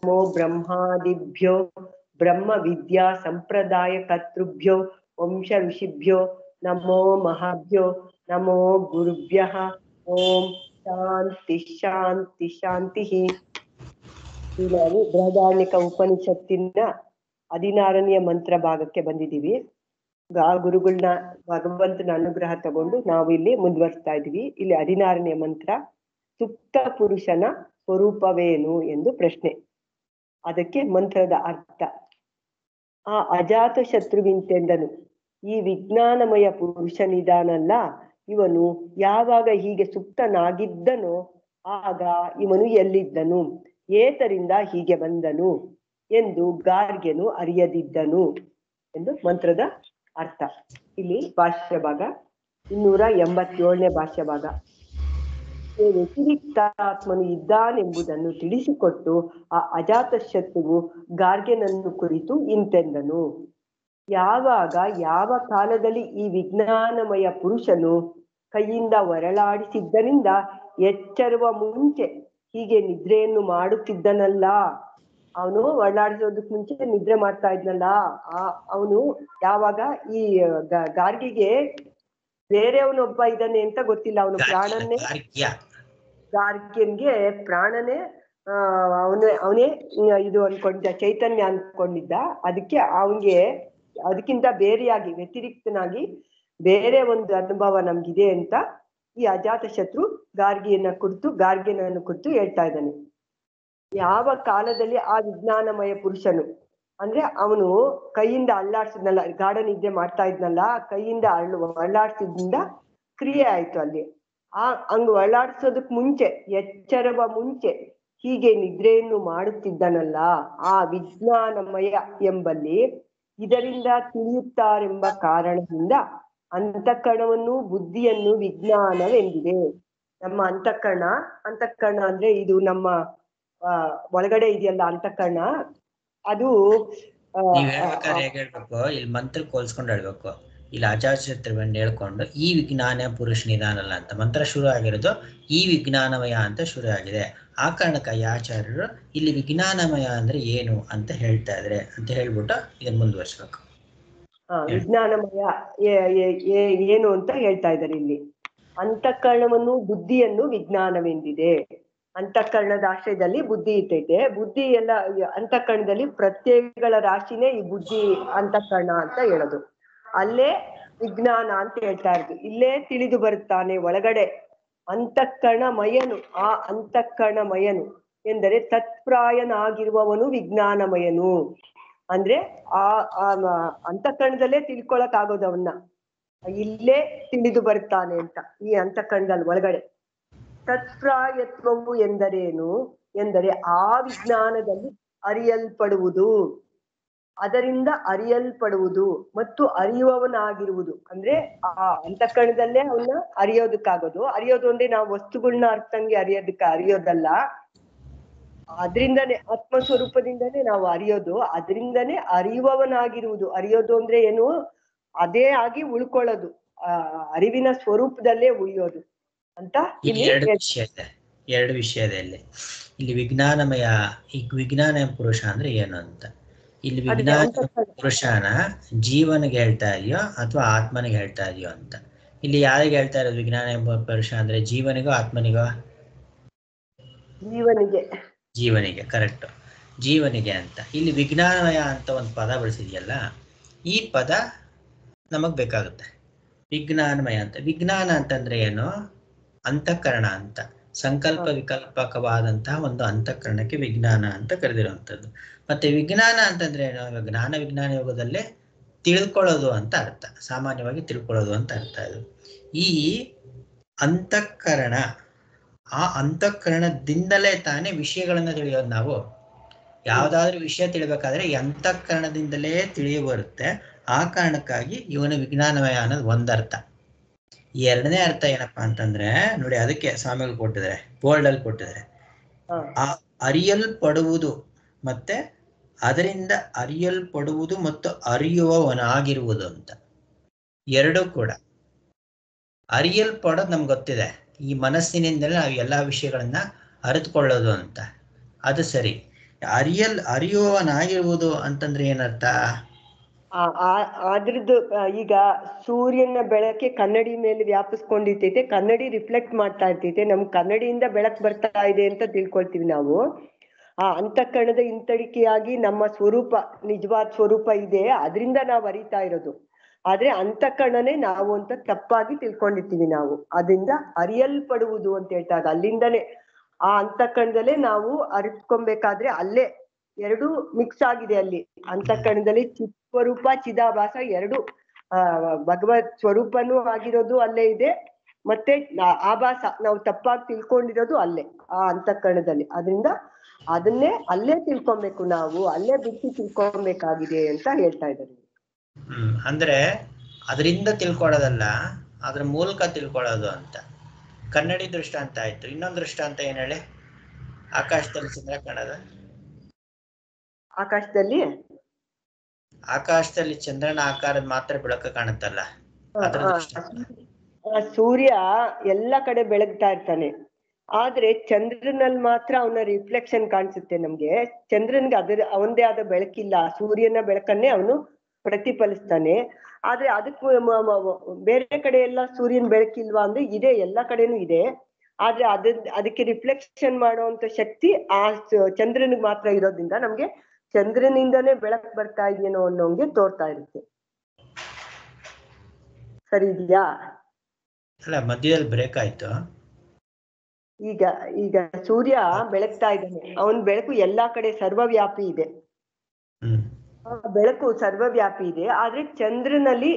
नमो ब्रह्मादिभ्यो ब्रह्म विद्या संप्रदाय कर्तृभ्यो वंश ऋषिभ्यो नमो महाभ्यो नमो गुरुभ्यः ओम शांति शांति शांति। ನಾವು ಬೃಹದಾರಣ್ಯಕ ಉಪನಿಷತ್ತಿನ 16ನೇ ಮಂತ್ರ ಭಾಗಕ್ಕೆ ಬಂದಿದ್ದೀವಿ. ಗುರುಗಳನ್ನ ಭಗವಂತನ ಅನುಗ್ರಹ ತಗೊಂಡು ನಾವು ಇಲ್ಲಿ ಮುಂದುವರಿಸ್ತಾ ಇದೀವಿ. ಇಲ್ಲಿ 16ನೇ ಮಂತ್ರ, ಸುಪ್ತ ಪುರುಷನ ಸ್ವರೂಪವೇನು ಎಂದು ಪ್ರಶ್ನೆ. ಅದಕ್ಕೆ ಮಂತ್ರದ ಅರ್ಥ: ಆ ಅಜಾತ ಶತ್ರುವಿಂತೆಂದನು, ಈ ವಿಜ್ಞಾನಮಯ ಪುರುಷನಿದಾನಲ್ಲ, ಇವನು ಯಾವಾಗ ಹೀಗೆ ಸುಪ್ತನಾಗಿದ್ದನೋ ಆಗ ಇವನು ಎಲ್ಲಿದ್ದನು, ಏತರಿಂದ ಹೀಗೆ ಬಂದನು ಎಂದು ಗಾರ್ಗ್ಯನು ಅರಿಯದಿದ್ದನು ಎಂದು ಮಂತ್ರದ ಅರ್ಥ. ಇಲ್ಲಿ ಭಾಷ್ಯ ಭಾಗ 287ನೇ ಭಾಷ್ಯ ಭಾಗ. ವ್ಯತಿರಿಕ್ತಾತ್ಮನು ಇದ್ದಾನೆಂಬುದನ್ನು ತಿಳಿಸಿಕೊಟ್ಟು ಆ ಅಜಾತ ಶತ್ರುವು ಗಾರ್ಗ್ಯನನ್ನು ಕುರಿತು ಇಂತೆಂದನು: ಯಾವಾಗ ಯಾವ ಕಾಲದಲ್ಲಿ ಈ ವಿಜ್ಞಾನಮಯ ಪುರುಷನು ಕೈಯಿಂದ ಹೊರಳಾಡಿಸಿದ್ದರಿಂದ ಎಚ್ಚರುವ ಮುಂಚೆ ಹೀಗೆ ನಿದ್ರೆಯನ್ನು ಮಾಡುತ್ತಿದ್ದನಲ್ಲ, ಅವನು ಹೊರಳಾಡಿಸೋದಕ್ ಮುಂಚೆ ನಿದ್ರೆ ಮಾಡ್ತಾ ಇದ್ನಲ್ಲ, ಅವನು ಯಾವಾಗ ಈ ಗಾರ್ಗಿಗೆ ಬೇರೆಯವನೊಬ್ಬ ಇದ್ದಾನೆ ಅಂತ ಗೊತ್ತಿಲ್ಲ, ಅವನು ಪ್ರಾಣನ್ನೇ, ಗಾರ್ಗ್ಯನ್ಗೆ ಪ್ರಾಣನೇ ಅವನೇ ಇದು ಅನ್ಕೊಂಡಿದ್ದ, ಚೈತನ್ಯ ಅನ್ಕೊಂಡಿದ್ದ. ಅದಕ್ಕೆ ಅವನ್ಗೆ ಅದಕ್ಕಿಂತ ಬೇರೆಯಾಗಿ ವ್ಯತಿರಿಕ್ತನಾಗಿ ಬೇರೆ ಒಂದು ಅನುಭವ ನಮ್ಗಿದೆ ಅಂತ ಈ ಅಜಾತ ಶತ್ರು ಗಾರ್ಗ್ಯನನ್ನು ಕುರಿತು ಹೇಳ್ತಾ ಇದ್ದಾನೆ. ಯಾವ ಕಾಲದಲ್ಲಿ ಆ ವಿಜ್ಞಾನಮಯ ಪುರುಷನು ಅಂದ್ರೆ ಅವನು ಕೈಯಿಂದ ಅಲ್ಲಾಡ್ಸಿದ್ನಲ್ಲ, ಗಾಢ ನಿದ್ದೆ ಮಾಡ್ತಾ ಇದ್ನಲ್ಲ, ಕೈಯಿಂದ ಅಲ್ಲಾಡ್ಸಿದ್ರಿಂದ ಕ್ರಿಯೆ ಆಯ್ತು ಅಲ್ಲಿ. ಹಂಗ ಅಲ್ಲಾಡ್ಸೋದಕ್ ಮುಂಚೆ, ಎಚ್ಚರವ ಮುಂಚೆ ಹೀಗೆ ನಿದ್ರೆಯನ್ನು ಮಾಡುತ್ತಿದ್ದನಲ್ಲ, ಆ ವಿಜ್ಞಾನಮಯ ಎಂಬಲ್ಲಿ ಇದರಿಂದ ತಿಳಿಯುತ್ತಾರೆಂಬ ಕಾರಣದಿಂದ ಅಂತಃಕರಣವನ್ನು ಬುದ್ಧಿಯನ್ನು ವಿಜ್ಞಾನವೆಂದಿದೆ. ನಮ್ಮ ಅಂತಃಕರಣ ಅಂದ್ರೆ ಇದು ನಮ್ಮ ಒಳಗಡೆ ಇದೆಯಲ್ಲ ಅಂತಃಕರಣ, ಅದು ಹೇಳ್ಬೇಕು. ಇಲ್ಲಿ ಮಂತ್ರಕ್ಕೆ ಹೋಲ್ಸ್ಕೊಂಡು ಹೇಳ್ಬೇಕು. ಇಲ್ಲಿ ಅಜಾತಶತ್ರುವನ್ನು ಹೇಳ್ಕೊಂಡು ಈ ವಿಜ್ಞಾನ ಪುರುಷನಿದಾನಲ್ಲ ಅಂತ ಮಂತ್ರ ಶುರು ಆಗಿರೋದು ಈ ವಿಜ್ಞಾನಮಯ ಅಂತ ಶುರು ಆಗಿದೆ. ಆ ಕಾರಣಕ್ಕಾಗಿ ಆಚಾರ್ಯರು ಇಲ್ಲಿ ವಿಜ್ಞಾನಮಯ ಅಂದ್ರೆ ಏನು ಅಂತ ಹೇಳ್ತಾ ಇದ್ರೆ ಅಂತ ಹೇಳ್ಬಿಟ್ಟು ಇದನ್ನ ಮುಂದುವರ್ಸ್ಬೇಕು. ವಿಜ್ಞಾನಮಯ ಏನು ಅಂತ ಹೇಳ್ತಾ ಇದ್ದಾರೆ ಇಲ್ಲಿ. ಅಂತಃಕರಣವನ್ನು ಬುದ್ಧಿಯನ್ನು ವಿಜ್ಞಾನವೆಂದಿದೆ. ಅಂತಃಕರಣದ ಆಶ್ರಯದಲ್ಲಿ ಬುದ್ಧಿ ಇರ್ತೈತೆ. ಬುದ್ಧಿ ಎಲ್ಲ ಅಂತಃಕರಣದಲ್ಲಿ ಪ್ರತ್ಯಯಗಳ ರಾಶಿನೇ ಈ ಬುದ್ಧಿ ಅಂತಃಕರಣ ಅಂತ ಹೇಳೋದು. ಅಲ್ಲೇ ವಿಜ್ಞಾನ ಅಂತ ಹೇಳ್ತಾ ಇರೋದು. ಇಲ್ಲೇ ತಿಳಿದು ಬರುತ್ತಾನೆ ಒಳಗಡೆ ಅಂತಃಕರಣಮಯನು. ಆ ಅಂತಃಕರಣಮಯನು ಎಂದರೆ ತತ್ಪ್ರಾಯನಾಗಿರುವವನು ವಿಜ್ಞಾನಮಯನು. ಅಂದ್ರೆ ಆ ಅಂತಃಕರಣದಲ್ಲೇ ತಿಳ್ಕೊಳಕ್ ಆಗೋದು ಅವನ್ನ, ಇಲ್ಲೇ ತಿಳಿದು ಬರ್ತಾನೆ ಅಂತ ಈ ಅಂತಃಕರಣದಲ್ಲಿ ಒಳಗಡೆ. ತತ್ಪ್ರಾಯತ್ವವು ಎಂದರೇನು ಎಂದರೆ ಆ ವಿಜ್ಞಾನದಲ್ಲಿ ಅರಿಯಲ್ಪಡುವುದು, ಅದರಿಂದ ಅರಿಯಲ್ಪಡುವುದು ಮತ್ತು ಅರಿಯುವವನಾಗಿರುವುದು. ಅಂದ್ರೆ ಆ ಅಂತಃಕರಣದಲ್ಲೇ ಅವನ್ನ ಅರಿಯೋದಕ್ಕಾಗೋದು. ಅರಿಯೋದು ಅಂದ್ರೆ ನಾವು ವಸ್ತುಗಳನ್ನ ಅರ್ಥಂಗೆ ಅರಿಯೋದಲ್ಲ, ಅದರಿಂದನೇ ಆತ್ಮಸ್ವರೂಪದಿಂದನೇ ನಾವು ಅರಿಯೋದು, ಅದರಿಂದನೇ ಅರಿಯುವವನಾಗಿರುವುದು. ಅರಿಯೋದು ಅಂದ್ರೆ ಏನು, ಅದೇ ಆಗಿ ಉಳ್ಕೊಳ್ಳೋದು, ಅರಿವಿನ ಸ್ವರೂಪದಲ್ಲೇ ಉಳಿಯೋದು ಅಂತ ಎರಡು ವಿಷಯ ಇದೆ ಇಲ್ಲಿ ವಿಜ್ಞಾನಮಯ. ಈ ವಿಜ್ಞಾನ ಪುರುಷ ಅಂದ್ರೆ ಏನು ಅಂತ ಇಲ್ಲಿ ವಿಜ್ಞಾನ ಪುರುಷನ ಜೀವನಿಗೆ ಹೇಳ್ತಾ ಇದೆಯೋ ಅಥವಾ ಆತ್ಮನಿಗೆ ಹೇಳ್ತಾ ಇದೆಯೋ ಅಂತ. ಇಲ್ಲಿ ಯಾರಿಗೆ ಹೇಳ್ತಾ ಇರೋದು ವಿಜ್ಞಾನ ಪುರುಷ ಅಂದ್ರೆ? ಜೀವನಿಗೋ ಆತ್ಮನಿಗೋ? ಜೀವನಿಗೆ. ಕರೆಕ್ಟ್, ಜೀವನಿಗೆ ಅಂತ. ಇಲ್ಲಿ ವಿಜ್ಞಾನಮಯ ಅಂತ ಒಂದು ಪದ ಬಳಸಿದೆಯಲ್ಲ, ಈ ಪದ ನಮಗ್ ಬೇಕಾಗುತ್ತೆ. ವಿಜ್ಞಾನಮಯ ಅಂತ. ವಿಜ್ಞಾನ ಅಂತಂದ್ರೆ ಏನು? ಅಂತಃಕರಣ ಅಂತ. ಸಂಕಲ್ಪ ವಿಕಲ್ಪಕವಾದಂತಹ ಒಂದು ಅಂತಃಕರಣಕ್ಕೆ ವಿಜ್ಞಾನ ಅಂತ ಕರೆದಿರುವಂಥದ್ದು. ಮತ್ತೆ ವಿಜ್ಞಾನ ಅಂತಂದ್ರೆ ಏನು? ಜ್ಞಾನ ವಿಜ್ಞಾನ ಯೋಗದಲ್ಲೇ ತಿಳ್ಕೊಳ್ಳೋದು ಅಂತ ಅರ್ಥ, ಸಾಮಾನ್ಯವಾಗಿ ತಿಳ್ಕೊಳ್ಳೋದು ಅಂತ ಅರ್ಥ. ಇದು ಈ ಅಂತಃಕರಣ, ಆ ಅಂತಃಕರಣದಿಂದಲೇ ತಾನೇ ವಿಷಯಗಳನ್ನ ತಿಳಿಯೋದು. ನಾವು ಯಾವ್ದಾದ್ರು ವಿಷಯ ತಿಳಿಬೇಕಾದ್ರೆ ಈ ಅಂತಃಕರಣದಿಂದಲೇ ತಿಳಿಯ ಬರುತ್ತೆ. ಆ ಕಾರಣಕ್ಕಾಗಿ ಇವನು ವಿಜ್ಞಾನಮಯ ಅನ್ನೋದು ಒಂದರ್ಥ. ಎರಡನೇ ಅರ್ಥ ಏನಪ್ಪಾ ಅಂತಂದ್ರೆ ನೋಡಿ, ಅದಕ್ಕೆ ಸ್ವಾಮಿಗಳು ಕೊಟ್ಟಿದ್ದಾರೆ, ಬೋಲ್ಡ್ ಅಲ್ಲಿ ಕೊಟ್ಟಿದ್ದಾರೆ. ಆ ಅರಿಯಲ್ಪಡುವುದು ಮತ್ತೆ ಅದರಿಂದ ಅರಿಯಲ್ಪಡುವುದು ಮತ್ತು ಅರಿಯುವವನಾಗಿರುವುದು ಅಂತ ಎರಡೂ ಕೂಡ. ಅರಿಯಲ್ಪಡೋದು ನಮ್ಗೆ ಗೊತ್ತಿದೆ, ಈ ಮನಸ್ಸಿನಿಂದಲೇ ನಾವು ಎಲ್ಲಾ ವಿಷಯಗಳನ್ನ ಅರಿತುಕೊಳ್ಳೋದು ಅಂತ, ಅದು ಸರಿ. ಅರಿಯುವವನಾಗಿರುವುದು ಅಂತಂದ್ರೆ ಏನರ್ಥ? ಅದ್ರದ್ದು ಈಗ ಸೂರ್ಯನ ಬೆಳಕೆ ಕನ್ನಡಿ ಮೇಲೆ ವ್ಯಾಪಿಸ್ಕೊಂಡಿರ್ತೈತೆ, ಕನ್ನಡಿ ರಿಫ್ಲೆಕ್ಟ್ ಮಾಡ್ತಾ ಇರ್ತೈತೆ, ನಮ್ ಕನ್ನಡಿಯಿಂದ ಬೆಳಕು ಬರ್ತಾ ಇದೆ ಅಂತ ತಿಳ್ಕೊಳ್ತೀವಿ ನಾವು. ಆ ಅಂತಃಕರಣದ ಹಿಂತಡಿಕೆಯಾಗಿ ನಮ್ಮ ಸ್ವರೂಪ, ನಿಜವಾದ ಸ್ವರೂಪ ಇದೆ, ಅದರಿಂದ ನಾವು ಅರಿತಾ ಇರೋದು. ಆದ್ರೆ ಅಂತಃಕರಣನೇ ನಾವು ಅಂತ ತಪ್ಪಾಗಿ ತಿಳ್ಕೊಂಡಿರ್ತೀವಿ ನಾವು. ಅದರಿಂದ ಅರಿಯಲ್ಪಡುವುದು ಅಂತ ಹೇಳ್ತಾರೆ. ಅಲ್ಲಿಂದನೇ ಆ ಅಂತಃಕರಣದಲ್ಲೇ ನಾವು ಅರಿತ್ಕೊಬೇಕಾದ್ರೆ ಅಲ್ಲೇ ಎರಡು ಮಿಕ್ಸ್ ಆಗಿದೆ. ಅಲ್ಲಿ ಅಂತಃಕರಣದಲ್ಲಿ ಚಿತ್ ಸ್ವರೂಪ ಚಿದಾಭಾಸ ಎರಡು ಭಗವತ್ ಸ್ವರೂಪನೂ ಆಗಿರೋದು ಅಲ್ಲೇ ಇದೆ, ಮತ್ತೆ ಆಭಾಸ ನಾವು ತಪ್ಪಾಗಿ ತಿಳ್ಕೊಂಡಿರೋದು ಅಲ್ಲೇ ಆ ಅಂತಃಕರಣದಲ್ಲಿ. ಅದರಿಂದ ಅದನ್ನೇ ಅಲ್ಲೇ ತಿಳ್ಕೊಬೇಕು, ನಾವು ಅಲ್ಲೇ ಬಿಟ್ಟು ತಿಳ್ಕೊಬೇಕಾಗಿದೆ ಅಂತ ಹೇಳ್ತಾ ಇದ್ದಾರೆ. ಅಂದ್ರೆ ಅದರಿಂದ ತಿಳ್ಕೊಳ್ಳೋದಲ್ಲ, ಅದ್ರ ಮೂಲಕ ತಿಳ್ಕೊಳ್ಳೋದು ಅಂತ. ಕನ್ನಡಿ ದೃಷ್ಟಾಂತ ಆಯ್ತು. ಇನ್ನೊಂದು ದೃಷ್ಟಾಂತ ಏನ್ ಹೇಳಿ? ಆಕಾಶದಲ್ಲಿ ಚಂದ್ರ ಕಾಣೋದು. ಆಕಾಶದಲ್ಲಿ ಚಂದ್ರನ ಆಕಾರದ ಮಾತ್ರ ಬೆಳಕು ಕಾಣುತ್ತಲ್ಲ, ಅದ್ರ ದೃಷ್ಟಾಂತ. ಸೂರ್ಯ ಎಲ್ಲ ಕಡೆ ಬೆಳಗ್ತಾ ಇರ್ತಾನೆ, ಆದ್ರೆ ಚಂದ್ರನಲ್ಲಿ ಮಾತ್ರ ಅವನ ರಿಫ್ಲೆಕ್ಷನ್ ಕಾಣಿಸುತ್ತೆ ನಮ್ಗೆ. ಚಂದ್ರನ್ಗೆ ಅವಂದೇ ಆದ ಬೆಳಕಿಲ್ಲ, ಸೂರ್ಯನ ಬೆಳಕನ್ನೇ ಅವನು ಪ್ರತಿಫಲಿಸ್ತಾನೆ. ಆದ್ರೆ ಅದಕ್ಕೂ ಬೇರೆ ಕಡೆ ಎಲ್ಲ ಸೂರ್ಯನ ಬೆಳಕಿಲ್ವಾ ಅಂದ್ರೆ ಇದೆ, ಎಲ್ಲ ಕಡೆನೂ ಇದೆ. ಆದ್ರೆ ಅದಕ್ಕೆ ರಿಫ್ಲೆಕ್ಷನ್ ಮಾಡುವಂತ ಶಕ್ತಿ ಆ ಚಂದ್ರನಿಗೆ ಮಾತ್ರ ಇರೋದ್ರಿಂದ ನಮ್ಗೆ ಚಂದ್ರನಿಂದನೇ ಬೆಳಕು ಬರ್ತಾ ಇದೆಯೇನೋ ಅನ್ನೋಂಗೆ ತೋರ್ತಾ ಇರುತ್ತೆ. ಸರಿ ಇದೆಯಾ? ಅಲ್ಲ, ಮಧ್ಯದಲ್ಲಿ ಬ್ರೇಕ್ ಆಯ್ತು. ಈಗ ಸೂರ್ಯ ಬೆಳಗ್ತಾ ಇದ್ದಾನೆ, ಅವನ್ ಬೆಳಕು ಎಲ್ಲಾ ಕಡೆ ಸರ್ವವ್ಯಾಪಿ ಇದೆ. ಬೆಳಕು ಸರ್ವವ್ಯಾಪಿ ಇದೆ, ಆದ್ರೆ ಚಂದ್ರನಲ್ಲಿ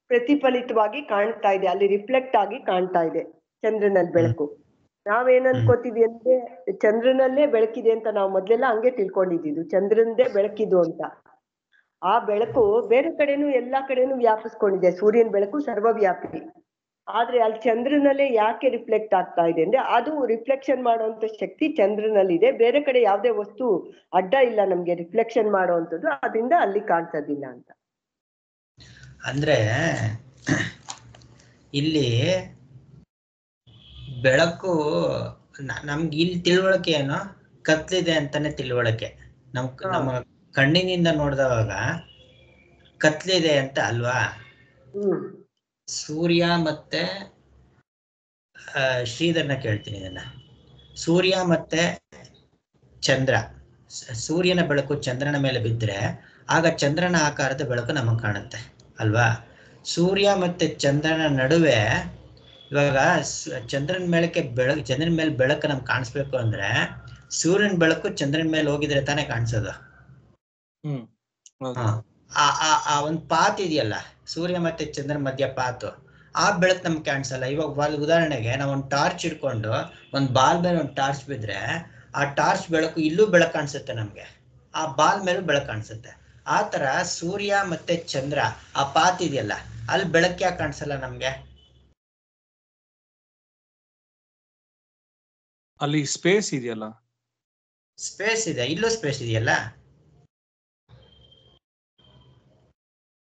ಪ್ರತಿಫಲಿತವಾಗಿ ಕಾಣ್ತಾ ಇದೆ, ಅಲ್ಲಿ ರಿಫ್ಲೆಕ್ಟ್ ಆಗಿ ಕಾಣ್ತಾ ಇದೆ ಚಂದ್ರನಲ್ಲಿ ಬೆಳಕು. ನಾವೇನ್ ಅನ್ಕೋತೀವಿ ಅಂದ್ರೆ ಚಂದ್ರನಲ್ಲೇ ಬೆಳಕಿದೆ ಅಂತ ನಾವು ಮೊದ್ಲೆಲ್ಲ ಹಂಗೆ ತಿಳ್ಕೊಂಡಿದ್ದು, ಚಂದ್ರನದೇ ಬೆಳಕಿದು ಅಂತ. ಆ ಬೆಳಕು ಬೇರೆ ಕಡೆನೂ ಎಲ್ಲಾ ಕಡೆನೂ ವ್ಯಾಪಿಸ್ಕೊಂಡಿದೆ, ಸೂರ್ಯನ ಬೆಳಕು ಸರ್ವವ್ಯಾಪಿ. ಆದ್ರೆ ಅಲ್ಲಿ ಚಂದ್ರನಲ್ಲೇ ಯಾಕೆ ರಿಫ್ಲೆಕ್ಟ್ ಆಗ್ತಾ ಇದೆ ಅಂದ್ರೆ ಅದು ರಿಫ್ಲೆಕ್ಷನ್ ಮಾಡುವಂತ ಶಕ್ತಿ ಚಂದ್ರನಲ್ಲಿದೆ, ಬೇರೆ ಕಡೆ ಯಾವ್ದೇ ವಸ್ತು ಅಡ್ಡ ಇಲ್ಲ ನಮ್ಗೆ ರಿಫ್ಲೆಕ್ಷನ್ ಮಾಡುವಂಥದ್ದು, ಅದರಿಂದ ಅಲ್ಲಿ ಕಾಣಿಸೋದಿಲ್ಲ ಅಂತ. ಅಂದ್ರೆ ಇಲ್ಲಿ ಬೆಳಕು ನಮ್ಗೆ ಇಲ್ಲಿ ತಿಳುವಳಿಕೆ ಏನೋ ಕತ್ಲಿದೆ ಅಂತಾನೆ ತಿಳುವಳಿಕೆ. ನಮ್ಮ ಕಣ್ಣಿನಿಂದ ನೋಡಿದವಾಗ ಕತ್ಲಿದೆ ಅಂತ ಅಲ್ವಾ? ಸೂರ್ಯ ಮತ್ತೆ ಶ್ರೀಧರ್ನ ಕೇಳ್ತೀನಿ ಇದನ್ನ. ಸೂರ್ಯ ಮತ್ತೆ ಚಂದ್ರ, ಸೂರ್ಯನ ಬೆಳಕು ಚಂದ್ರನ ಮೇಲೆ ಬಿದ್ದರೆ ಆಗ ಚಂದ್ರನ ಆಕಾರದ ಬೆಳಕು ನಮಗೆ ಕಾಣುತ್ತೆ ಅಲ್ವಾ? ಸೂರ್ಯ ಮತ್ತೆ ಚಂದ್ರನ ನಡುವೆ ಇವಾಗ ಚಂದ್ರನ ಮೇಲೆ ಬೆಳಕು ನಮ್ಗೆ ಕಾಣಿಸ್ಬೇಕು ಅಂದ್ರೆ ಸೂರ್ಯನ ಬೆಳಕು ಚಂದ್ರನ ಮೇಲೆ ಹೋಗಿದ್ರೆ ತಾನೇ ಕಾಣಿಸೋದು. ಆ ಒಂದು ಪಾತ್ ಇದೆಯಲ್ಲ, ಸೂರ್ಯ ಮತ್ತೆ ಚಂದ್ರನ ಮಧ್ಯ ಪಾತು, ಆ ಬೆಳಕು ನಮ್ಗೆ ಕಾಣಿಸಲ್ಲ. ಇವಾಗ ಉದಾಹರಣೆಗೆ ನಾವು ಒಂದು ಟಾರ್ಚ್ ಇಟ್ಕೊಂಡು ಒಂದು ಬಾಲ್ ಮೇಲೆ ಒಂದು ಟಾರ್ಚ್ ಬಿದ್ರೆ ಆ ಟಾರ್ಚ್ ಬೆಳಕು ಇಲ್ಲೂ ಬೆಳಕು ಕಾಣಿಸುತ್ತೆ ನಮ್ಗೆ, ಆ ಬಾಲ್ ಮೇಲೂ ಬೆಳಕು ಕಾಣಿಸುತ್ತೆ. ಆ ತರ ಸೂರ್ಯ ಮತ್ತೆ ಚಂದ್ರ ಆ ಪಾತ್ ಇದೆಯಲ್ಲ, ಅಲ್ಲಿ ಬೆಳಕು ಯಾಕೆ ಕಾಣಿಸಲ್ಲ ನಮ್ಗೆ? ಅಲ್ಲಿ ಸ್ಪೇಸ್ ಇದೆಯಲ್ಲ. ಸ್ಪೇಸ್ ಇದೆ, ಇಲ್ಲೂ ಸ್ಪೇಸ್ ಇದೆಯಲ್ಲ.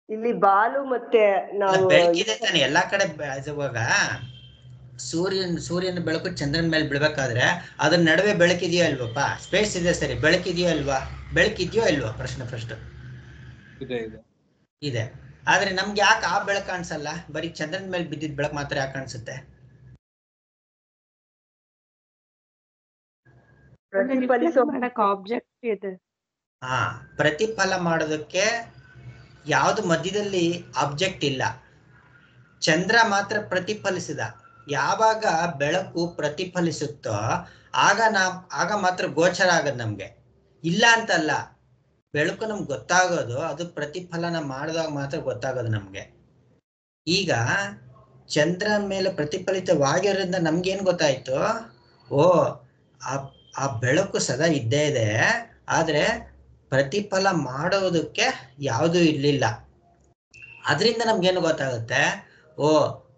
ಇಲ್ಲಿ ಬಾಲು ಮತ್ತೆ ನಾವು ಬೆಳಕಿದೆ ತಾನೆ ಎಲ್ಲಾ ಕಡೆ. ಇವಾಗ ಸೂರ್ಯನ ಬೆಳಕು ಚಂದ್ರನ ಮೇಲೆ ಬೀಳ್ಬೇಕಾದ್ರೆ ಅದ್ರ ನಡುವೆ ಬೆಳಕಿದೆಯೋ ಅಲ್ವಪ್ಪ? ಸ್ಪೇಸ್ ಇದೆ ಸರಿ, ಬೆಳಕಿದೆಯೋ ಅಲ್ವಾ? ಬೆಳಕಿದೆಯೋ ಅಲ್ವಾ? ಪ್ರಶ್ನೆ ಫಸ್ಟ್ ಇದೆ. ಆದ್ರೆ ನಮ್ಗೆ ಯಾಕೆ ಆ ಬೆಳಕು ಕಾಣಿಸಲ್ಲ? ಬರೀ ಚಂದ್ರನ ಮೇಲೆ ಬಿದ್ದಿದ್ದ ಬೆಳಕು ಮಾತ್ರ ಯಾಕೆ ಕಾಣಿಸುತ್ತೆ? ಪ್ರತಿಫಲ ಮಾಡೋದಕ್ಕೆ ಯಾವ್ದು ಮಧ್ಯದಲ್ಲಿ ಆಬ್ಜೆಕ್ಟ್ ಇಲ್ಲ. ಚಂದ್ರ ಮಾತ್ರ ಪ್ರತಿಫಲಿಸಿದ. ಯಾವಾಗ ಬೆಳಕು ಪ್ರತಿಫಲಿಸುತ್ತೋ ಆಗ ಮಾತ್ರ ಗೋಚರ ಆಗದು ನಮ್ಗೆ. ಇಲ್ಲ ಅಂತಲ್ಲ, ಬೆಳಕು ನಮ್ಗೆ ಗೊತ್ತಾಗೋದು ಅದು ಪ್ರತಿಫಲನ ಮಾಡಿದಾಗ ಮಾತ್ರ ಗೊತ್ತಾಗೋದು ನಮ್ಗೆ. ಈಗ ಚಂದ್ರನ ಮೇಲೆ ಪ್ರತಿಫಲಿತವಾಗಿರೋದ್ರಿಂದ ನಮ್ಗೇನ್ ಗೊತ್ತಾಯ್ತು? ಓ, ಆ ಬೆಳಕು ಸದಾ ಇದ್ದೇ ಇದೆ, ಆದ್ರೆ ಪ್ರತಿಫಲ ಮಾಡೋದಕ್ಕೆ ಯಾವುದೂ ಇರ್ಲಿಲ್ಲ. ಅದರಿಂದ ನಮ್ಗೇನು ಗೊತ್ತಾಗುತ್ತೆ? ಓ,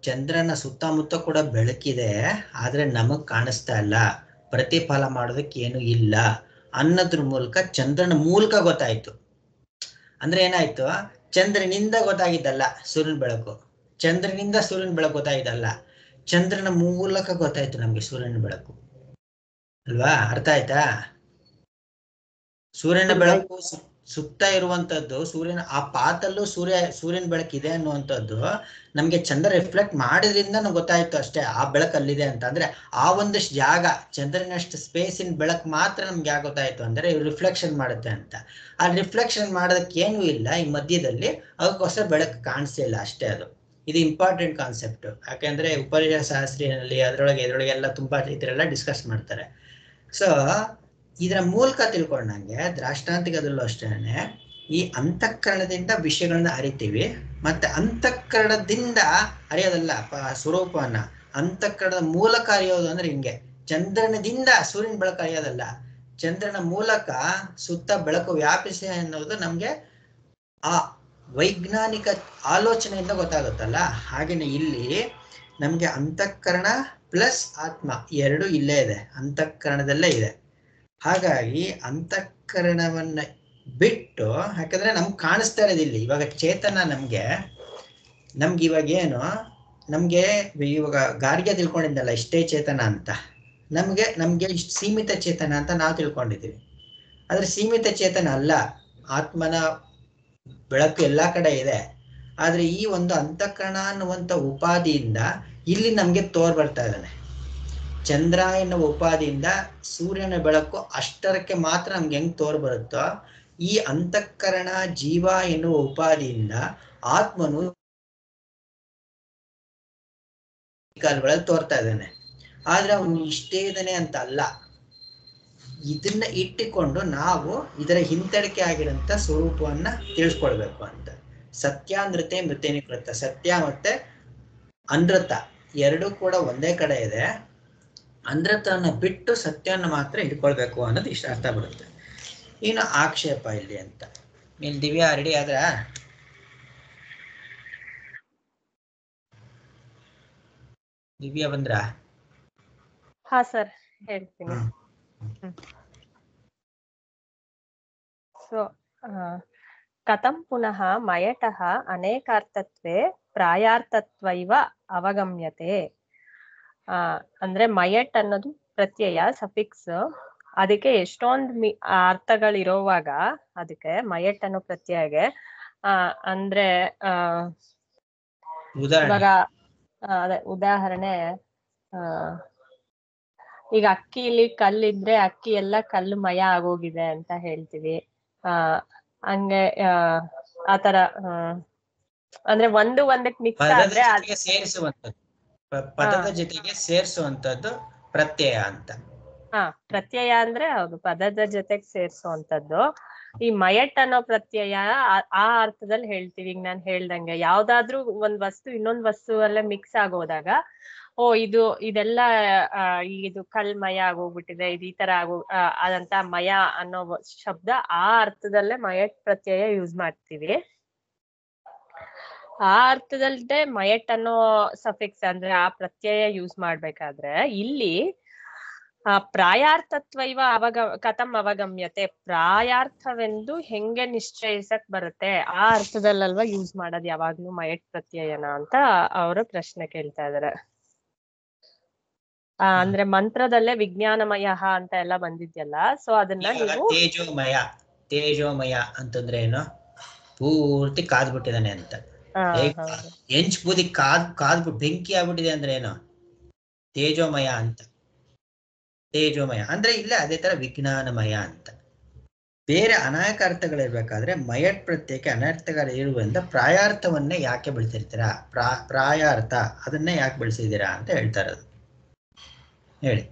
ಚಂದ್ರನ ಸುತ್ತಮುತ್ತ ಕೂಡ ಬೆಳಕಿದೆ, ಆದ್ರೆ ನಮಗ್ ಕಾಣಿಸ್ತಾ ಇಲ್ಲ, ಪ್ರತಿಫಲ ಮಾಡೋದಕ್ಕೆ ಏನು ಇಲ್ಲ ಅನ್ನೋದ್ರ ಮೂಲಕ ಚಂದ್ರನ ಮೂಲಕ ಗೊತ್ತಾಯ್ತು. ಅಂದ್ರೆ ಏನಾಯ್ತು? ಚಂದ್ರನಿಂದ ಗೊತ್ತಾಗಿದ್ದಲ್ಲ ಸೂರ್ಯನ ಬೆಳಕು, ಚಂದ್ರನಿಂದ ಸೂರ್ಯನ ಬೆಳಕು ಗೊತ್ತಾಗಿದ್ದಲ್ಲ, ಚಂದ್ರನ ಮೂಲಕ ಗೊತ್ತಾಯ್ತು ನಮ್ಗೆ ಸೂರ್ಯನ ಬೆಳಕು ಅಲ್ವಾ? ಅರ್ಥ ಆಯ್ತಾ? ಸೂರ್ಯನ ಬೆಳಕು ಸುತ್ತ ಇರುವಂತದ್ದು, ಆ ಪಾತಲ್ಲೂ ಸೂರ್ಯನ ಬೆಳಕಿದೆ ಅನ್ನುವಂಥದ್ದು ನಮ್ಗೆ ಚಂದ್ರ ರಿಫ್ಲೆಕ್ಟ್ ಮಾಡಿದ್ರಿಂದ ನಮ್ಗೆ ಗೊತ್ತಾಯ್ತು ಅಷ್ಟೇ ಆ ಬೆಳಕು ಅಲ್ಲಿದೆ ಅಂತ. ಅಂದ್ರೆ ಆ ಒಂದಷ್ಟು ಜಾಗ, ಚಂದ್ರನಷ್ಟು ಸ್ಪೇಸಿನ ಬೆಳಕು ಮಾತ್ರ ನಮ್ಗೆ ಯಾಕೆ ಗೊತ್ತಾಯ್ತು ಅಂದ್ರೆ ರಿಫ್ಲೆಕ್ಷನ್ ಮಾಡುತ್ತೆ ಅಂತ. ಆ ರಿಫ್ಲೆಕ್ಷನ್ ಮಾಡೋದಕ್ಕೆ ಏನೂ ಇಲ್ಲ ಈ ಮಧ್ಯದಲ್ಲಿ, ಅದಕ್ಕೋಸ್ಕರ ಬೆಳಕು ಕಾಣಿಸ್ತಿಲ್ಲ ಅಷ್ಟೇ. ಇದು ಇಂಪಾರ್ಟೆಂಟ್ ಕಾನ್ಸೆಪ್ಟ್. ಯಾಕೆಂದ್ರೆ ಉಪನಿಷತ್ ಶಾಸ್ತ್ರಿಯಲ್ಲಿ ಇದ್ರೊಳಗೆಲ್ಲ ತುಂಬಾ ಇದರೆಲ್ಲ ಡಿಸ್ಕಸ್ ಮಾಡ್ತಾರೆ. ಸೊ ಇದರ ಮೂಲಕ ತಿಳ್ಕೊಂಡಂಗೆ ದ್ರಾಷ್ಟಾಂತಿಕದಲ್ಲೂ ಅಷ್ಟೇನೆ ಈ ಅಂತಃಕರಣದಿಂದ ವಿಷಯಗಳನ್ನ ಅರಿತೀವಿ. ಮತ್ತೆ ಅಂತಃಕರಣದಿಂದ ಅರಿಯೋದಲ್ಲ ಸ್ವರೂಪವನ್ನ, ಅಂತಃಕರಣದ ಮೂಲಕ ಅರಿಯೋದು ಅಂದ್ರೆ ಹಿಂಗೆ, ಚಂದ್ರನದಿಂದ ಸೂರ್ಯನ ಬೆಳಕು ಅರಿಯೋದಲ್ಲ, ಚಂದ್ರನ ಮೂಲಕ ಸುತ್ತ ಬೆಳಕು ವ್ಯಾಪಿಸಿ ಅನ್ನೋದು ನಮ್ಗೆ ಆ ವೈಜ್ಞಾನಿಕ ಆಲೋಚನೆಯಿಂದ ಗೊತ್ತಾಗುತ್ತಲ್ಲ. ಹಾಗೇನೆ ಇಲ್ಲಿ ನಮ್ಗೆ ಅಂತಃಕರಣ ಪ್ಲಸ್ ಆತ್ಮ ಎರಡು ಇಲ್ಲೇ ಇದೆ, ಅಂತಃಕರಣದಲ್ಲೇ ಇದೆ. ಹಾಗಾಗಿ ಅಂತಃಕರಣವನ್ನ ಬಿಟ್ಟು, ಯಾಕಂದ್ರೆ ನಮ್ಗೆ ಕಾಣಿಸ್ತಾ ಇರೋದು ಇಲ್ಲಿ ಇವಾಗ ಚೇತನ, ನಮ್ಗೆ ಇವಾಗ ಏನು, ನಮ್ಗೆ ಇವಾಗ ಗಾರ್ಗೆ ತಿಳ್ಕೊಂಡಿದ್ದಲ್ಲ ಇಷ್ಟೇ ಚೇತನ ಅಂತ, ನಮ್ಗೆ ಇಷ್ಟು ಸೀಮಿತ ಚೇತನ ಅಂತ ನಾವು ತಿಳ್ಕೊಂಡಿದ್ದೀವಿ. ಆದ್ರೆ ಸೀಮಿತ ಚೇತನ ಅಲ್ಲ, ಆತ್ಮನ ಬೆಳಕು ಎಲ್ಲಾ ಕಡೆ ಇದೆ. ಆದ್ರೆ ಈ ಒಂದು ಅಂತಃಕರಣ ಅನ್ನುವಂಥ ಉಪಾಧಿಯಿಂದ ಇಲ್ಲಿ ನಮ್ಗೆ ಬರ್ತಾ ಇದ್ದಾನೆ. ಚಂದ್ರ ಎನ್ನುವ ಉಪಾಧಿಯಿಂದ ಸೂರ್ಯನ ಬೆಳಕು ಅಷ್ಟರಕ್ಕೆ ಮಾತ್ರ ನಮ್ಗೆ ಹೆಂಗ್ ಬರುತ್ತೋ, ಈ ಅಂತಃಕರಣ ಜೀವ ಎನ್ನುವ ಉಪಾಧಿಯಿಂದ ಆತ್ಮನು ಕಾಲಗಳಲ್ಲಿ ತೋರ್ತಾ ಇದ್ದಾನೆ. ಆದ್ರೆ ಅವನು ಇಷ್ಟೇ ಇದ್ದಾನೆ ಅಂತ ಅಲ್ಲ, ಇದನ್ನ ಇಟ್ಟುಕೊಂಡು ನಾವು ಇದರ ಹಿಂತಡಿಕೆ ಆಗಿರಂತ ಸ್ವರೂಪವನ್ನ ತಿಳಿಸ್ಕೊಳ್ಬೇಕು ಅಂತ. ಸತ್ಯಾನೃತೆ ಮೃತ್ಯನಿಕೃತ, ಸತ್ಯ ಮತ್ತೆ ಅನೃತ ಎರಡೂ ಕೂಡ ಒಂದೇ ಕಡೆ ಇದೆ. ಅನೃತನ ಬಿಟ್ಟು ಸತ್ಯವನ್ನು ಮಾತ್ರ ಹಿಡ್ಕೊಳ್ಬೇಕು ಅನ್ನೋದು ಇಷ್ಟ ಅರ್ಥ ಬರುತ್ತೆ. ಇನ್ನು ಆಕ್ಷೇಪ ಇಲ್ಲಿ ಅಂತ. ನೀನ್ ದಿವ್ಯಾ ರೆಡಿ ಆದ್ರ? ದಿವ್ಯಾ ಬಂದ್ರ? ಹಾ ಸರ್, ಹೇಳ್ತೀನಿ. ಸೊ ಕಥಂ ಪುನಃ ಮಯಟಃ ಅನೇಕಾರ್ಥತ್ವೇ ಪ್ರಾಯಾರ್ಥತ್ವೈವ ಅವಗಮ್ಯತೆ. ಅಂದ್ರೆ ಮಯಟ್ ಅನ್ನೋದು ಪ್ರತ್ಯಯ, ಸಫಿಕ್ಸ್. ಅದಕ್ಕೆ ಎಷ್ಟೊಂದು ಅರ್ಥಗಳಿರೋವಾಗ ಅದಕ್ಕೆ ಮಯಟ್ ಅನ್ನೋ ಪ್ರತ್ಯಯಗೆ ಅಂದ್ರೆ ಇವಾಗ ಅದೇ ಉದಾಹರಣೆ, ಈಗ ಅಕ್ಕಿಲಿ ಕಲ್ಲಿದ್ರೆ ಅಕ್ಕಿ ಎಲ್ಲ ಕಲ್ಲು ಮಯ ಆಗೋಗಿದೆ ಅಂತ ಹೇಳ್ತೀವಿ. ಹಂಗೆ ಆತರ ಅಂದ್ರೆ ಒಂದಕ್ಕೆ ಮಿಕ್ಸ್ ಆದ್ರೆ ಸೇರಿಸುವಂತದ್ದು, ಪದದ ಜೊತೆಗೆ ಸೇರಿಸುವಂತದ್ದು ಪ್ರತ್ಯಯ ಅಂತ. ಪ್ರತ್ಯಯ ಅಂದ್ರೆ ಹೌದು, ಪದದ ಜೊತೆಗೆ ಸೇರಿಸುವಂತದ್ದು. ಈ ಮಯಟ್ ಅನ್ನೋ ಪ್ರತ್ಯಯ ಆ ಅರ್ಥದಲ್ಲಿ ಹೇಳ್ತೀವಿ. ಈಗ ನಾನು ಹೇಳ್ದಂಗೆ ಯಾವ್ದಾದ್ರು ಒಂದ್ ವಸ್ತು ಇನ್ನೊಂದ್ ವಸ್ತುವಲ್ಲೇ ಮಿಕ್ಸ್ ಆಗೋದಾಗ, ಇದೆಲ್ಲ ಇದು ಕಲ್ಮಯ ಆಗೋಗ್ಬಿಟ್ಟಿದೆ, ಇದು ಈ ತರ ಅದಂತ ಮಯ ಅನ್ನೋ ಶಬ್ದ ಆ ಅರ್ಥದಲ್ಲೇ ಮಯಟ್ ಪ್ರತ್ಯಯ ಯೂಸ್ ಮಾಡ್ತೀವಿ. ಆ ಅರ್ಥದಲ್ಲೇ ಮಯಟ್ ಅನ್ನೋ ಸಫಿಕ್ಸ್ ಅಂದ್ರೆ ಆ ಪ್ರತ್ಯಯ ಯೂಸ್ ಮಾಡ್ಬೇಕಾದ್ರೆ ಇಲ್ಲಿ ಪ್ರಾಯಾರ್ಥತ್ವೈವ ಕಥಂ ಅವಗಮ್ಯತೆ, ಪ್ರಾಯಾರ್ಥವೆಂದು ಹೆಂಗೆ ನಿಶ್ಚಯಿಸಕ್ ಬರುತ್ತೆ, ಆ ಅರ್ಥದಲ್ಲಲ್ವಾ ಯೂಸ್ ಮಾಡೋದು ಯಾವಾಗ್ಲೂ ಮಯಟ್ ಪ್ರತ್ಯಯನ ಅಂತ ಅವರು ಪ್ರಶ್ನೆ ಕೇಳ್ತಾ ಇದಾರೆ. ಅಂದ್ರೆ ಮಂತ್ರದಲ್ಲೇ ವಿಜ್ಞಾನಮಯ ಅಂತ ಎಲ್ಲ ಬಂದಿದ್ಯಲ್ಲ, ಸೊ ಅದನ್ನ ನೀವು ತೇಜೋಮಯ ಅಂತಂದ್ರೆ ಏನು, ಪೂರ್ತಿ ಕಾದ್ಬಿಟ್ಟಿದಾನೆ ಅಂತ. ಹೆಂಚ್ ಬೂದಿ ಕಾದ್ಬಿಟ್ಟು ಬೆಂಕಿ ಆಗ್ಬಿಟ್ಟಿದೆ ಅಂದ್ರೆ ಏನು, ತೇಜೋಮಯ ಅಂತ. ತೇಜೋಮಯ ಅಂದ್ರೆ ಇಲ್ಲ ಅದೇ ತರ ವಿಜ್ಞಾನಮಯ ಅಂತ. ಬೇರೆ ಅನೇಕ ಅರ್ಥಗಳಿರ್ಬೇಕಾದ್ರೆ ಮಯಟ್ ಪ್ರತ್ಯಯಕ್ಕೆ ಅನರ್ಥಗಳ ಇರುವುದರಿಂದ ಪ್ರಾಯಾರ್ಥವನ್ನೇ ಯಾಕೆ ಬೆಳೆಸಿರ್ತೀರಾ, ಪ್ರಾಯಾರ್ಥ ಅದನ್ನೇ ಯಾಕೆ ಬೆಳೆಸಿದ್ದೀರಾ ಅಂತ ಹೇಳ್ತಾ ಇರೋದು. ಹೇಳಿ.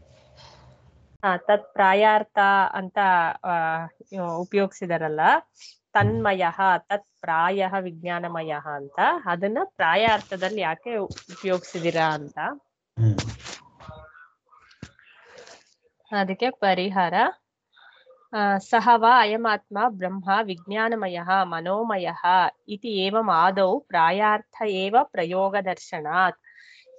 ತತ್ ಪ್ರಾಯಾರ್ಥ ಅಂತ ಉಪಯೋಗಿಸಿದಾರಲ್ಲ, ತನ್ಮಯ ತತ್ ಪ್ರಾಯ ವಿಜ್ಞಾನಮಯ ಅಂತ, ಅದನ್ನ ಪ್ರಾಯಾರ್ಥದಲ್ಲಿ ಯಾಕೆ ಉಪಯೋಗಿಸಿದೀರಾ ಅಂತ. ಅದಕ್ಕೆ ಪರಿಹಾರ, ಸಹ ವಾ ಅಯಮಾತ್ಮ ಬ್ರಹ್ಮ ವಿಜ್ಞಾನಮಯ ಮನೋಮಯ ಇತಿ ಏವಂ ಆದೌ ಪ್ರಾಯಾರ್ಥ ಏವ ಪ್ರಯೋಗ ದರ್ಶನಾತ್.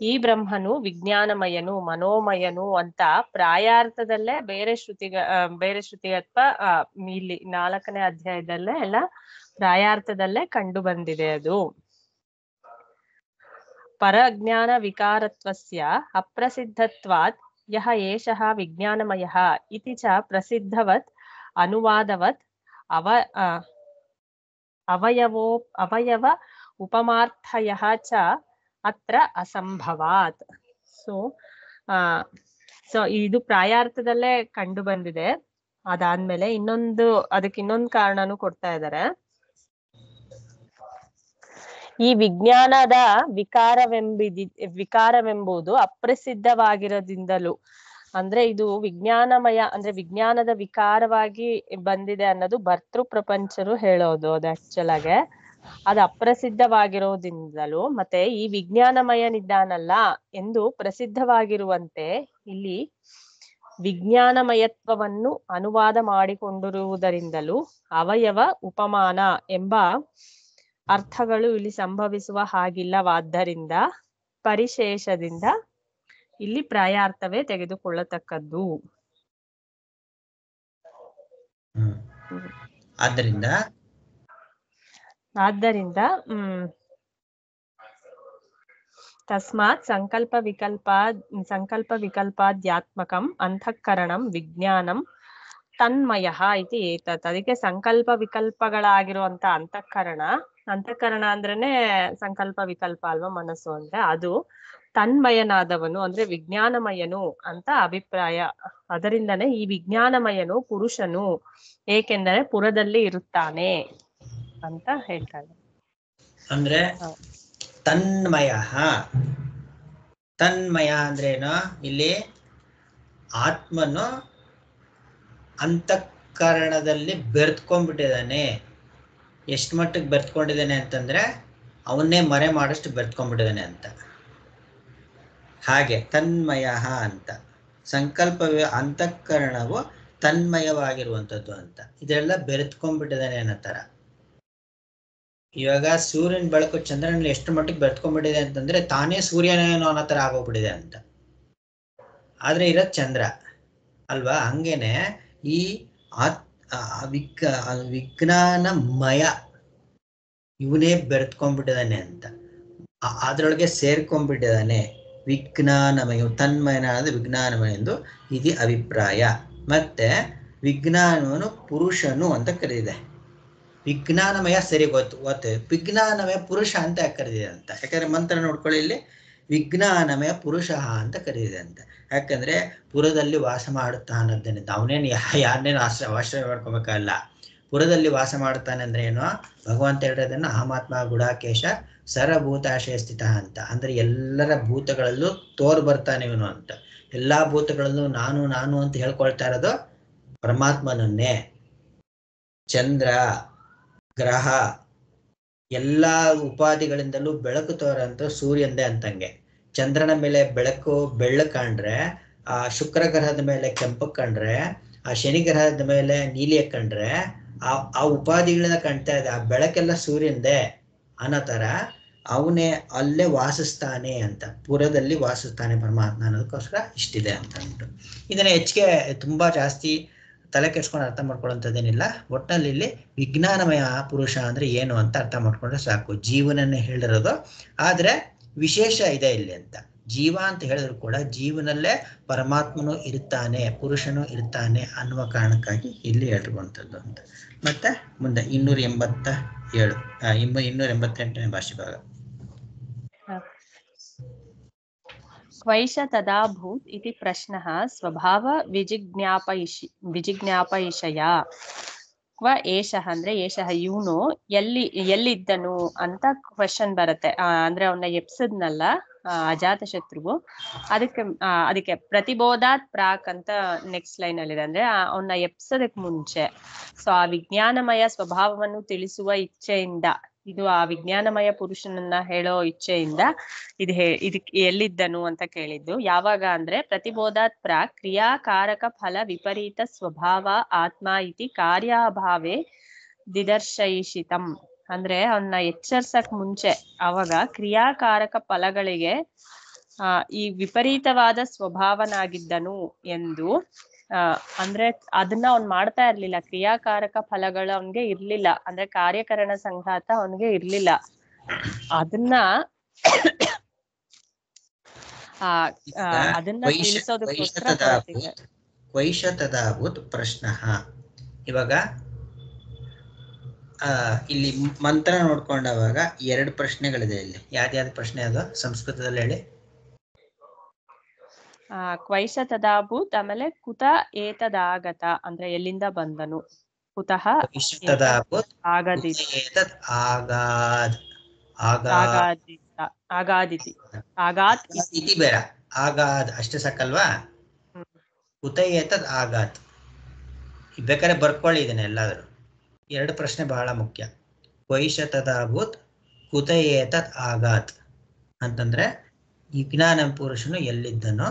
ಈ ಬ್ರಹ್ಮನು ವಿಜ್ಞಾನಮಯನು ಮನೋಮಯನು ಅಂತ ಪ್ರಾಯಾರ್ಥದಲ್ಲೇ ಬೇರೆ ಶ್ರುತಿ ಅಥವಾ ಇಲ್ಲಿ 4ನೇ ಅಧ್ಯಾಯದಲ್ಲೇ ಎಲ್ಲ ಪ್ರಾಯಾರ್ಥದಲ್ಲೇ ಕಂಡು ಬಂದಿದೆ. ಅದು ಪರಜ್ಞಾನ ವಿಕಾರತ್ವಸ್ಯ ಅಪ್ರಸಿದ್ಧತ್ವಾತ್ ಯಹ ಏಷಃ ವಿಜ್ಞಾನಮಯಃ ಇತಿ ಚ ಪ್ರಸಿದ್ಧವತ್ ಅನುವಾದವತ್ ಅವಯವ ಉಪಮಾರ್ಥಯಃ ಚ ಅತ್ರ ಅಸಂಭವಾತ್. ಸೊ ಇದು ಪ್ರಾಯಾರ್ಥದಲ್ಲೇ ಕಂಡು ಬಂದಿದೆ. ಅದಾದ್ಮೇಲೆ ಅದಕ್ಕೆ ಇನ್ನೊಂದು ಕಾರಣನೂ ಕೊಡ್ತಾ ಇದ್ದಾರೆ. ಈ ವಿಜ್ಞಾನದ ವಿಕಾರವೆಂಬುದು ಅಪ್ರಸಿದ್ಧವಾಗಿರೋದ್ರಿಂದಲೂ, ಅಂದ್ರೆ ಇದು ವಿಜ್ಞಾನಮಯ ಅಂದ್ರೆ ವಿಜ್ಞಾನದ ವಿಕಾರವಾಗಿ ಬಂದಿದೆ ಅನ್ನೋದು ಭರ್ತೃ ಪ್ರಪಂಚರು ಹೇಳೋದು. ಅದು ಆಕ್ಚುಲ್ ಆಗಿ ಅದು ಅಪ್ರಸಿದ್ಧವಾಗಿರೋದ್ರಿಂದಲೂ ಮತ್ತೆ ಈ ವಿಜ್ಞಾನಮಯನಿದ್ದಾನಲ್ಲ ಎಂದು ಪ್ರಸಿದ್ಧವಾಗಿರುವಂತೆ ಇಲ್ಲಿ ವಿಜ್ಞಾನಮಯತ್ವವನ್ನು ಅನುವಾದ ಮಾಡಿಕೊಂಡಿರುವುದರಿಂದಲೂ ಅವಯವ ಉಪಮಾನ ಎಂಬ ಅರ್ಥಗಳು ಇಲ್ಲಿ ಸಂಭವಿಸುವ ಹಾಗಿಲ್ಲವಾದ್ದರಿಂದ ಪರಿಶೇಷದಿಂದ ಇಲ್ಲಿ ಪ್ರಾಯಾರ್ಥವೇ ತೆಗೆದುಕೊಳ್ಳತಕ್ಕದ್ದು. ಆದ್ದರಿಂದ ತಸ್ಮಾತ್ ಸಂಕಲ್ಪ ವಿಕಲ್ಪಾದ್ಯಾತ್ಮಕಂ ಅಂತಃಕರಣಂ ವಿಜ್ಞಾನಂ ತನ್ಮಯಃ ಇತಿ ಏತತ್. ಅದಕ್ಕೆ ಸಂಕಲ್ಪ ವಿಕಲ್ಪಗಳಾಗಿರುವಂತ ಅಂತಃಕರಣ ಅಂದ್ರೇನೆ ಸಂಕಲ್ಪ ವಿಕಲ್ಪ ಅಲ್ವಾ, ಮನಸ್ಸು ಅಂದ್ರೆ ಅದು ತನ್ಮಯನಾದವನು ಅಂದ್ರೆ ವಿಜ್ಞಾನಮಯನು ಅಂತ ಅಭಿಪ್ರಾಯ. ಅದರಿಂದನೇ ಈ ವಿಜ್ಞಾನಮಯನು ಪುರುಷನು, ಏಕೆಂದರೆ ಪುರದಲ್ಲಿ ಇರುತ್ತಾನೆ ಅಂತ ಹೇಳ್ತಾರೆ. ಅಂದ್ರೆ ತನ್ಮಯ ಅಂದ್ರೇನು, ಇಲ್ಲಿ ಆತ್ಮನು ಅಂತಃಕರಣದಲ್ಲಿ ಬೆರ್ತ್ಕೊಂಡ್ಬಿಟ್ಟಿದ್ದಾನೆ. ಎಷ್ಟು ಮಟ್ಟಿಗೆ ಬೆರ್ತ್ಕೊಂಡಿದ್ದಾನೆ ಅಂತಂದ್ರೆ ಅವನ್ನೇ ಮರೆ ಮಾಡಷ್ಟು ಬೆರ್ತ್ಕೊಂಡ್ಬಿಟ್ಟಿದ್ದಾನೆ ಅಂತ. ಹಾಗೆ ತನ್ಮಯ ಅಂತ ಅಂತಃಕರಣವು ತನ್ಮಯವಾಗಿರುವಂಥದ್ದು ಅಂತ. ಇದೆಲ್ಲ ಬೆರೆತ್ಕೊಂಡ್ಬಿಟ್ಟಿದ್ದಾನೆ ಅನ್ನೋ ತರ. ಇವಾಗ ಸೂರ್ಯನ ಬೆಳಕು ಚಂದ್ರನಲ್ಲಿ ಎಷ್ಟು ಮಟ್ಟಿಗೆ ಬೆರೆತ್ಕೊಂಡ್ಬಿಟ್ಟಿದೆ ಅಂತಂದ್ರೆ ತಾನೇ ಸೂರ್ಯನೇನೋ ಅನ್ನೋ ತರ ಆಗೋಗ್ಬಿಟ್ಟಿದೆ ಅಂತ. ಆದ್ರೆ ಇರೋದ್ ಚಂದ್ರ ಅಲ್ವಾ. ಹಂಗೇನೆ ಈ ವಿಜ್ಞಾನಮಯ ಇವನೇ ಬೆರೆತ್ಕೊಂಡ್ಬಿಟ್ಟಿದ್ದಾನೆ ಅಂತ, ಅದ್ರೊಳಗೆ ಸೇರ್ಕೊಂಡ್ಬಿಟ್ಟಿದ್ದಾನೆ. ವಿಜ್ಞಾನಮಯ ತನ್ಮಯನಾದ ವಿಜ್ಞಾನಮಯ ಎಂದು ಇದು ಅಭಿಪ್ರಾಯ. ಮತ್ತೆ ವಿಜ್ಞಾನವನ್ನು ಪುರುಷನು ಅಂತ ಕರೆದಿದೆ. ವಿಜ್ಞಾನಮಯ ಸರಿ ಗೊತ್ತು, ವಿಜ್ಞಾನಮಯ ಪುರುಷ ಅಂತ ಯಾಕೆ ಕರೆದಿದೆ ಅಂತ. ಯಾಕಂದ್ರೆ ಮಂತ್ರ ನೋಡ್ಕೊಳ್ಳಿ, ಇಲ್ಲಿ ವಿಜ್ಞಾನಮಯ ಪುರುಷ ಅಂತ ಕರೆದಿದೆ ಅಂತ. ಯಾಕಂದ್ರೆ ಪುರದಲ್ಲಿ ವಾಸ ಮಾಡುತ್ತಾ ಅನ್ನೋದನ್ನ ಅವನೇನು ಯಾರನ್ನೇನು ಆಶ್ರಯ ಮಾಡ್ಕೋಬೇಕಲ್ಲ. ಪುರದಲ್ಲಿ ವಾಸ ಮಾಡುತ್ತಾನೆ ಅಂದ್ರೆ ಏನು, ಭಗವಂತ ಹೇಳಿರೋದನ್ನ ಅಹಮಾತ್ಮ ಗುಡಾಕೇಶ ಸರ್ವಭೂತಾಶಯ ಸ್ಥಿತ ಅಂತ. ಅಂದ್ರೆ ಎಲ್ಲರ ಭೂತಗಳಲ್ಲೂ ಬರ್ತಾನೆ ಇವನು ಅಂತ. ಎಲ್ಲಾ ಭೂತಗಳಲ್ಲೂ ನಾನು ನಾನು ಅಂತ ಹೇಳ್ಕೊಳ್ತಾ ಇರೋದು ಪರಮಾತ್ಮನನ್ನೇ. ಚಂದ್ರ ಗ್ರಹ ಎಲ್ಲಾ ಉಪಾಧಿಗಳಿಂದಲೂ ಬೆಳಕು ತೋರಂತ ಸೂರ್ಯಂದೇ ಅಂತಂಗೆ. ಚಂದ್ರನ ಮೇಲೆ ಬೆಳ್ಳು ಕಂಡ್ರೆ, ಆ ಶುಕ್ರ ಗ್ರಹದ ಮೇಲೆ ಕೆಂಪು ಕಂಡ್ರೆ, ಆ ಶನಿ ಗ್ರಹದ ಮೇಲೆ ನೀಲಿ ಕಂಡ್ರೆ ಆ ಉಪಾಧಿಗಳನ್ನ ಕಾಣ್ತಾ ಇದೆ. ಆ ಬೆಳಕೆಲ್ಲ ಸೂರ್ಯಂದೇ ಅನ್ನೋ ತರ ಅವನೇ ಅಲ್ಲೇ ವಾಸಿಸ್ತಾನೆ ಅಂತ. ಪುರದಲ್ಲಿ ವಾಸಿಸ್ತಾನೆ ಪರಮಾತ್ಮ ಅನ್ನೋದಕ್ಕೋಸ್ಕರ ಇಷ್ಟಿದೆ ಅಂತ ಅಂದ್ಬಿಟ್ಟು ಇದನ್ನ ಹೆಚ್ಚಿಗೆ ತುಂಬಾ ಜಾಸ್ತಿ ತಲೆ ಕೆಡ್ಸ್ಕೊಂಡು ಅರ್ಥ ಮಾಡ್ಕೊಳ್ಳೋಂಥದ್ದೇನಿಲ್ಲ. ಒಟ್ಟಿನಲ್ಲಿ ಇಲ್ಲಿ ವಿಜ್ಞಾನಮಯ ಪುರುಷ ಅಂದ್ರೆ ಏನು ಅಂತ ಅರ್ಥ ಮಾಡ್ಕೊಂಡ್ರೆ ಸಾಕು. ಜೀವನನ್ನೇ ಹೇಳಿರೋದು, ಆದ್ರೆ ವಿಶೇಷ ಇದೆ ಇಲ್ಲಿ ಅಂತ. ಜೀವ ಅಂತ ಹೇಳಿದ್ರು ಕೂಡ ಜೀವನಲ್ಲೇ ಪರಮಾತ್ಮನು ಇರ್ತಾನೆ, ಪುರುಷನು ಇರ್ತಾನೆ ಅನ್ನುವ ಕಾರಣಕ್ಕಾಗಿ ಇಲ್ಲಿ ಹೇಳಿರುವಂಥದ್ದು ಅಂತ. ಮತ್ತೆ ಮುಂದೆ 288ನೇ ಭಾಷೆ ಭಾಗ. ಕ್ವೈಷ ತದಾ ಭೂತ್ ಇತಿ ಪ್ರಶ್ನಃ ಸ್ವಭಾವ ವಿಜಿಜ್ಞಾಪಯಿಷಯ. ಕ್ವ ಏಷಃ ಅಂದ್ರೆ ಏಷಃ ಇವನು ಎಲ್ಲಿದ್ದನು ಅಂತ ಕ್ವಶನ್ ಬರುತ್ತೆ. ಅಂದ್ರೆ ಅವನ್ನ ಎಪ್ಸದ್ನಲ್ಲ ಅಜಾತ ಶತ್ರುವು. ಅದಕ್ಕೆ ಪ್ರತಿಬೋಧಾತ್ ಪ್ರಾಕ್ ಅಂತ ನೆಕ್ಸ್ಟ್ ಲೈನ್ ಅಲ್ಲಿ ಇದೆ. ಅಂದ್ರೆ ಅವನ್ನ ಎಪ್ಸೋದಕ್ ಮುಂಚೆ ಸೊ ಆ ವಿಜ್ಞಾನಮಯ ಸ್ವಭಾವವನ್ನು ತಿಳಿಸುವ ಇಚ್ಛೆಯಿಂದ, ಇದು ಆ ವಿಜ್ಞಾನಮಯ ಪುರುಷನನ್ನ ಹೇಳೋ ಇಚ್ಛೆಯಿಂದ ಇದಕ್ಕೆ ಎಲ್ಲಿದ್ದನು ಅಂತ ಕೇಳಿದ್ದು. ಯಾವಾಗ ಅಂದ್ರೆ ಪ್ರತಿಬೋಧಾತ್ ಪ್ರಾಕ್ ಕ್ರಿಯಾಕಾರಕ ಫಲ ವಿಪರೀತ ಸ್ವಭಾವ ಆತ್ಮ ಇತಿ ಕಾರ್ಯಾಭಾವೇ ದಿದರ್ಶಯಿಷಿತಂ. ಅಂದ್ರೆ ಅವನ್ನ ಎಚ್ಚರ್ಸಕ್ ಮುಂಚೆ ಅವಾಗ ಕ್ರಿಯಾಕಾರಕ ಫಲಗಳಿಗೆ ಈ ವಿಪರೀತವಾದ ಸ್ವಭಾವನಾಗಿದ್ದನು ಎಂದು. ಅಂದ್ರೆ ಅದನ್ನ ಅವ್ನ್ ಮಾಡ್ತಾ ಇರ್ಲಿಲ್ಲ. ಕ್ರಿಯಾಕಾರಕ ಫಲಗಳು ಅವನ್ಗೆ ಇರ್ಲಿಲ್ಲ. ಅಂದ್ರೆ ಕಾರ್ಯಕರಣ ಸಂಘಾತ ಅವನ್ಗೆ ಇರ್ಲಿಲ್ಲ. ಅದನ್ನ ತಿಳಿಸೋದಕ್ಕೋಸ್ಕರ ವೈಷ ತದಾಭೂತ್ ಪ್ರಶ್ನಃ. ಇವಾಗ ಇಲ್ಲಿ ಮಂತ್ರ ನೋಡ್ಕೊಂಡಾಗ 2 ಪ್ರಶ್ನೆಗಳಿದೆ. ಇಲ್ಲಿ ಯಾವ್ದು ಪ್ರಶ್ನೆ ಅದು ಸಂಸ್ಕೃತದಲ್ಲಿ ಹೇಳಿ. ಕ್ವೈಶ ತದಾಭೂತ್, ಆಮೇಲೆ ಕುತ ಏತದಾಗತ ಅಂದ್ರೆ ಎಲ್ಲಿಂದ ಬಂದನು. ಕುತಃ ಆಗಾತ್ ಇತಿ ಬೇಡ, ಆಗಾದ್ ಅಷ್ಟೇ ಸಾಕಲ್ವಾ. ಕುತ ಏತದ್ ಆಗಾತ್ ಬೇಕಾದ್ರೆ ಬರ್ಕೊಳ್ಳಿ ಇದನ್ನ ಎಲ್ಲಾದ್ರೂ. 2 ಪ್ರಶ್ನೆ ಬಹಳ ಮುಖ್ಯ. ಕ್ವೈಶ ತದಾಭೂತ್ ಕುತ ಏತದ್ ಆಗಾತ್ ಅಂತಂದ್ರೆ ಈ ವಿಜ್ಞಾನ ಪುರುಷನು ಎಲ್ಲಿದ್ದನೋ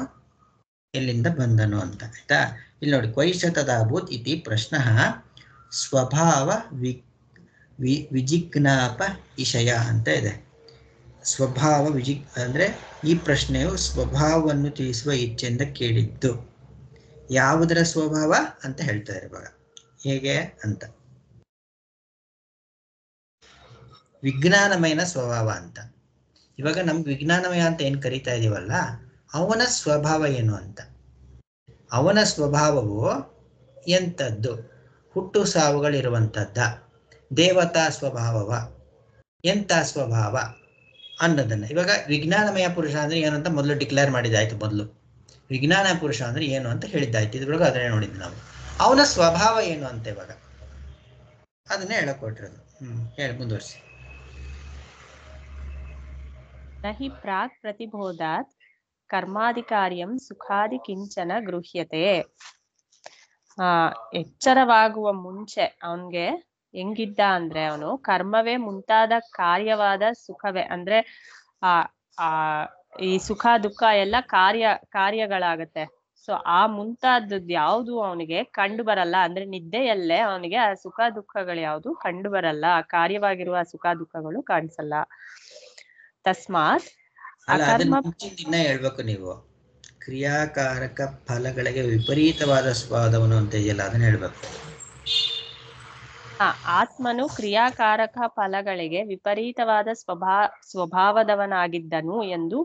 ಎಲ್ಲಿಂದ ಬಂದನು ಅಂತ. ಆಯ್ತಾ? ಇಲ್ಲಿ ನೋಡಿ, ಕ್ವೈಶ ತದಾಭೂತ್ ಇತಿ ಪ್ರಶ್ನಃ ಸ್ವಭಾವ ವಿಜಿಜ್ಞಾಪ ಇಷಯ ಅಂತ ಇದೆ. ಸ್ವಭಾವ ಅಂದ್ರೆ ಈ ಪ್ರಶ್ನೆಯು ಸ್ವಭಾವವನ್ನು ತಿಳಿಸುವ ಇಚ್ಛೆಯಿಂದ ಕೇಳಿದ್ದು. ಯಾವುದರ ಸ್ವಭಾವ ಅಂತ ಹೇಳ್ತಾರೆ ಇವಾಗ. ಹೇಗೆ ಅಂತ, ವಿಜ್ಞಾನಮಯನ ಸ್ವಭಾವ ಅಂತ. ಇವಾಗ ನಮ್ಗೆ ವಿಜ್ಞಾನಮಯ ಅಂತ ಏನ್ ಕರಿತಾ ಇದೀವಲ್ಲ, ಅವನ ಸ್ವಭಾವ ಏನು ಅಂತ. ಅವನ ಸ್ವಭಾವವು ಎಂಥದ್ದು? ಹುಟ್ಟು ಸಾವುಗಳಿರುವಂಥದ್ದ? ದೇವತಾ ಸ್ವಭಾವವ? ಎಂಥ ಸ್ವಭಾವ ಅನ್ನೋದನ್ನ ಇವಾಗ ವಿಜ್ಞಾನಮಯ ಪುರುಷ ಅಂದ್ರೆ ಏನು ಅಂತ ಮೊದಲು ಡಿಕ್ಲೇರ್ ಮಾಡಿದ್ದಾಯ್ತು. ಮೊದಲು ವಿಜ್ಞಾನ ಪುರುಷ ಅಂದ್ರೆ ಏನು ಅಂತ ಹೇಳಿದ್ದಾಯ್ತು. ಇದ್ರೊಳಗೆ ಅದನ್ನೇ ನೋಡಿದ್ವಿ ನಾವು. ಅವನ ಸ್ವಭಾವ ಏನು ಅಂತ ಇವಾಗ ಅದನ್ನೇ ಹೇಳಕೊಟ್ಟಿರೋದು. ಹೇಳಿ, ಮುಂದುವರಿಸಿ. ನಹಿ ಪ್ರಾಕ್ ಪ್ರತಿಬೋಧಾತ್ ಕರ್ಮಾಧಿಕಾರ್ಯಂ ಸುಖಾದಿ ಕಿಂಚನ ಗೃಹ್ಯತೆ. ಎಚ್ಚರವಾಗುವ ಮುಂಚೆ ಅವನ್ಗೆ ಹೆಂಗಿದ್ದ ಅಂದ್ರೆ, ಅವನು ಕರ್ಮವೇ ಮುಂತಾದ ಕಾರ್ಯವಾದ ಸುಖವೇ ಅಂದ್ರೆ ಈ ಸುಖ ದುಃಖ ಎಲ್ಲ ಕಾರ್ಯಗಳಾಗತ್ತೆ. ಸೊ ಆ ಮುಂತಾದದ್ದು ಯಾವುದು ಅವನಿಗೆ ಕಂಡು ಬರಲ್ಲ. ಅಂದ್ರೆ ನಿದ್ದೆಯಲ್ಲೇ ಅವನಿಗೆ ಆ ಸುಖ ದುಃಖಗಳು ಯಾವುದು ಕಂಡು ಬರಲ್ಲ. ಕಾರ್ಯವಾಗಿರುವ ಸುಖ ದುಃಖಗಳು ಕಾಣಿಸಲ್ಲ. ತಸ್ಮಾತ್ ಇನ್ನ ಹೇಳ್ಬೇಕು ನೀವು. ಕ್ರಿಯಾಕಾರಕ ಫಲಗಳಿಗೆ ವಿಪರೀತವಾದ ಸ್ವಾದವನು ಅಂತ ಇದೆಯಲ್ಲ, ಅದನ್ನ ಹೇಳ್ಬೇಕು. ಆತ್ಮನು ಕ್ರಿಯಾಕಾರಕ ಫಲಗಳಿಗೆ ವಿಪರೀತವಾದ ಸ್ವಭಾವದವನಾಗಿದ್ದನು ಎಂದು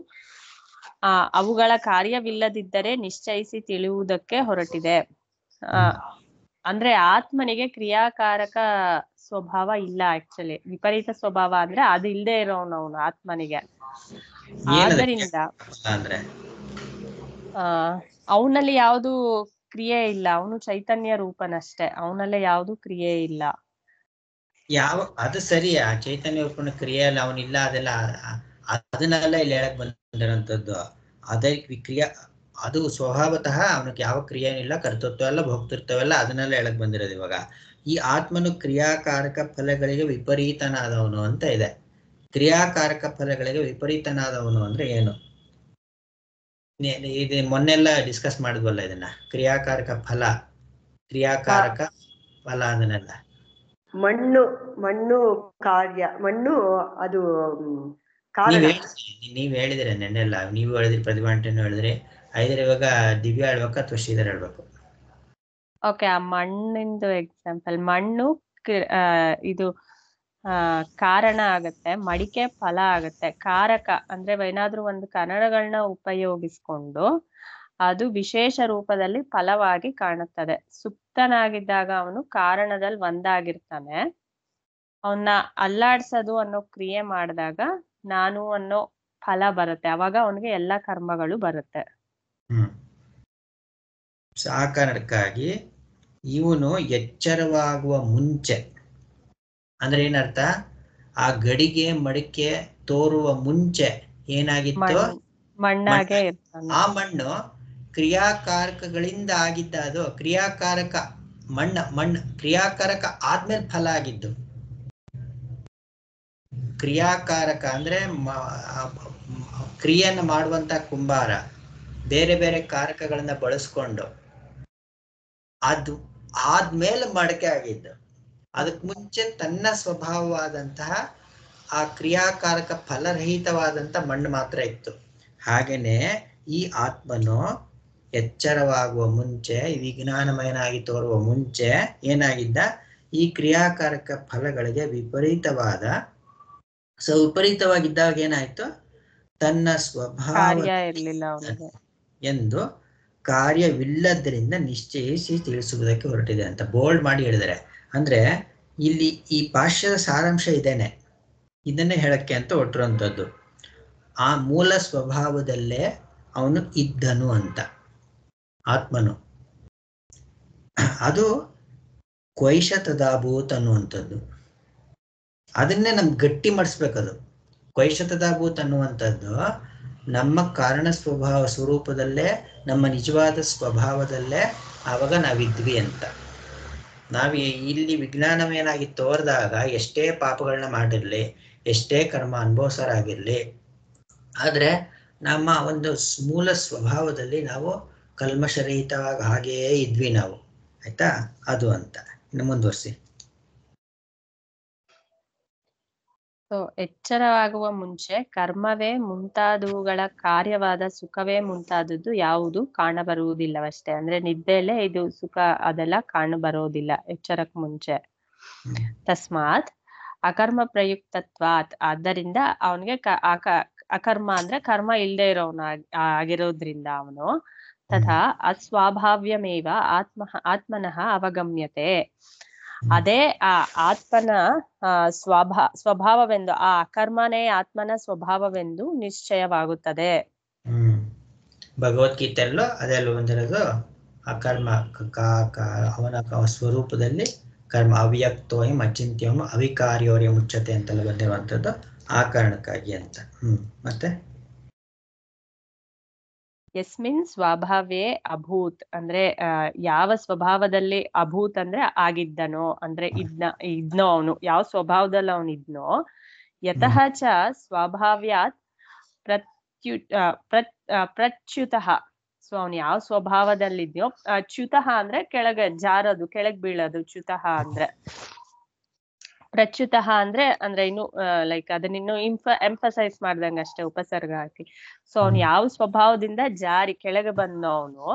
ಅವುಗಳ ಕಾರ್ಯವಿಲ್ಲದಿದ್ದರೆ ನಿಶ್ಚಯಿಸಿ ತಿಳಿಯುವುದಕ್ಕೆ ಹೊರಟಿದೆ. ಅಂದ್ರೆ ಆತ್ಮನಿಗೆ ಕ್ರಿಯಾಕಾರಕ ಸ್ವಭಾವ ಇಲ್ಲ. ಆಕ್ಚುಲಿ ವಿಪರೀತ ಸ್ವಭಾವ ಅಂದ್ರೆ ಅದು ಇಲ್ಲದೆ ಇರೋನು ಅವನು ಆತ್ಮನಿಗೆ. ಆದ್ದರಿಂದ ಅವನಲ್ಲಿ ಯಾವುದು ಕ್ರಿಯೆ ಇಲ್ಲ. ಅವನು ಚೈತನ್ಯ ರೂಪನಷ್ಟೇ, ಅವನಲ್ಲೇ ಯಾವುದು ಕ್ರಿಯೆ ಇಲ್ಲ. ಅದು ಸರಿ. ಆ ಚೈತನ್ಯ ರೂಪನ ಕ್ರಿಯೆಯಲ್ಲಿ ಅವನಿಲ್ಲ, ಅದೆಲ್ಲ ಅದನ್ನೆಲ್ಲ ಇಲ್ಲಿ ಹೇಳಕ್ ಬಂದಿರೋಂಥದ್ದು. ಅದೇ ಕ್ರಿಯಾ, ಅದು ಸ್ವಭಾವತಃ ಅವನಿಗೆ ಯಾವ ಕ್ರಿಯೆನೂ ಇಲ್ಲ, ಕರ್ತೃತ್ವ ಎಲ್ಲ ಭೋಕ್ತೃತ್ವ ಎಲ್ಲ ಅದನ್ನೆಲ್ಲ ಹೇಳಕ್ ಬಂದಿರೋದು. ಇವಾಗ ಈ ಆತ್ಮನು ಕ್ರಿಯಾಕಾರಕ ಫಲಗಳಿಗೆ ವಿಪರೀತನಾದವನು ಅಂತ ಇದೆ. ಕ್ರಿಯಾಕಾರಕ ಫಲಗಳಿಗೆ ವಿಪರೀತನಾದವನು ಅಂದ್ರೆ ಏನು? ಇದು ಮೊನ್ನೆಲ್ಲ ಡಿಸ್ಕಸ್ ಮಾಡಿದ್ವಲ್ಲ ಇದನ್ನ. ಕ್ರಿಯಾಕಾರಕ ಫಲ, ಕ್ರಿಯಾಕಾರಕ ಫಲ ಅದನ್ನೆಲ್ಲ. ಮಣ್ಣು ಕಾರ್ಯ, ಮಣ್ಣು ಅದು ನೀವ್ ಹೇಳಿದ್ರೆ ನೆನ್ನೆಲ್ಲ. ನೀವು ಹೇಳಿದ್ರಿ, ಪ್ರತಿಭಾಂಟೆನೂ ಹೇಳಿದ್ರಿ. ಐದ್ರೆ ಇವಾಗ ದಿವ್ಯಾ ಹೇಳ್ಬೇಕು ಅಥವಾ ಶ್ರೀಧರ್ ಹೇಳ್ಬೇಕು? ಓಕೆ, ಆ ಮಣ್ಣಿಂದು ಎಕ್ಸಾಂಪಲ್. ಮಣ್ಣು ಇದು ಕಾರಣ ಆಗತ್ತೆ, ಮಡಿಕೆ ಫಲ ಆಗತ್ತೆ. ಕಾರಕ ಅಂದ್ರೆ ಏನಾದ್ರೂ ಒಂದು ಕನ್ನಡಗಳನ್ನ ಉಪಯೋಗಿಸ್ಕೊಂಡು ಅದು ವಿಶೇಷ ರೂಪದಲ್ಲಿ ಫಲವಾಗಿ ಕಾಣುತ್ತದೆ. ಸುಪ್ತನಾಗಿದ್ದಾಗ ಅವನು ಕಾರಣದಲ್ಲಿ ಒಂದಾಗಿರ್ತಾನೆ. ಅವನ್ನ ಅಲ್ಲಾಡ್ಸೋದು ಅನ್ನೋ ಕ್ರಿಯೆ ಮಾಡಿದಾಗ ನಾನು ಅನ್ನೋ ಫಲ ಬರುತ್ತೆ. ಅವಾಗ ಅವನಿಗೆ ಎಲ್ಲಾ ಕರ್ಮಗಳು ಬರುತ್ತೆ. ಆ ಕಾರಣಕ್ಕಾಗಿ ಇವನು ಎಚ್ಚರವಾಗುವ ಮುಂಚೆ ಅಂದ್ರೆ ಏನರ್ಥ? ಆ ಗಡಿಗೆ ಮಡಿಕೆ ತೋರುವ ಮುಂಚೆ ಏನಾಗಿತ್ತು? ಮಣ್ಣಾಗೆ ಇರ್ತಾನೆ. ಆ ಮಣ್ಣು ಕ್ರಿಯಾಕಾರಕಗಳಿಂದ ಆಗಿದ್ದ. ಅದು ಕ್ರಿಯಾಕಾರಕ ಮಣ್ಣು ಕ್ರಿಯಾಕಾರಕ ಆದ್ಮೇಲೆ ಫಲ ಆಗಿದ್ದು. ಕ್ರಿಯಾಕಾರಕ ಅಂದ್ರೆ ಕ್ರಿಯೆಯನ್ನು ಮಾಡುವಂತ ಕುಂಬಾರ ಬೇರೆ ಬೇರೆ ಕಾರಕಗಳನ್ನ ಬಳಸ್ಕೊಂಡು ಅದು ಆದ್ಮೇಲೆ ಮಡಕೆ ಆಗಿದ್ದು. ಅದಕ್ಕೆ ಮುಂಚೆ ತನ್ನ ಸ್ವಭಾವವಾದಂತಹ ಆ ಕ್ರಿಯಾಕಾರಕ ಫಲರಹಿತವಾದಂತ ಮಣ್ಣು ಮಾತ್ರ ಇತ್ತು. ಹಾಗೇನೆ ಈ ಆತ್ಮನು ಎಚ್ಚರವಾಗುವ ಮುಂಚೆ, ವಿಜ್ಞಾನಮಯನಾಗಿ ತೋರುವ ಮುಂಚೆ ಏನಾಗಿದ್ದ? ಈ ಕ್ರಿಯಾಕಾರಕ ಫಲಗಳಿಗೆ ವಿಪರೀತವಾದ ವಿಪರೀತವಾಗಿದ್ದಾಗ ಏನಾಯ್ತು? ತನ್ನ ಸ್ವಭಾವ ಇರ್ಲಿಲ್ಲ ಅವನಿಗೆ ಎಂದು ಕಾರ್ಯವಿಲ್ಲದರಿಂದ ನಿಶ್ಚಯಿಸಿ ತಿಳಿಸುವುದಕ್ಕೆ ಹೊರಟಿದೆ ಅಂತ ಬೋಲ್ಡ್ ಮಾಡಿ ಹೇಳಿದ್ದಾರೆ. ಅಂದ್ರೆ ಇಲ್ಲಿ ಈ ಭಾಷ್ಯದ ಸಾರಾಂಶ ಇದೇನೆ, ಇದನ್ನೇ ಹೇಳಕ್ಕೆ ಅಂತ ಹೊರಟಿರುವಂಥದ್ದು. ಆ ಮೂಲ ಸ್ವಭಾವದಲ್ಲೇ ಅವನು ಇದ್ದನು ಅಂತ, ಆತ್ಮನು. ಅದು ಕ್ವೈಶ ತದಾಭೂತ್ ಅನ್ನುವಂಥದ್ದು. ಅದನ್ನೇ ನಮ್ಗೆ ಗಟ್ಟಿ ಮಾಡಿಸ್ಬೇಕದು. ಕ್ವೈಶ ತದಾಭೂತ್ ಅನ್ನುವಂಥದ್ದು ನಮ್ಮ ಕಾರಣ ಸ್ವರೂಪದಲ್ಲೇ, ನಮ್ಮ ನಿಜವಾದ ಸ್ವಭಾವದಲ್ಲೇ ಆವಾಗ ನಾವಿದ್ವಿ ಅಂತ. ನಾವು ಇಲ್ಲಿ ವಿಜ್ಞಾನವೇನಾಗಿ ತೋರಿದಾಗ ಎಷ್ಟೇ ಪಾಪಗಳನ್ನ ಮಾಡಿರ್ಲಿ, ಎಷ್ಟೇ ಕರ್ಮ ಅನುಭವಿಸೋರಾಗಿರ್ಲಿ, ಆದ್ರೆ ನಮ್ಮ ಒಂದು ಮೂಲ ಸ್ವಭಾವದಲ್ಲಿ ನಾವು ಕಲ್ಮಶರಹಿತವಾಗಿ ಹಾಗೆಯೇ ಇದ್ವಿ ನಾವು. ಆಯ್ತಾ? ಅದು ಅಂತ. ಇನ್ನು ಮುಂದುವರಿಸಿ. ಎಚ್ಚರವಾಗುವ ಮುಂಚೆ ಕರ್ಮವೇ ಮುಂತಾದವುಗಳ ಕಾರ್ಯವಾದ ಸುಖವೇ ಮುಂತಾದದ್ದು ಯಾವುದು ಕಾಣಬರುವುದಿಲ್ಲವಷ್ಟೇ. ಅಂದ್ರೆ ನಿದ್ದೆಯಲ್ಲೇ ಇದು ಸುಖ ಅದೆಲ್ಲ ಕಾಣಬರೋದಿಲ್ಲ ಎಚ್ಚರಕ್ ಮುಂಚೆ. ತಸ್ಮಾತ್ ಅಕರ್ಮ ಪ್ರಯುಕ್ತತ್ವಾತ್, ಆದ್ದರಿಂದ ಅವನಿಗೆ ಅಕರ್ಮ ಅಂದ್ರೆ ಕರ್ಮ ಇಲ್ಲದೆ ಇರೋನ ಆಗಿರೋದ್ರಿಂದ ಅವನು ತಥಾ ಅಸ್ವಾಭಾವ್ಯಮೇವ ಆತ್ಮನಃ ಅವಗಮ್ಯತೆ. ಅದೇ ಆ ಆತ್ಮನ ಸ್ವಭಾವವೆಂದು, ಆ ಅಕರ್ಮನೇ ಆತ್ಮನ ಸ್ವಭಾವವೆಂದು ನಿಶ್ಚಯವಾಗುತ್ತದೆ. ಭಗವದ್ಗೀತೆಯಲ್ಲೂ ಅದೆಲ್ಲ ಬಂದಿರೋದು. ಅಕರ್ಮ ಅವನ ಸ್ವರೂಪದಲ್ಲಿ ಕರ್ಮ ಅವ್ಯಕ್ತೋಯಂ ಅಚಿಂತ್ಯಂ ಅವಿಕಾರ್ಯೋರ್ಯ ಮುಚ್ಚತೆ ಅಂತೆಲ್ಲ ಬಂದಿರುವಂಥದ್ದು ಆ ಕಾರಣಕ್ಕಾಗಿ ಅಂತ. ಮತ್ತೆ ಯಸ್ಮಿನ್ ಸ್ವಭಾವೇ ಅಭೂತ್, ಅಂದ್ರೆ ಯಾವ ಸ್ವಭಾವದಲ್ಲಿ ಅಭೂತ್ ಅಂದ್ರೆ ಆಗಿದ್ದನೋ, ಅಂದ್ರೆ ಇದ್ನೋ ಅವನು ಯಾವ ಸ್ವಭಾವದಲ್ಲಿ ಅವನು ಇದ್ನೋ. ಯತಃ ಚ ಸ್ವಭಾವ್ಯಾತ್ ಪ್ರಚ್ಯುತಃ, ಸೊ ಅವನು ಯಾವ ಸ್ವಭಾವದಲ್ಲಿದ್ಯೋ. ಚ್ಯುತಃ ಅಂದ್ರೆ ಕೆಳಗೆ ಜಾರೋದು, ಕೆಳಗ್ ಬೀಳೋದು ಚ್ಯುತಃ ಅಂದ್ರೆ. ಪ್ರಚ್ಯುತಃ ಅಂದ್ರೆ ಇನ್ನು ಲೈಕ್ ಅದನ್ನಿನ್ನು ಎಂಫಸೈಸ್ ಮಾಡ್ದಂಗ ಅಷ್ಟೇ, ಉಪಸರ್ಗ ಹಾಕಿ. ಸೊ ಅವ್ನು ಯಾವ ಸ್ವಭಾವದಿಂದ ಜಾರಿ ಕೆಳಗೆ ಬಂದೋ ಅವನು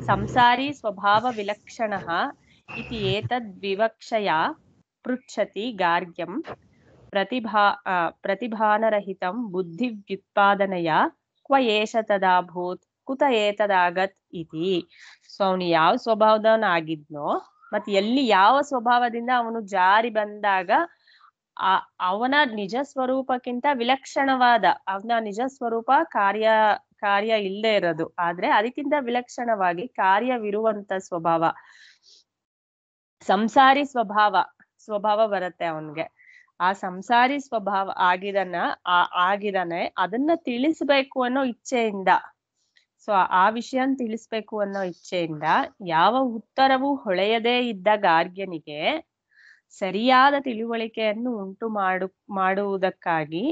ಸಂಸಾರಿ ಸ್ವಭಾವ ವಿಲಕ್ಷಣ ಇತಿ ಏತದ್ ವಿವಕ್ಷಯ ಪೃಚ್ಛತಿ ಗಾರ್ಗ್ಯಂ ಪ್ರತಿಭಾನರಹಿತಂ ಬುದ್ಧಿ ವ್ಯುತ್ಪಾದನೆಯ ಕ್ವ ಏಷ ತದಾಭೂತ್ ಕುತ ಏತದಾಗತ್ ಇತಿ. ಸೊ ಅವನು ಯಾವ ಸ್ವಭಾವದವನಾಗಿದ್ನೋ ಮತ್ತೆ ಎಲ್ಲಿ ಯಾವ ಸ್ವಭಾವದಿಂದ ಅವನು ಜಾರಿ ಬಂದಾಗ ಅವನ ನಿಜ ಸ್ವರೂಪಕ್ಕಿಂತ ವಿಲಕ್ಷಣವಾದ, ಅವನ ನಿಜ ಸ್ವರೂಪ ಕಾರ್ಯ ಇಲ್ಲದೆ ಇರೋದು, ಆದ್ರೆ ಅದಕ್ಕಿಂತ ವಿಲಕ್ಷಣವಾಗಿ ಕಾರ್ಯವಿರುವಂತ ಸ್ವಭಾವ, ಸಂಸಾರಿ ಸ್ವಭಾವ ಬರುತ್ತೆ ಅವನ್ಗೆ. ಆ ಸಂಸಾರಿ ಸ್ವಭಾವ ಆಗಿದಾನೆ ಅದನ್ನ ತಿಳಿಸ್ಬೇಕು ಅನ್ನೋ ಇಚ್ಛೆಯಿಂದ, ಸೊ ಆ ವಿಷಯನ ತಿಳಿಸ್ಬೇಕು ಅನ್ನೋ ಇಚ್ಛೆಯಿಂದ ಯಾವ ಉತ್ತರವೂ ಹೊಳೆಯದೇ ಇದ್ದ ಗಾರ್ಗ್ಯನಿಗೆ ಸರಿಯಾದ ತಿಳುವಳಿಕೆಯನ್ನು ಉಂಟು ಮಾಡುವುದಕ್ಕಾಗಿ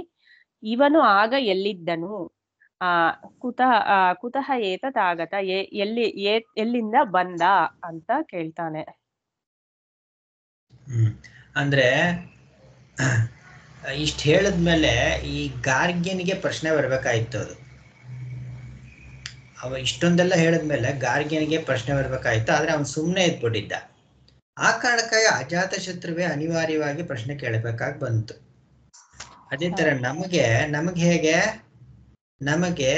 ಇವನು ಆಗ ಎಲ್ಲಿದ್ದನು, ಕುತಃ ಏತದಾಗತ, ಎಲ್ಲಿಂದ ಬಂದ ಅಂತ ಕೇಳ್ತಾನೆ. ಅಂದ್ರೆ ಇಷ್ಟ ಹೇಳಿದ್ಮೇಲೆ ಈ ಗಾರ್ಗ್ಯನಿಗೆ ಪ್ರಶ್ನೆ ಬರ್ಬೇಕಾಯ್ತು. ಅದು ಅವ ಇಷ್ಟೊಂದೆಲ್ಲ ಹೇಳಿದ್ಮೇಲೆ ಗಾರ್ಗ್ಯನಿಗೆ ಪ್ರಶ್ನೆ ಬರ್ಬೇಕಾಯ್ತು, ಆದ್ರೆ ಅವನು ಸುಮ್ಮನೆ ಇದ್ಬಿಟ್ಟಿದ್ದ. ಆ ಕಾರಣಕ್ಕಾಗಿ ಅಜಾತ ಶತ್ರುವೇ ಅನಿವಾರ್ಯವಾಗಿ ಪ್ರಶ್ನೆ ಕೇಳಬೇಕಾಗಿ ಬಂತು. ಅದೇ ತರ ನಮಗೆ ಹೇಗೆ, ನಮಗೆ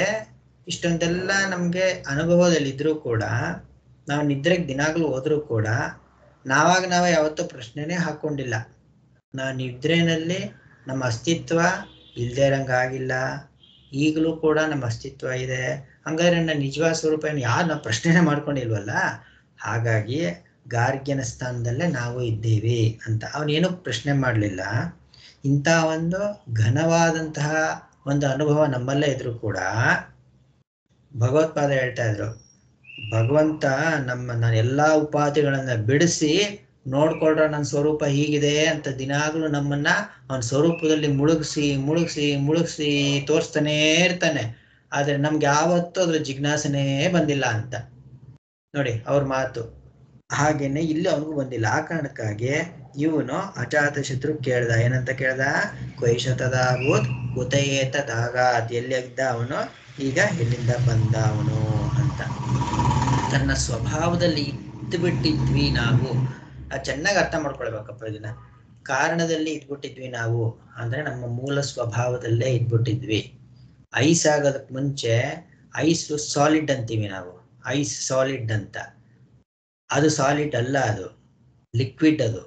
ಇಷ್ಟೊಂದೆಲ್ಲ ನಮ್ಗೆ ಅನುಭವದಲ್ಲಿದ್ರೂ ಕೂಡ, ನಾವು ನಿದ್ರೆಗೆ ದಿನಾಗ್ಲೂ ಹೋದ್ರೂ ಕೂಡ ನಾವೇ ಯಾವತ್ತೂ ಪ್ರಶ್ನೆನೇ ಹಾಕೊಂಡಿಲ್ಲ. ನಾವು ನಿದ್ರೆನಲ್ಲಿ ನಮ್ಮ ಅಸ್ತಿತ್ವ ಇಲ್ದೇ ಇರಂಗಾಗಿಲ್ಲ, ಈಗಲೂ ಕೂಡ ನಮ್ಮ ಅಸ್ತಿತ್ವ ಇದೆ. ಹಂಗಾದ್ರೆ ನನ್ನ ನಿಜವಾದ ಸ್ವರೂಪ ಯಾರು ನಾವು ಪ್ರಶ್ನೆನೇ ಮಾಡ್ಕೊಂಡಿಲ್ವಲ್ಲ. ಹಾಗಾಗಿ ಗಾರ್ಗ್ಯನ ಸ್ಥಾನದಲ್ಲೇ ನಾವು ಇದ್ದೀವಿ ಅಂತ ಅವನೇನು ಪ್ರಶ್ನೆ ಮಾಡಲಿಲ್ಲ. ಇಂಥ ಒಂದು ಘನವಾದಂತಹ ಒಂದು ಅನುಭವ ನಮ್ಮಲ್ಲೇ ಇದ್ರೂ ಕೂಡ ಭಗವತ್ಪಾದ ಹೇಳ್ತಾ ಇದ್ರು, ಭಗವಂತ ನಾನು ಎಲ್ಲಾ ಉಪಾಧಿಗಳನ್ನ ಬಿಡಿಸಿ ನೋಡ್ಕೊಳ್ರ ನನ್ನ ಸ್ವರೂಪ ಹೀಗಿದೆ ಅಂತ ದಿನಾಗ್ಲೂ ನಮ್ಮನ್ನ ಅವನ ಸ್ವರೂಪದಲ್ಲಿ ಮುಳುಗಿಸಿ ತೋರಿಸ್ತಾನೇ ಇರ್ತಾನೆ. ಆದ್ರೆ ನಮ್ಗೆ ಯಾವತ್ತೂ ಅದ್ರ ಜಿಜ್ಞಾಸನೇ ಬಂದಿಲ್ಲ ಅಂತ ನೋಡಿ ಅವ್ರ ಮಾತು. ಹಾಗೇನೆ ಇಲ್ಲಿ ಅವನಿಗೂ ಬಂದಿಲ್ಲ. ಆ ಕಾರಣಕ್ಕಾಗಿ ಇವನು ಅಜಾತ ಶತ್ರು ಕೇಳ್ದ, ಏನಂತ ಕೇಳ್ದ? ಕ್ವೈಶತದಾಭೂತ್ ಕುತಯೇತದಾಗಾತ್, ಎಲ್ಲಿದ್ದ ಅವನು ಈಗ ಎಲ್ಲಿಂದ ಬಂದ ಅವನು ಅಂತ. ತನ್ನ ಸ್ವಭಾವದಲ್ಲಿ ಇದ್ಬಿಟ್ಟಿದ್ವಿ ನಾವು. ಚೆನ್ನಾಗಿ ಅರ್ಥ ಮಾಡ್ಕೊಳ್ಬೇಕಪ್ಪ ಇದನ್ನ. ಕಾರಣದಲ್ಲಿ ಇದ್ಬಿಟ್ಟಿದ್ವಿ ನಾವು ಅಂದ್ರೆ ನಮ್ಮ ಮೂಲ ಸ್ವಭಾವದಲ್ಲೇ ಇದ್ಬಿಟ್ಟಿದ್ವಿ. ಐಸ್ ಆಗೋದಕ್ಕೆ ಮುಂಚೆ ಐಸು ಸಾಲಿಡ್ ಅಂತೀವಿ ನಾವು. ಐಸ್ ಸಾಲಿಡ್ ಅಂತ. ಅದು ಸಾಲಿಡ್ ಅಲ್ಲ, ಅದು ಲಿಕ್ವಿಡ್. ಅದು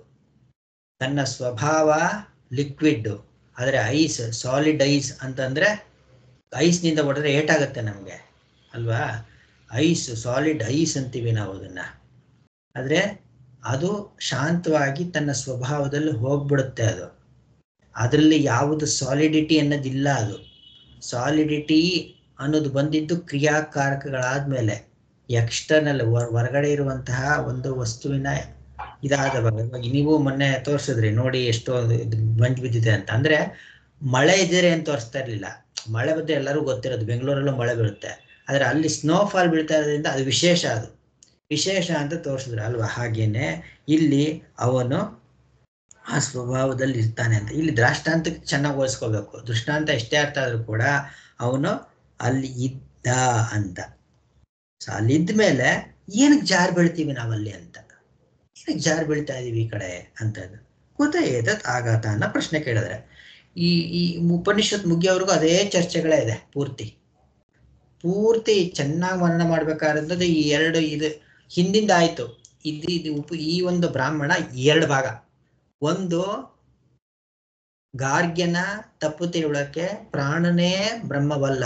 ತನ್ನ ಸ್ವಭಾವ ಲಿಕ್ವಿಡ್. ಆದರೆ ಐಸ್, ಸಾಲಿಡ್ ಐಸ್ ಅಂತಂದ್ರೆ ಐಸ್ನಿಂದ ಹೊಡೆದ್ರೆ ಏಟಾಗುತ್ತೆ ನಮಗೆ ಅಲ್ವಾ. ಐಸ್, ಸಾಲಿಡ್ ಐಸ್ ಅಂತೀವಿ ನಾವು ಅದನ್ನ. ಆದರೆ ಅದು ಶಾಂತವಾಗಿ ತನ್ನ ಸ್ವಭಾವದಲ್ಲಿ ಹೋಗ್ಬಿಡುತ್ತೆ. ಅದು ಅದರಲ್ಲಿ ಯಾವುದು ಸಾಲಿಡಿಟಿ ಅನ್ನೋದಿಲ್ಲ. ಅದು ಸಾಲಿಡಿಟಿ ಅನ್ನೋದು ಬಂದಿದ್ದು ಕ್ರಿಯಾಕಾರಕಗಳಾದ್ಮೇಲೆ, ಎಕ್ಸ್ಟರ್ನಲ್ ಹೊರಗಡೆ ಇರುವಂತಹ ಒಂದು ವಸ್ತುವಿನ ಇದಾದವಾಗ. ನೀವು ಮೊನ್ನೆ ತೋರಿಸಿದ್ರಿ ನೋಡಿ, ಎಷ್ಟೋ ಮಂಜು ಬಿದ್ದಿದೆ ಅಂತ. ಅಂದ್ರೆ ಮಳೆ ಇದ್ದರೆ ಏನು ತೋರಿಸ್ತಾ ಇರ್ಲಿಲ್ಲ. ಮಳೆ ಬಗ್ಗೆ ಎಲ್ಲರೂ ಗೊತ್ತಿರೋದು, ಬೆಂಗಳೂರಲ್ಲೂ ಮಳೆ ಬೀಳುತ್ತೆ. ಆದ್ರೆ ಅಲ್ಲಿ ಸ್ನೋಫಾಲ್ ಬೀಳ್ತಾ ಇರೋದ್ರಿಂದ ಅದು ವಿಶೇಷ, ಅದು ವಿಶೇಷ ಅಂತ ತೋರಿಸಿದ್ರು ಅಲ್ವಾ. ಹಾಗೇನೆ ಇಲ್ಲಿ ಅವನು ಆ ಸ್ವಭಾವದಲ್ಲಿ ಇರ್ತಾನೆ ಅಂತ. ಇಲ್ಲಿ ದೃಷ್ಟಾಂತಕ್ಕೆ ಚೆನ್ನಾಗಿ ಹೋಲಿಸ್ಕೋಬೇಕು. ದೃಷ್ಟಾಂತ ಎಷ್ಟೇ ಅರ್ಥ ಆದ್ರೂ ಕೂಡ ಅವನು ಅಲ್ಲಿ ಇದ್ದ ಅಂತ. ಸೊ ಅಲ್ಲಿದ್ದ ಮೇಲೆ ಏನಕ್ಕೆ ಜಾರು ಬೀಳ್ತೀವಿ ನಾವಲ್ಲಿ ಅಂತ, ಏನಕ್ಕೆ ಜಾರು ಬೀಳ್ತಾ ಇದೀವಿ ಈ ಕಡೆ ಅಂತದ್ದು ಗೊತ್ತಾಯ್ತದ ಆಘಾತ ಅನ್ನೋ ಪ್ರಶ್ನೆ ಕೇಳಿದ್ರೆ, ಈ ಉಪನಿಷತ್ ಮುಗಿಯೋವರೆಗೂ ಅದೇ ಚರ್ಚೆಗಳೇ ಇದೆ. ಪೂರ್ತಿ ಚೆನ್ನಾಗಿ ಮನನ ಮಾಡ್ಬೇಕಾದಂಥದ್ದು ಈ ಎರಡು. ಇದು ಹಿಂದಿಂದ ಆಯ್ತು. ಈ ಒಂದು ಬ್ರಾಹ್ಮಣ ಎರಡು ಭಾಗ. ಒಂದು ಗಾರ್ಗ್ಯನ ತಪ್ಪು ತಿಳುವಳಿಕೆ, ಪ್ರಾಣನೇ ಬ್ರಹ್ಮವಲ್ಲ,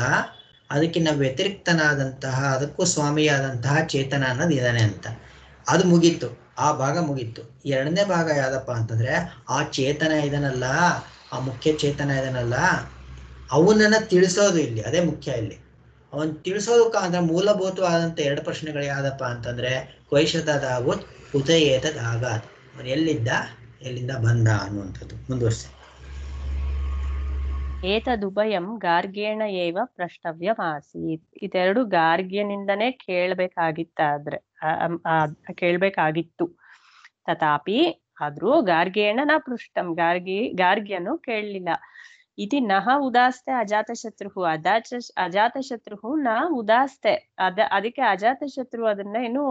ಅದಕ್ಕಿಂತ ವ್ಯತಿರಿಕ್ತನಾದಂತಹ, ಅದಕ್ಕೂ ಸ್ವಾಮಿಯಾದಂತಹ ಚೇತನ ಅನ್ನೋದು ಇದಾನೆ ಅಂತ. ಅದು ಮುಗೀತು, ಆ ಭಾಗ ಮುಗೀತು. ಎರಡನೇ ಭಾಗ ಯಾವ್ದಪ್ಪ ಅಂತಂದ್ರೆ, ಆ ಚೇತನ ಇದನ್ನಲ್ಲ, ಆ ಮುಖ್ಯ ಚೇತನ ಇದನ್ನಲ್ಲ, ಅವನನ್ನ ತಿಳಿಸೋದು ಇಲ್ಲಿ. ಅದೇ ಮುಖ್ಯ ಇಲ್ಲಿ. ಅವನ್ ತಿಳಿಸೋದಕ್ಕ ಅಂದ್ರೆ ಮೂಲಭೂತವಾದಂತ ಎರಡು ಪ್ರಶ್ನೆಗಳು ಯಾವ್ದಪ್ಪ ಅಂತಂದ್ರೆ, ಕ್ವೈಶತದಾವತ್ ಉದಯೇತದ್ ಆಗಾತ್, ಅವನು ಎಲ್ಲಿದ್ದ, ಎಲ್ಲಿಂದ ಬಂದ ಅನ್ನುವಂಥದ್ದು. ಮುಂದುವರಿಸಿ. ಏತದುಭಯಂ ಗಾರ್ಗ್ಯೇಣ ಏವ ಪ್ರಷ್ಟವ್ಯಮಾಸೀತ್. ಇದೆರಡು ಗಾರ್ಗ್ಯನಿಂದನೇ ಕೇಳ್ಬೇಕಾಗಿತ್ತು. ತಥಾಪಿ ಆದ್ರೂ ಗಾರ್ಗ್ಯೇಣ ನ ಪೃಷ್ಟಂ, ಗಾರ್ಗ್ಯನು ಕೇಳಲಿಲ್ಲ. ಇತಿ ನಹ ಉದಾಸ್ತೆ ಅಜಾತಶತ್ರು, ಅಜಾತಶತ್ರು ನ ಉದಾಸ್ತೆ. ಅದಕ್ಕೆ ಅಜಾತಶತ್ರು ಅದನ್ನ ಏನು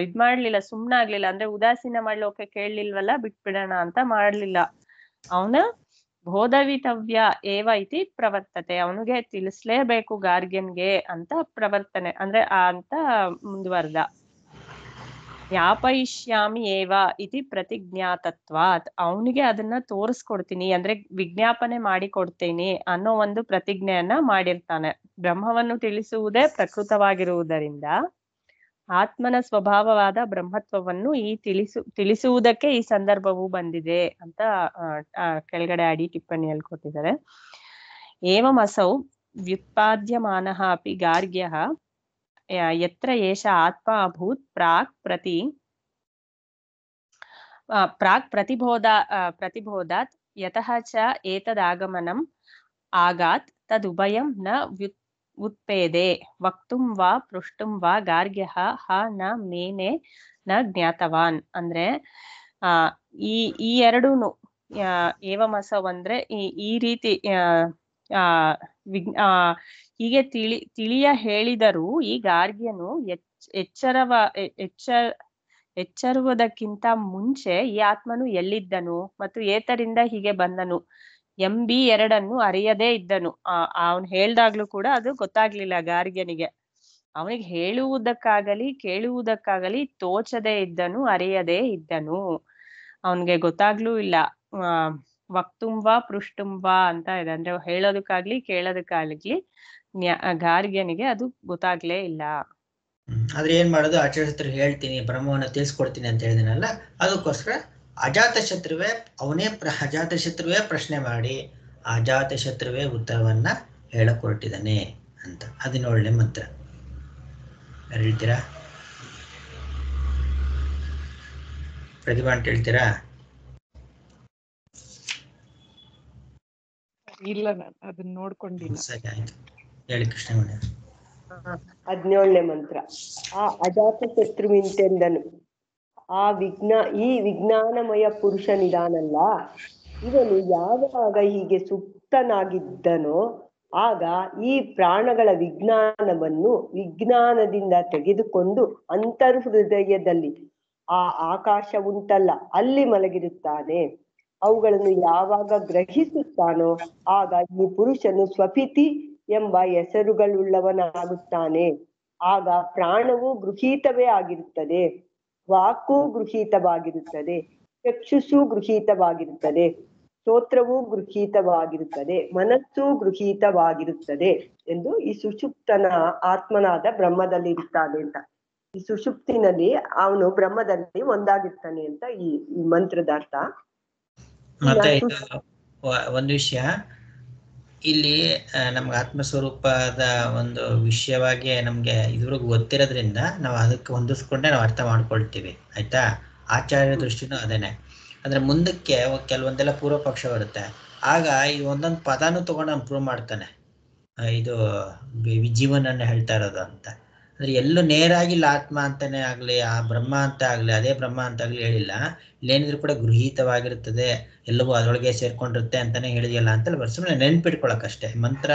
ಇದ್ ಮಾಡ್ಲಿಲ್ಲ, ಸುಮ್ನಾಗ್ಲಿಲ್ಲ. ಅಂದ್ರೆ ಉದಾಸೀನ ಮಾಡ್ಲಿಕ್ಕೆ ಕೇಳಲಿಲ್ವಲ್ಲ, ಬಿಟ್ಬಿಡೋಣ ಅಂತ ಮಾಡ್ಲಿಲ್ಲ. ಅವನ ಬೋಧವಿತವ್ಯ ಏವ ಇತಿ ಪ್ರವರ್ತತೆ, ಅವನಿಗೆ ತಿಳಿಸ್ಲೇಬೇಕು ಗಾರ್ಗ್ಯನ್ಗೆ ಅಂತ ಪ್ರವರ್ತನೆ ಅಂದ್ರೆ ಅಂತ ಮುಂದುವರ್ದ. ಜ್ಞಾಪಯಿಷ್ಯಾಮಿ ಏವ ಇತಿ ಪ್ರತಿಜ್ಞಾತತ್ವಾತ್, ಅವನಿಗೆ ಅದನ್ನ ತೋರಿಸ್ಕೊಡ್ತೀನಿ ಅಂದ್ರೆ ವಿಜ್ಞಾಪನೆ ಮಾಡಿ ಕೊಡ್ತೀನಿ ಅನ್ನೋ ಒಂದು ಪ್ರತಿಜ್ಞೆಯನ್ನ ಮಾಡಿರ್ತಾನೆ. ಬ್ರಹ್ಮವನ್ನು ತಿಳಿಸುವುದೇ ಪ್ರಕೃತವಾಗಿರುವುದರಿಂದ ಆತ್ಮನ ಸ್ವಭಾವವಾದ ಬ್ರಹ್ಮತ್ವವನ್ನು ತಿಳಿಸುವುದಕ್ಕೆ ಈ ಸಂದರ್ಭವು ಬಂದಿದೆ ಅಂತ ಕೆಳಗಡೆ ಅಡಿ ಟಿಪ್ಪಣಿಯಲ್ಲಿ ಕೊಟ್ಟಿದ್ದಾರೆ. ಏವಂ ಅಸೌ ವ್ಯುತ್ಪಾದ್ಯಮಾನಃ ಅಪಿ ಗಾರ್ಗ್ಯಃ ಯತ್ರ ಏಷ ಆತ್ಮ ಅಭೂತ್ ಪ್ರಾಕ್ ಪ್ರತಿಬೋಧಾತ್ ಯತಃ ಚ ಏತದಾಗಮನಂ ಆಗಾತ್ ತದುಭಯಂ ನ ಉತ್ಪೇದೆ ವಕ್ತುಂ ವಾ ಪೃಷ್ಟುಂ ವಾ ಗಾರ್ಗ್ಯಃ ಹ ನ ಮೇನೆ ನ ಜ್ಞಾತವಾನ್. ಅಂದ್ರೆ ಈ ಎರಡೂನು ಏವಮಸವ್ ಅಂದ್ರೆ ಈ ರೀತಿ ಹೀಗೆ ತಿಳಿಯ ಹೇಳಿದರೂ ಈ ಗಾರ್ಗ್ಯನು ಎಚ್ಚರುವುದಕ್ಕಿಂತ ಮುಂಚೆ ಈ ಆತ್ಮನು ಎಲ್ಲಿದ್ದನು ಮತ್ತು ಏತರಿಂದ ಹೀಗೆ ಬಂದನು ಎಂಬಿ ಎರಡನ್ನು ಅರಿಯದೇ ಇದ್ದನು. ಅವನು ಹೇಳ್ದಾಗ್ಲೂ ಕೂಡ ಅದು ಗೊತ್ತಾಗ್ಲಿಲ್ಲ ಗಾರ್ಗ್ಯನಿಗೆ. ಅವನಿಗೆ ಹೇಳುವುದಕ್ಕಾಗಲಿ ಕೇಳುವುದಕ್ಕಾಗಲಿ ತೋಚದೇ ಇದ್ದನು, ಅರಿಯದೇ ಇದ್ದನು. ಅವನ್ಗೆ ಗೊತ್ತಾಗ್ಲೂ ಇಲ್ಲ. ವಕ್ತುಂವಾ ಪೃಷ್ಟುಂವಾ ಅಂತ ಇದೆ. ಅಂದ್ರೆ ಹೇಳೋದಕ್ಕಾಗ್ಲಿ ಕೇಳೋದಕ್ಕಾಗ್ಲಿ ಗಾರ್ಗ್ಯನಿಗೆ ಅದು ಗೊತ್ತಾಗ್ಲೇ ಇಲ್ಲ. ಆದ್ರೆ ಏನ್ ಮಾಡೋದು, ಅಜಾತಶತ್ರು ಹೇಳ್ತೀನಿ, ಬ್ರಹ್ಮವನ್ನು ತಿಳಿಸ್ಕೊಡ್ತೀನಿ ಅಂತ ಹೇಳಿದನಲ್ಲ, ಅದಕ್ಕೋಸ್ಕರ ಅಜಾತಶತ್ರುವೇ ಅಜಾತಶತ್ರುವೇ ಪ್ರಶ್ನೆ ಮಾಡಿ ಅಜಾತಶತ್ರುವೇ ಉತ್ತರವನ್ನ ಹೇಳಕ್ ಹೊರಟಿದ್ದಾನೆ ಅಂತ. 17ನೇ ಮಂತ್ರ ಯಾರು ಹೇಳ್ತೀರಾ? ಪ್ರತಿಭಾ ಅಂತ ಹೇಳ್ತೀರಾ? ಇಲ್ಲ, ನಾನು ಅದನ್ನ ನೋಡ್ಕೊಂಡಿಲ್ಲ. ಸರಿ, ಆಯ್ತು, ಹೇಳಿ ಕೃಷ್ಣಮಣಿ. 17ನೇ ಮಂತ್ರ. ಆ ಅಜಾತಶತ್ರುವಿಂತೆಂದನು, ಈ ವಿಜ್ಞಾನಮಯ ಪುರುಷನಿದಾನಲ್ಲ, ಇವನು ಯಾವಾಗ ಹೀಗೆ ಸುಪ್ತನಾಗಿದ್ದನೋ ಆಗ ಈ ಪ್ರಾಣಗಳ ವಿಜ್ಞಾನದಿಂದ ತೆಗೆದುಕೊಂಡು ಅಂತರ್ಹೃದಯದಲ್ಲಿ ಆ ಆಕಾಶ ಉಂಟಲ್ಲ ಅಲ್ಲಿ ಮಲಗಿರುತ್ತಾನೆ. ಅವುಗಳನ್ನು ಯಾವಾಗ ಗ್ರಹಿಸುತ್ತಾನೋ ಆಗ ಈ ಪುರುಷನು ಸ್ವಪಿತಿ ಎಂಬ ಹೆಸರುಗಳುಳ್ಳವನಾಗುತ್ತಾನೆ. ಆಗ ಪ್ರಾಣವು ಗೃಹೀತವೇ ಆಗಿರುತ್ತದೆ, ವಾಕು ಗೃಹೀತವಾಗಿರುತ್ತದೆ, ಚಕ್ಷುಷು ಗೃಹೀತವಾಗಿರುತ್ತದೆ, ಸ್ತೋತ್ರವು ಗೃಹೀತವಾಗಿರುತ್ತದೆ, ಮನಸ್ಸು ಗೃಹೀತವಾಗಿರುತ್ತದೆ ಎಂದು ಈ ಸುಷುಪ್ತನ ಆತ್ಮನಾದ ಬ್ರಹ್ಮದಲ್ಲಿ ಇರ್ತಾನೆ ಅಂತ. ಈ ಸುಷುಪ್ತಿನಲ್ಲಿ ಅವನು ಬ್ರಹ್ಮದಲ್ಲಿ ಒಂದಾಗಿರ್ತಾನೆ ಅಂತ ಈ ಮಂತ್ರದ ಅರ್ಥ. ಮತ್ತೆ ಒಂದು ವಿಷಯ ಇಲ್ಲಿ ನಮ್ಗೆ ಆತ್ಮಸ್ವರೂಪದ ಒಂದು ವಿಷಯವಾಗಿ ನಮ್ಗೆ ಇದುವರೆಗೂ ಗೊತ್ತಿರೋದ್ರಿಂದ ನಾವು ಅದಕ್ಕೆ ಹೊಂದಿಸ್ಕೊಂಡೆ ನಾವು ಅರ್ಥ ಮಾಡ್ಕೊಳ್ತೀವಿ, ಆಯ್ತಾ. ಆಚಾರ್ಯ ದೃಷ್ಟಿನೂ ಅದೇನೆ. ಅಂದ್ರೆ ಮುಂದಕ್ಕೆ ಕೆಲವೊಂದೆಲ್ಲ ಪೂರ್ವ ಪಕ್ಷ ಬರುತ್ತೆ, ಆಗ ಇದು ಒಂದೊಂದು ಪದಾನು ತಗೊಂಡು ಅವ್ನು ಪ್ರೂವ್ ಮಾಡ್ತಾನೆ, ಇದು ಜೀವನನ್ನ ಹೇಳ್ತಾ ಇರೋದು ಅಂತ. ಅಂದ್ರೆ ಎಲ್ಲೂ ನೇರಾಗಿ ಇಲ್ಲ ಆತ್ಮ ಅಂತಾನೆ ಆಗ್ಲಿ, ಆ ಬ್ರಹ್ಮ ಅಂತ ಆಗ್ಲಿ, ಅದೇ ಬ್ರಹ್ಮ ಅಂತ ಆಗ್ಲಿ ಹೇಳಿಲ್ಲ. ಇಲ್ಲೇನಿದ್ರು ಕೂಡ ಗೃಹೀತವಾಗಿರುತ್ತದೆ, ಎಲ್ಲವೂ ಅದರೊಳಗೆ ಸೇರ್ಕೊಂಡಿರುತ್ತೆ ಅಂತಾನೆ ಹೇಳಿದೆಯಲ್ಲ ಅಂತ ಸುಮ್ಮನೆ ನೆನ್ಪಿಟ್ಕೊಳಕಷ್ಟೇ. ಮಂತ್ರ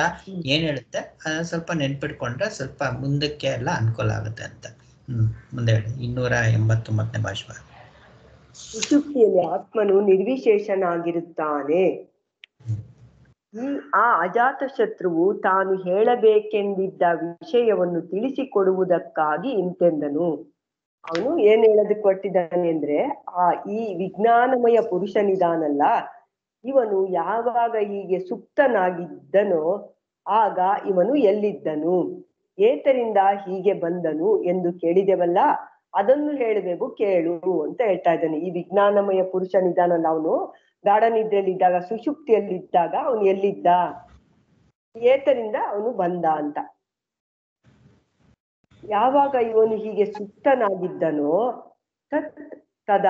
ಏನ್ ಹೇಳುತ್ತೆ ಅದನ್ನ ಸ್ವಲ್ಪ ನೆನ್ಪಿಟ್ಕೊಂಡ್ರೆ ಸ್ವಲ್ಪ ಮುಂದಕ್ಕೆ ಎಲ್ಲ ಅನುಕೂಲ ಆಗುತ್ತೆ ಅಂತ. ಮುಂದೆ ಹೇಳಿ 289ನೇ ಭಾಷಣ. ಸುಷುಪ್ತಿಯಲ್ಲಿ ಆತ್ಮನು ನಿರ್ವಿಶೇಷನಾಗಿರುತ್ತಾನೆ. ಆ ಅಜಾತ ಶತ್ರುವು ತಾನು ಹೇಳಬೇಕೆಂದಿದ್ದ ವಿಷಯವನ್ನು ತಿಳಿಸಿಕೊಡುವುದಕ್ಕಾಗಿ ಇಂತೆಂದನು. ಅವನು ಏನ್ ಹೇಳೋದಕ್ಕೆ ಕೊಟ್ಟಿದ್ದಾನೆ ಅಂದ್ರೆ, ಈ ವಿಜ್ಞಾನಮಯ ಪುರುಷನಿದಾನಲ್ಲ, ಇವನು ಯಾವಾಗ ಹೀಗೆ ಸುಪ್ತನಾಗಿದ್ದನೋ ಆಗ ಇವನು ಎಲ್ಲಿದ್ದನು, ಏತರಿಂದ ಹೀಗೆ ಬಂದನು ಎಂದು ಕೇಳಿದೆವಲ್ಲ, ಅದನ್ನು ಹೇಳಬೇಕು ಕೇಳು ಅಂತ ಹೇಳ್ತಾ ಇದ್ದಾನೆ. ಈ ವಿಜ್ಞಾನಮಯ ಪುರುಷನಿದಾನಲ್ಲ, ಅವನು ಗಾಢ ನಿದ್ರೆಯಲ್ಲಿದ್ದಾಗ, ಸುಷುಪ್ತಿಯಲ್ಲಿದ್ದಾಗ ಅವನು ಎಲ್ಲಿದ್ದ, ಏತರಿಂದ ಅವನು ಬಂದ ಅಂತ. ಯಾವಾಗ ಇವನು ಹೀಗೆ ಸುಪ್ತನಾಗಿದ್ದನೋ ತದ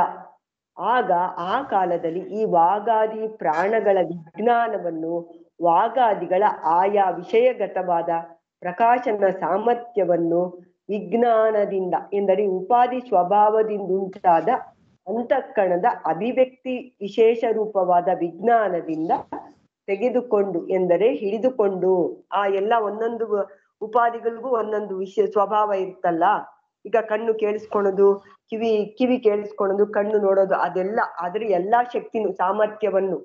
ಆಗ ಆ ಕಾಲದಲ್ಲಿ ಈ ವಾಗಾದಿ ಪ್ರಾಣಗಳ ವಿಜ್ಞಾನವನ್ನು, ವಾಗಾದಿಗಳ ಆಯಾ ವಿಷಯಗತವಾದ ಪ್ರಕಾಶನ ಸಾಮರ್ಥ್ಯವನ್ನು ವಿಜ್ಞಾನದಿಂದ ಎಂದರೆ ಉಪಾಧಿ ಸ್ವಭಾವದಿಂದುಂಟಾದ ಅಂತಃಕರಣದ ಅಭಿವ್ಯಕ್ತಿ ವಿಶೇಷ ರೂಪವಾದ ವಿಜ್ಞಾನದಿಂದ ತೆಗೆದುಕೊಂಡು ಎಂದರೆ ಹಿಡಿದುಕೊಂಡು, ಆ ಎಲ್ಲ ಒಂದೊಂದು ಉಪಾಧಿಗಳಿಗೂ ಒಂದೊಂದು ವಿಷಯ ಸ್ವಭಾವ ಇರುತ್ತಲ್ಲ. ಈಗ ಕಣ್ಣು ಕೇಳಿಸ್ಕೊಳೋದು, ಕಿವಿ ಕೇಳಿಸ್ಕೊಳೋದು, ಕಣ್ಣು ನೋಡೋದು, ಅದೆಲ್ಲ ಅದ್ರ ಎಲ್ಲಾ ಶಕ್ತಿನೂ ಸಾಮರ್ಥ್ಯವನ್ನು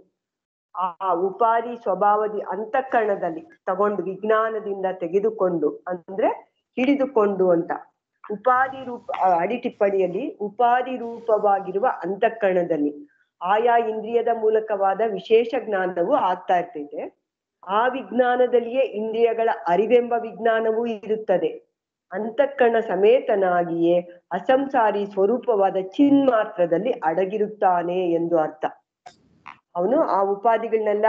ಆ ಉಪಾಧಿ ಸ್ವಭಾವದಿ ಅಂತಃಕರಣದಲ್ಲಿ ತಗೊಂಡು ವಿಜ್ಞಾನದಿಂದ ತೆಗೆದುಕೊಂಡು ಅಂದ್ರೆ ಹಿಡಿದುಕೊಂಡು ಅಂತ. ಉಪಾಧಿ ರೂಪ ಅಡಿ ಟಿಪ್ಪಣಿಯಲ್ಲಿ ಉಪಾಧಿ ರೂಪವಾಗಿರುವ ಅಂತಃಕರಣದಲ್ಲಿ ಆಯಾ ಇಂದ್ರಿಯದ ಮೂಲಕವಾದ ವಿಶೇಷ ಜ್ಞಾನವು ಆಗ್ತಾ ಇರ್ತೈತೆ. ಆ ವಿಜ್ಞಾನದಲ್ಲಿಯೇ ಇಂದ್ರಿಯಗಳ ಅರಿವೆಂಬ ವಿಜ್ಞಾನವೂ ಇರುತ್ತದೆ. ಅಂತಃಕರಣ ಸಮೇತನಾಗಿಯೇ ಅಸಂಸಾರಿ ಸ್ವರೂಪವಾದ ಚಿನ್ಮಾತ್ರದಲ್ಲಿ ಅಡಗಿರುತ್ತಾನೆ ಎಂದು ಅರ್ಥ. ಅವನು ಆ ಉಪಾಧಿಗಳನ್ನೆಲ್ಲ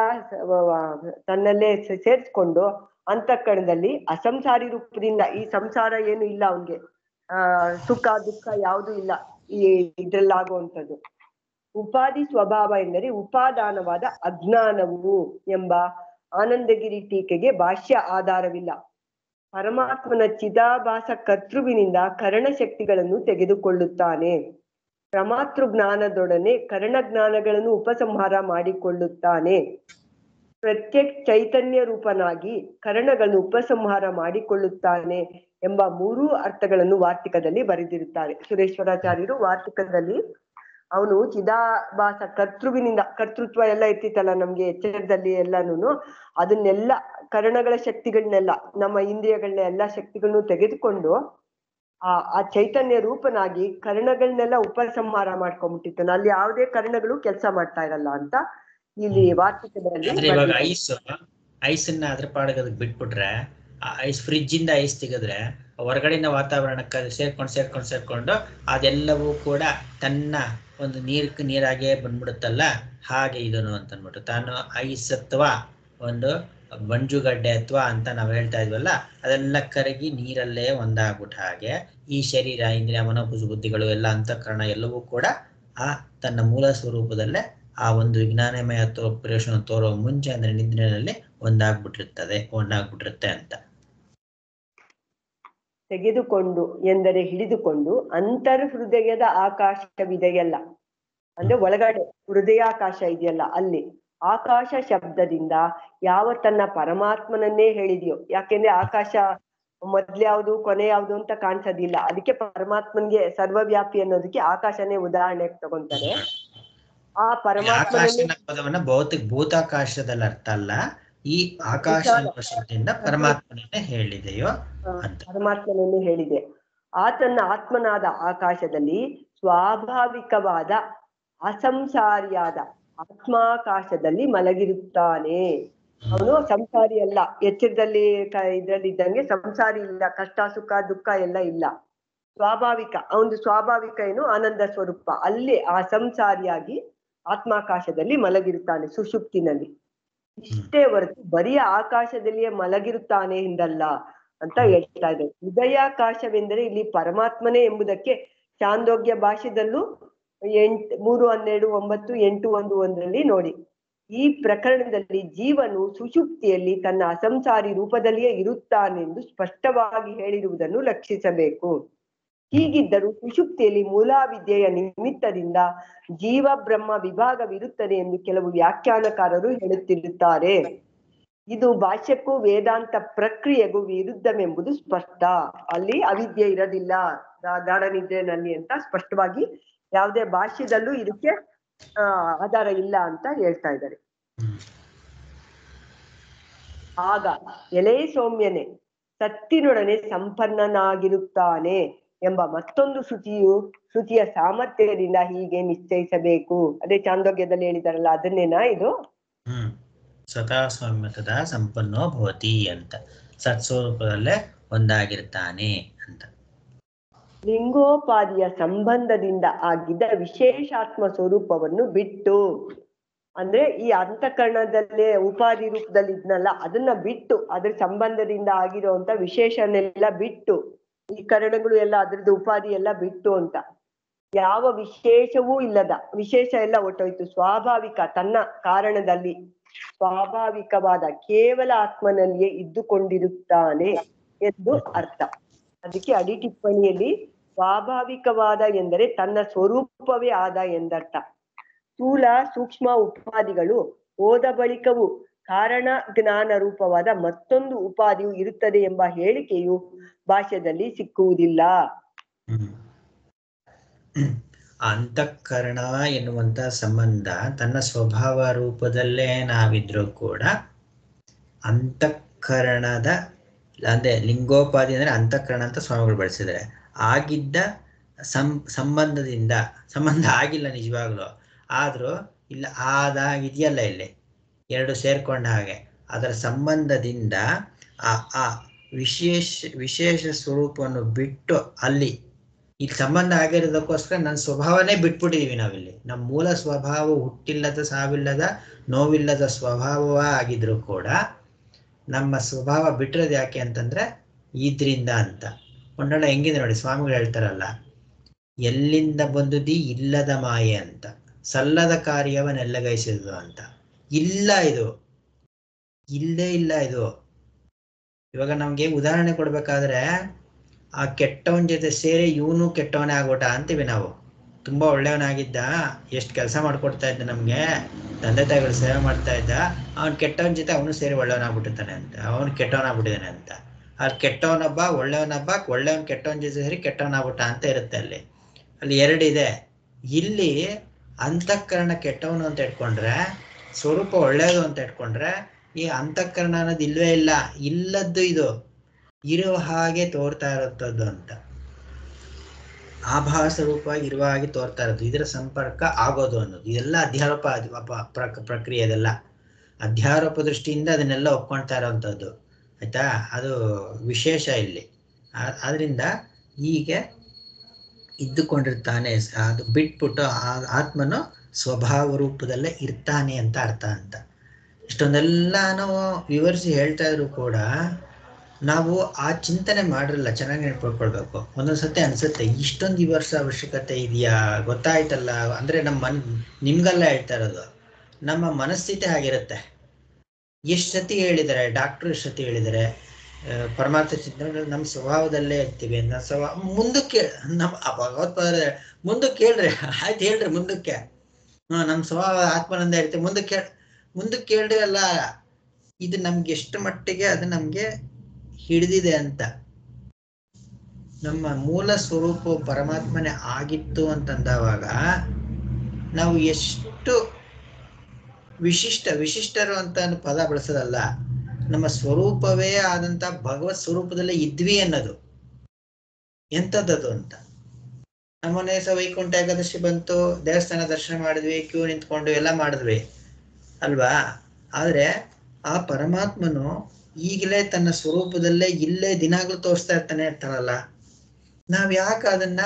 ತನ್ನಲ್ಲೇ ಸೇರಿಸ್ಕೊಂಡು ಅಂತಃಕರಣದಲ್ಲಿ ಅಸಂಸಾರಿ ರೂಪದಿಂದ, ಈ ಸಂಸಾರ ಏನು ಇಲ್ಲ ಅವನ್ಗೆ, ಸುಖ ದುಃಖ ಯಾವುದು ಇಲ್ಲ ಈ ಇದ್ರಲ್ಲಾಗುವಂಥದ್ದು. ಉಪಾಧಿ ಸ್ವಭಾವ ಎಂದರೆ ಉಪಾದಾನವಾದ ಅಜ್ಞಾನವು ಎಂಬ ಆನಂದಗಿರಿ ಟೀಕೆಗೆ ಭಾಷ್ಯ ಆಧಾರವಿಲ್ಲ. ಪರಮಾತ್ಮನ ಚಿದಾಭಾಸ ಕರ್ತೃವಿನಿಂದ ಕರಣ ಶಕ್ತಿಗಳನ್ನು ತೆಗೆದುಕೊಳ್ಳುತ್ತಾನೆ. ಪ್ರಮಾತೃ ಜ್ಞಾನದೊಡನೆ ಕರಣ ಜ್ಞಾನಗಳನ್ನು ಉಪಸಂಹಾರ ಮಾಡಿಕೊಳ್ಳುತ್ತಾನೆ. ಪ್ರತ್ಯಕ್ ಚೈತನ್ಯ ರೂಪನಾಗಿ ಕರಣಗಳನ್ನು ಉಪಸಂಹಾರ ಮಾಡಿಕೊಳ್ಳುತ್ತಾನೆ ಎಂಬ ಮೂರೂ ಅರ್ಥಗಳನ್ನು ವಾರ್ತಿಕದಲ್ಲಿ ಬರೆದಿರುತ್ತಾರೆ. ಸುರೇಶ್ವರಾಚಾರ್ಯರು ವಾರ್ತಿಕದಲ್ಲಿ ಅವನು ಚಿದಾಭಾಸ ಕರ್ತೃವಿನಿಂದ, ಕರ್ತೃತ್ವ ಎಲ್ಲ ಇರ್ತಿತ್ತಲ್ಲ ನಮ್ಗೆ ಎಚ್ಚರದಲ್ಲಿ ಎಲ್ಲಾನು, ಅದನ್ನೆಲ್ಲ ಕರಣಗಳ ಶಕ್ತಿಗಳನ್ನೆಲ್ಲ, ನಮ್ಮ ಇಂದ್ರಿಯಗಳನ್ನ ಎಲ್ಲಾ ಶಕ್ತಿಗಳನ್ನು ತೆಗೆದುಕೊಂಡು ಆ ಚೈತನ್ಯ ರೂಪನಾಗಿ ಕರ್ಣಗಳನ್ನೆಲ್ಲ ಉಪಸಂಹಾರ ಮಾಡ್ಕೊಂಡ್ಬಿಟ್ಟಿರ್ತಾನೆ. ಅಲ್ಲಿ ಯಾವುದೇ ಕರ್ಣಗಳು ಕೆಲಸ ಮಾಡ್ತಾ ಇರಲ್ಲ ಅಂತ ಇಲ್ಲಿ ವಾರ್ತಿಕದಲ್ಲಿ. ಐಸನ್ನ ಅದ್ರ ಪಾಡಿಗೆ ಅದಕ್ಕೆ ಬಿಟ್ಬಿಟ್ರೆ, ಐಸ್ ಫ್ರಿಜ್ ಇಂದ ಐಸ್ ತೆಗೆದ್ರೆ ಹೊರಗಡೆನ ವಾತಾವರಣಕ್ಕೆ ಸೇರ್ಕೊಂಡು ಅದೆಲ್ಲವೂ ಕೂಡ ತನ್ನ ಒಂದು ನೀರಾಗೆ ಬಂದ್ಬಿಡುತ್ತಲ್ಲ, ಹಾಗೆ ಇದನು ಅಂತ ಅಂದ್ಬಿಟ್ಟು ತಾನು ಐಸ್ ಅಥವಾ ಒಂದು ಮಂಜುಗಡ್ಡೆ ಅಥವಾ ಅಂತ ನಾವು ಹೇಳ್ತಾ ಇದ್ವಲ್ಲ, ಅದೆಲ್ಲ ಕರಗಿ ನೀರಲ್ಲೇ ಒಂದಾಗ್ಬಿಟ್ಟ ಹಾಗೆ ಈ ಶರೀರ, ಇಂದ್ರಿಯ, ಮನೋಬುದ್ಧಿಗಳು ಎಲ್ಲ ಅಂತಃಕರಣ ಎಲ್ಲವೂ ಕೂಡ ಆ ತನ್ನ ಮೂಲ ಸ್ವರೂಪದಲ್ಲೇ ಆ ಒಂದು ವಿಜ್ಞಾನಮಯ ಪುರುಷನ ತೋರುವ ಮುಂಚೆ ಅಂದ್ರೆ ನಿದ್ರೆಯಲ್ಲಿ ಒಂದಾಗ್ಬಿಟ್ಟಿರುತ್ತೆ ಅಂತ. ತೆಗೆದುಕೊಂಡು ಎಂದರೆ ಹಿಡಿದುಕೊಂಡು, ಅಂತರ್ ಹೃದಯದ ಆಕಾಶವಿದೆಯಲ್ಲ ಅಂದ್ರೆ ಒಳಗಡೆ ಹೃದಯಾಕಾಶ ಇದೆಯಲ್ಲ, ಅಲ್ಲಿ ಆಕಾಶ ಶಬ್ದದಿಂದ ಯಾವ ತನ್ನ ಪರಮಾತ್ಮನನ್ನೇ ಹೇಳಿದೆಯೋ, ಯಾಕೆಂದ್ರೆ ಆಕಾಶ ಮೊದ್ಲ್ಯಾವ್ದು ಕೊನೆ ಯಾವ್ದು ಅಂತ ಕಾಣಿಸೋದಿಲ್ಲ, ಅದಕ್ಕೆ ಪರಮಾತ್ಮನ್ಗೆ ಸರ್ವವ್ಯಾಪಿ ಅನ್ನೋದಕ್ಕೆ ಆಕಾಶನೇ ಉದಾಹರಣೆಗೆ ತಗೊಂತಾರೆ. ಆ ಪರಮಾತ್ಮನ ಪದವನ್ನ ಭೌತಿಕ ಭೂತಾಕಾಶದಲ್ಲಿ ಅರ್ಥ ಅಲ್ಲ, ಈ ಆಕಾಶ ಅನ್ನುವ ಶಬ್ದದಿಂದ ಪರಮಾತ್ಮನನ್ನೇ ಹೇಳಿದೆಯೋ ಅಂತ. ಪರಮಾತ್ಮನನ್ನು ಹೇಳಿದೆ. ಆತನ ಆತ್ಮನಾದ ಆಕಾಶದಲ್ಲಿ ಸ್ವಾಭಾವಿಕವಾದ ಅಸಂಸಾರಿಯಾದ ಆತ್ಮಾಕಾಶದಲ್ಲಿ ಮಲಗಿರುತ್ತಾನೆ. ಅವನು ಸಂಸಾರಿ ಅಲ್ಲ, ಎಚ್ಚರದಲ್ಲಿ ಇದ್ರಲ್ಲಿ ಇದ್ದಂಗೆ ಸಂಸಾರಿ ಇಲ್ಲ, ಕಷ್ಟ ಸುಖ ದುಃಖ ಎಲ್ಲ ಇಲ್ಲ. ಸ್ವಾಭಾವಿಕ, ಅವನು ಸ್ವಾಭಾವಿಕ ಏನು ಆನಂದ ಸ್ವರೂಪ, ಅಲ್ಲಿ ಆ ಸಂಸಾರಿಯಾಗಿ ಆತ್ಮಾಕಾಶದಲ್ಲಿ ಮಲಗಿರುತ್ತಾನೆ ಸುಷುಪ್ತಿನಲ್ಲಿ. ಇಷ್ಟೇ ಹೊರತು ಬರೀ ಆಕಾಶದಲ್ಲಿಯೇ ಮಲಗಿರುತ್ತಾನೆ ಎಂದಲ್ಲ ಅಂತ ಹೇಳ್ತಾ ಇದೆ. ಹೃದಯಾಕಾಶವೆಂದರೆ ಇಲ್ಲಿ ಪರಮಾತ್ಮನೇ ಎಂಬುದಕ್ಕೆ ಚಾಂದೋಗ್ಯ ಭಾಷ್ಯದಲ್ಲೂ 3:12-9:8-1 ನೋಡಿ. ಈ ಪ್ರಕರಣದಲ್ಲಿ ಜೀವನು ಸುಷುಪ್ತಿಯಲ್ಲಿ ತನ್ನ ಅಸಂಸಾರಿ ರೂಪದಲ್ಲಿಯೇ ಇರುತ್ತಾನೆಂದು ಸ್ಪಷ್ಟವಾಗಿ ಹೇಳಿರುವುದನ್ನು ಲಕ್ಷಿಸಬೇಕು. ಹೀಗಿದ್ದರೂ ಸುಷುಪ್ತಿಯಲ್ಲಿ ಮೂಲಾವಿದ್ಯೆಯ ನಿಮಿತ್ತದಿಂದ ಜೀವ ಬ್ರಹ್ಮ ವಿಭಾಗವಿರುತ್ತದೆ ಎಂದು ಕೆಲವು ವ್ಯಾಖ್ಯಾನಕಾರರು ಹೇಳುತ್ತಿರುತ್ತಾರೆ. ಇದು ಭಾಷ್ಯಕ್ಕೂ ವೇದಾಂತ ಪ್ರಕ್ರಿಯೆಗೂ ವಿರುದ್ಧವೆಂಬುದು ಸ್ಪಷ್ಟ. ಅಲ್ಲಿ ಅವಿದ್ಯೆ ಇರೋದಿಲ್ಲ ಗಾಢ ನಿದ್ರೆನಲ್ಲಿ ಅಂತ ಸ್ಪಷ್ಟವಾಗಿ ಯಾವುದೇ ಭಾಷ್ಯದಲ್ಲೂ ಇದಕ್ಕೆ ಆಧಾರ ಇಲ್ಲ ಅಂತ ಹೇಳ್ತಾ ಇದ್ದಾರೆ. ಆಗ ಎಲೆ ಸೌಮ್ಯನೇ ಸತ್ತಿನೊಡನೆ ಸಂಪನ್ನನಾಗಿರುತ್ತಾನೆ ಎಂಬ ಮತ್ತೊಂದು ಶ್ರುತಿಯ ಸಾಮರ್ಥ್ಯದಿಂದ ಹೀಗೆ ನಿಶ್ಚಯಿಸಬೇಕು. ಅದೇ ಚಾಂದೋಗ್ಯದಲ್ಲಿ ಹೇಳಿದಾರಲ್ಲ, ಅದನ್ನೇನಾ ಇದು? ಸ್ವತಃ ಸೌಮ್ಯತದ ಸಂಪನ್ನೋ ಭವತಿ ಅಂತ, ಸತ್ಸ್ವರೂಪದಲ್ಲೇ ಒಂದಾಗಿರ್ತಾನೆ ಅಂತ. ಲಿಂಗೋಪಾದಿಯ ಸಂಬಂಧದಿಂದ ಆಗಿದ್ದ ವಿಶೇಷಾತ್ಮ ಸ್ವರೂಪವನ್ನು ಬಿಟ್ಟು, ಅಂದ್ರೆ ಈ ಅಂತಃಕರಣದಲ್ಲೇ ಉಪಾಧಿ ರೂಪದಲ್ಲಿ ಇದ್ನಲ್ಲ ಅದನ್ನ ಬಿಟ್ಟು, ಅದ್ರ ಸಂಬಂಧದಿಂದ ಆಗಿರುವಂತ ವಿಶೇಷನೆಲ್ಲ ಬಿಟ್ಟು, ಈ ಕರಣಗಳು ಎಲ್ಲ ಅದ್ರದ್ದು ಉಪಾಧಿ ಎಲ್ಲ ಬಿಟ್ಟು ಅಂತ, ಯಾವ ವಿಶೇಷವೂ ಇಲ್ಲದ, ವಿಶೇಷ ಎಲ್ಲ ಹೊಟ್ಟೋಯ್ತು, ಸ್ವಾಭಾವಿಕ ತನ್ನ ಕಾರಣದಲ್ಲಿ ಸ್ವಾಭಾವಿಕವಾದ ಕೇವಲ ಆತ್ಮನಲ್ಲಿಯೇ ಇದ್ದುಕೊಂಡಿರುತ್ತಾನೆ ಎಂದು ಅರ್ಥ. ಅದಕ್ಕೆ ಅಡಿ ಟಿಪ್ಪಣಿಯಲ್ಲಿ ಸ್ವಾಭಾವಿಕವಾದ ಎಂದರೆ ತನ್ನ ಸ್ವರೂಪವೇ ಆದ ಎಂದರ್ಥ. ಸ್ಥೂಲ ಸೂಕ್ಷ್ಮ ಉಪಾಧಿಗಳು ಹೋದ ಬಳಿಕವೂ ಕಾರಣ ಜ್ಞಾನ ರೂಪವಾದ ಮತ್ತೊಂದು ಉಪಾಧಿಯು ಇರುತ್ತದೆ ಎಂಬ ಹೇಳಿಕೆಯು ಭಾಷ್ಯದಲ್ಲಿ ಸಿಕ್ಕುವುದಿಲ್ಲ. ಅಂತಃಕರಣ ಎನ್ನುವಂತ ಸಂಬಂಧ ತನ್ನ ಸ್ವಭಾವ ರೂಪದಲ್ಲೇ ನಾವಿದ್ರೂ ಕೂಡ ಅಂತಃಕರಣದ ಅಂದ್ರೆ ಲಿಂಗೋಪಾಧಿ ಅಂದ್ರೆ ಅಂತಃಕರಣ ಅಂತ ಸ್ವಾಮಿಗಳು ಬಳಸಿದರೆ ಆಗಿದ್ದ ಸಂಬಂಧ ಆಗಿಲ್ಲ ನಿಜವಾಗ್ಲು, ಆದ್ರೂ ಇಲ್ಲ ಇದೆಯಲ್ಲ ಇಲ್ಲಿ ಎರಡು ಸೇರ್ಕೊಂಡ ಹಾಗೆ ಅದರ ಸಂಬಂಧದಿಂದ ಆ ವಿಶೇಷ ಸ್ವರೂಪವನ್ನು ಬಿಟ್ಟು ಅಲ್ಲಿ ಇಲ್ಲಿ ಸಂಬಂಧ ಆಗಿರೋದಕ್ಕೋಸ್ಕರ ನನ್ನ ಸ್ವಭಾವನೇ ಬಿಟ್ಬಿಟ್ಟಿದೀವಿ ನಾವಿಲ್ಲಿ. ನಮ್ಮ ಮೂಲ ಸ್ವಭಾವ ಹುಟ್ಟಿಲ್ಲದ ಸಾವಿಲ್ಲದ ನೋವಿಲ್ಲದ ಸ್ವಭಾವ ಆಗಿದ್ರು ಕೂಡ ನಮ್ಮ ಸ್ವಭಾವ ಬಿಟ್ಟಿರೋದು ಯಾಕೆ ಅಂತಂದ್ರೆ ಇದ್ರಿಂದ ಅಂತ. ಒಂದೊಳ್ಳೆ ಹೆಂಗಿದೆ ನೋಡಿ, ಸ್ವಾಮಿಗಳು ಹೇಳ್ತಾರಲ್ಲ, ಎಲ್ಲಿಂದ ಬಂದುದಿ ಇಲ್ಲದ ಮಾಯೆ ಅಂತ, ಸಲ್ಲದ ಕಾರ್ಯವನ್ನೆಲ್ಲಗೈಸಿದ್ದು ಅಂತ. ಇಲ್ಲ, ಇದು ಇಲ್ಲೇ ಇಲ್ಲ. ಇದು ಇವಾಗ ನಮ್ಗೆ ಉದಾಹರಣೆ ಕೊಡ್ಬೇಕಾದ್ರೆ ಆ ಕೆಟ್ಟವನ ಜೊತೆ ಸೇರಿ ಇವನು ಕೆಟ್ಟವನೇ ಆಗ್ಬಿಟ್ಟ ಅಂತೀವಿ ನಾವು. ತುಂಬಾ ಒಳ್ಳೆಯವನಾಗಿದ್ದ, ಎಷ್ಟು ಕೆಲಸ ಮಾಡ್ಕೊಡ್ತಾ ಇದ್ದ, ನಮ್ಗೆ ತಂದೆ ತಾಯಿಗಳು ಸೇವೆ ಮಾಡ್ತಾ ಇದ್ದ, ಅವ್ನು ಕೆಟ್ಟವನ ಜೊತೆ ಅವನು ಸೇರಿ ಒಳ್ಳೆಯವನಾಗ್ಬಿಟ್ಟಿರ್ತಾನೆ ಅಂತ, ಅವನು ಕೆಟ್ಟವನಾಗ್ಬಿಟ್ಟಿದ್ದಾನೆ ಅಂತ. ಅಲ್ಲಿ ಕೆಟ್ಟವನೊಬ್ಬ ಒಳ್ಳೆಯವನ್ ಕೆಟ್ಟವನ ಜೊತೆ ಸೇರಿ ಕೆಟ್ಟವನಾಗ್ಬಿಟ್ಟ ಅಂತ ಇರುತ್ತೆ. ಅಲ್ಲಿ ಎರಡಿದೆ. ಇಲ್ಲಿ ಅಂತಃಕರಣ ಕೆಟ್ಟವನು ಅಂತ ಇಟ್ಕೊಂಡ್ರೆ, ಸ್ವರೂಪ ಒಳ್ಳೆಯದು ಅಂತ ಇಟ್ಕೊಂಡ್ರೆ, ಈ ಅಂತಃಕರಣ ಅನ್ನೋದು ಇಲ್ವೇ ಇಲ್ಲ, ಇಲ್ಲದ್ದು ಇದು ಇರುವ ಹಾಗೆ ತೋರ್ತಾ ಇರುತ್ತದ್ದು ಅಂತ. ಆಭಾಸ ರೂಪ ಇರುವ ಹಾಗೆ ತೋರ್ತಾ ಇರೋದು, ಇದರ ಸಂಪರ್ಕ ಆಗೋದು ಅನ್ನೋದು, ಇದೆಲ್ಲ ಅಧ್ಯಾರೋಪ ಪ್ರಕ್ರಿಯೆ. ಇದೆಲ್ಲ ಅಧ್ಯಾರೋಪ ದೃಷ್ಟಿಯಿಂದ ಅದನ್ನೆಲ್ಲ ಒಪ್ಕೊಳ್ತಾ ಇರೋವಂಥದ್ದು, ಆಯ್ತಾ? ಅದು ವಿಶೇಷ ಇಲ್ಲಿ. ಆದ್ರಿಂದ ಹೀಗೆ ಇದ್ದುಕೊಂಡಿರ್ತಾನೆ, ಅದು ಬಿಟ್ಬಿಟ್ಟು ಆತ್ಮನು ಸ್ವಭಾವ ರೂಪದಲ್ಲೇ ಇರ್ತಾನೆ ಅಂತ ಅರ್ಥ ಅಂತ. ಇಷ್ಟೊಂದೆಲ್ಲ ನಾವು ವಿವರಿಸಿ ಹೇಳ್ತಾ ಇದ್ರು ಕೂಡ ನಾವು ಆ ಚಿಂತನೆ ಮಾಡಿರಲ್ಲ. ಚೆನ್ನಾಗಿ ನೆನ್ಪಿಟ್ಕೊಳ್ಬೇಕು. ಒಂದೊಂದ್ಸತಿ ಅನ್ಸುತ್ತೆ ಇಷ್ಟೊಂದು ವಿವರಿಸ ಅವಶ್ಯಕತೆ ಇದೆಯಾ, ಗೊತ್ತಾಯ್ತಲ್ಲ ಅಂದ್ರೆ ನಿಮ್ಗೆಲ್ಲ ಹೇಳ್ತಾ ಇರೋದು ನಮ್ಮ ಮನಸ್ಥಿತಿ ಆಗಿರುತ್ತೆ. ಎಷ್ಟು ಸತಿ ಹೇಳಿದ್ದಾರೆ ಡಾಕ್ಟ್ರು, ಎಷ್ಟು ಸತಿ ಹೇಳಿದ್ದಾರೆ ಪರಮಾರ್ಥ ಚಿಂತನೆ ನಮ್ಮ ಸ್ವಭಾವದಲ್ಲೇ ಇರ್ತೀವಿ. ಮುಂದಕ್ಕೆ ನಮ್ಮ ಭಗವತ್ಪಾದ ಮುಂದಕ್ಕೆ ಹೇಳ್ರಿ, ಆಯ್ತು ಹೇಳ್ರಿ ಮುಂದಕ್ಕೆ. ನಮ್ಮ ಸ್ವಭಾವ ಆತ್ಮನಂದ ಇರ್ತೀವಿ, ಮುಂದಕ್ಕೆ ಹೇಳ್ರಿ ಅಲ್ಲ. ಇದು ನಮ್ಗೆ ಎಷ್ಟು ಮಟ್ಟಿಗೆ ಅದು ನಮ್ಗೆ ಹಿಡಿದಿದೆ ಅಂತ. ನಮ್ಮ ಮೂಲ ಸ್ವರೂಪ ಪರಮಾತ್ಮನೇ ಆಗಿತ್ತು ಅಂತಂದವಾಗ ನಾವು ಎಷ್ಟು ವಿಶಿಷ್ಟರು ಅಂತ ಪದ ಬಳಸೋದಲ್ಲ, ನಮ್ಮ ಸ್ವರೂಪವೇ ಆದಂತ ಭಗವತ್ ಸ್ವರೂಪದಲ್ಲೇ ಇದ್ವಿ ಅನ್ನೋದು. ಎಂಥದ್ದದು ಅಂತ. ನಮ್ಮನೆ ವೈಕುಂಠ ಏಕಾದಶಿ ಬಂತು, ದೇವಸ್ಥಾನ ದರ್ಶನ ಮಾಡಿದ್ವಿ, ಕ್ಯೂ ನಿಂತ್ಕೊಂಡು ಎಲ್ಲ ಮಾಡಿದ್ವಿ ಅಲ್ವಾ. ಆದ್ರೆ ಆ ಪರಮಾತ್ಮನು ಈಗಲೇ ತನ್ನ ಸ್ವರೂಪದಲ್ಲೇ ಇಲ್ಲೇ ದಿನಾಗ್ಲೂ ತೋರಿಸ್ತಾ ಇರ್ತಾನಲ್ಲ, ನಾವ್ ಯಾಕೆ ಅದನ್ನ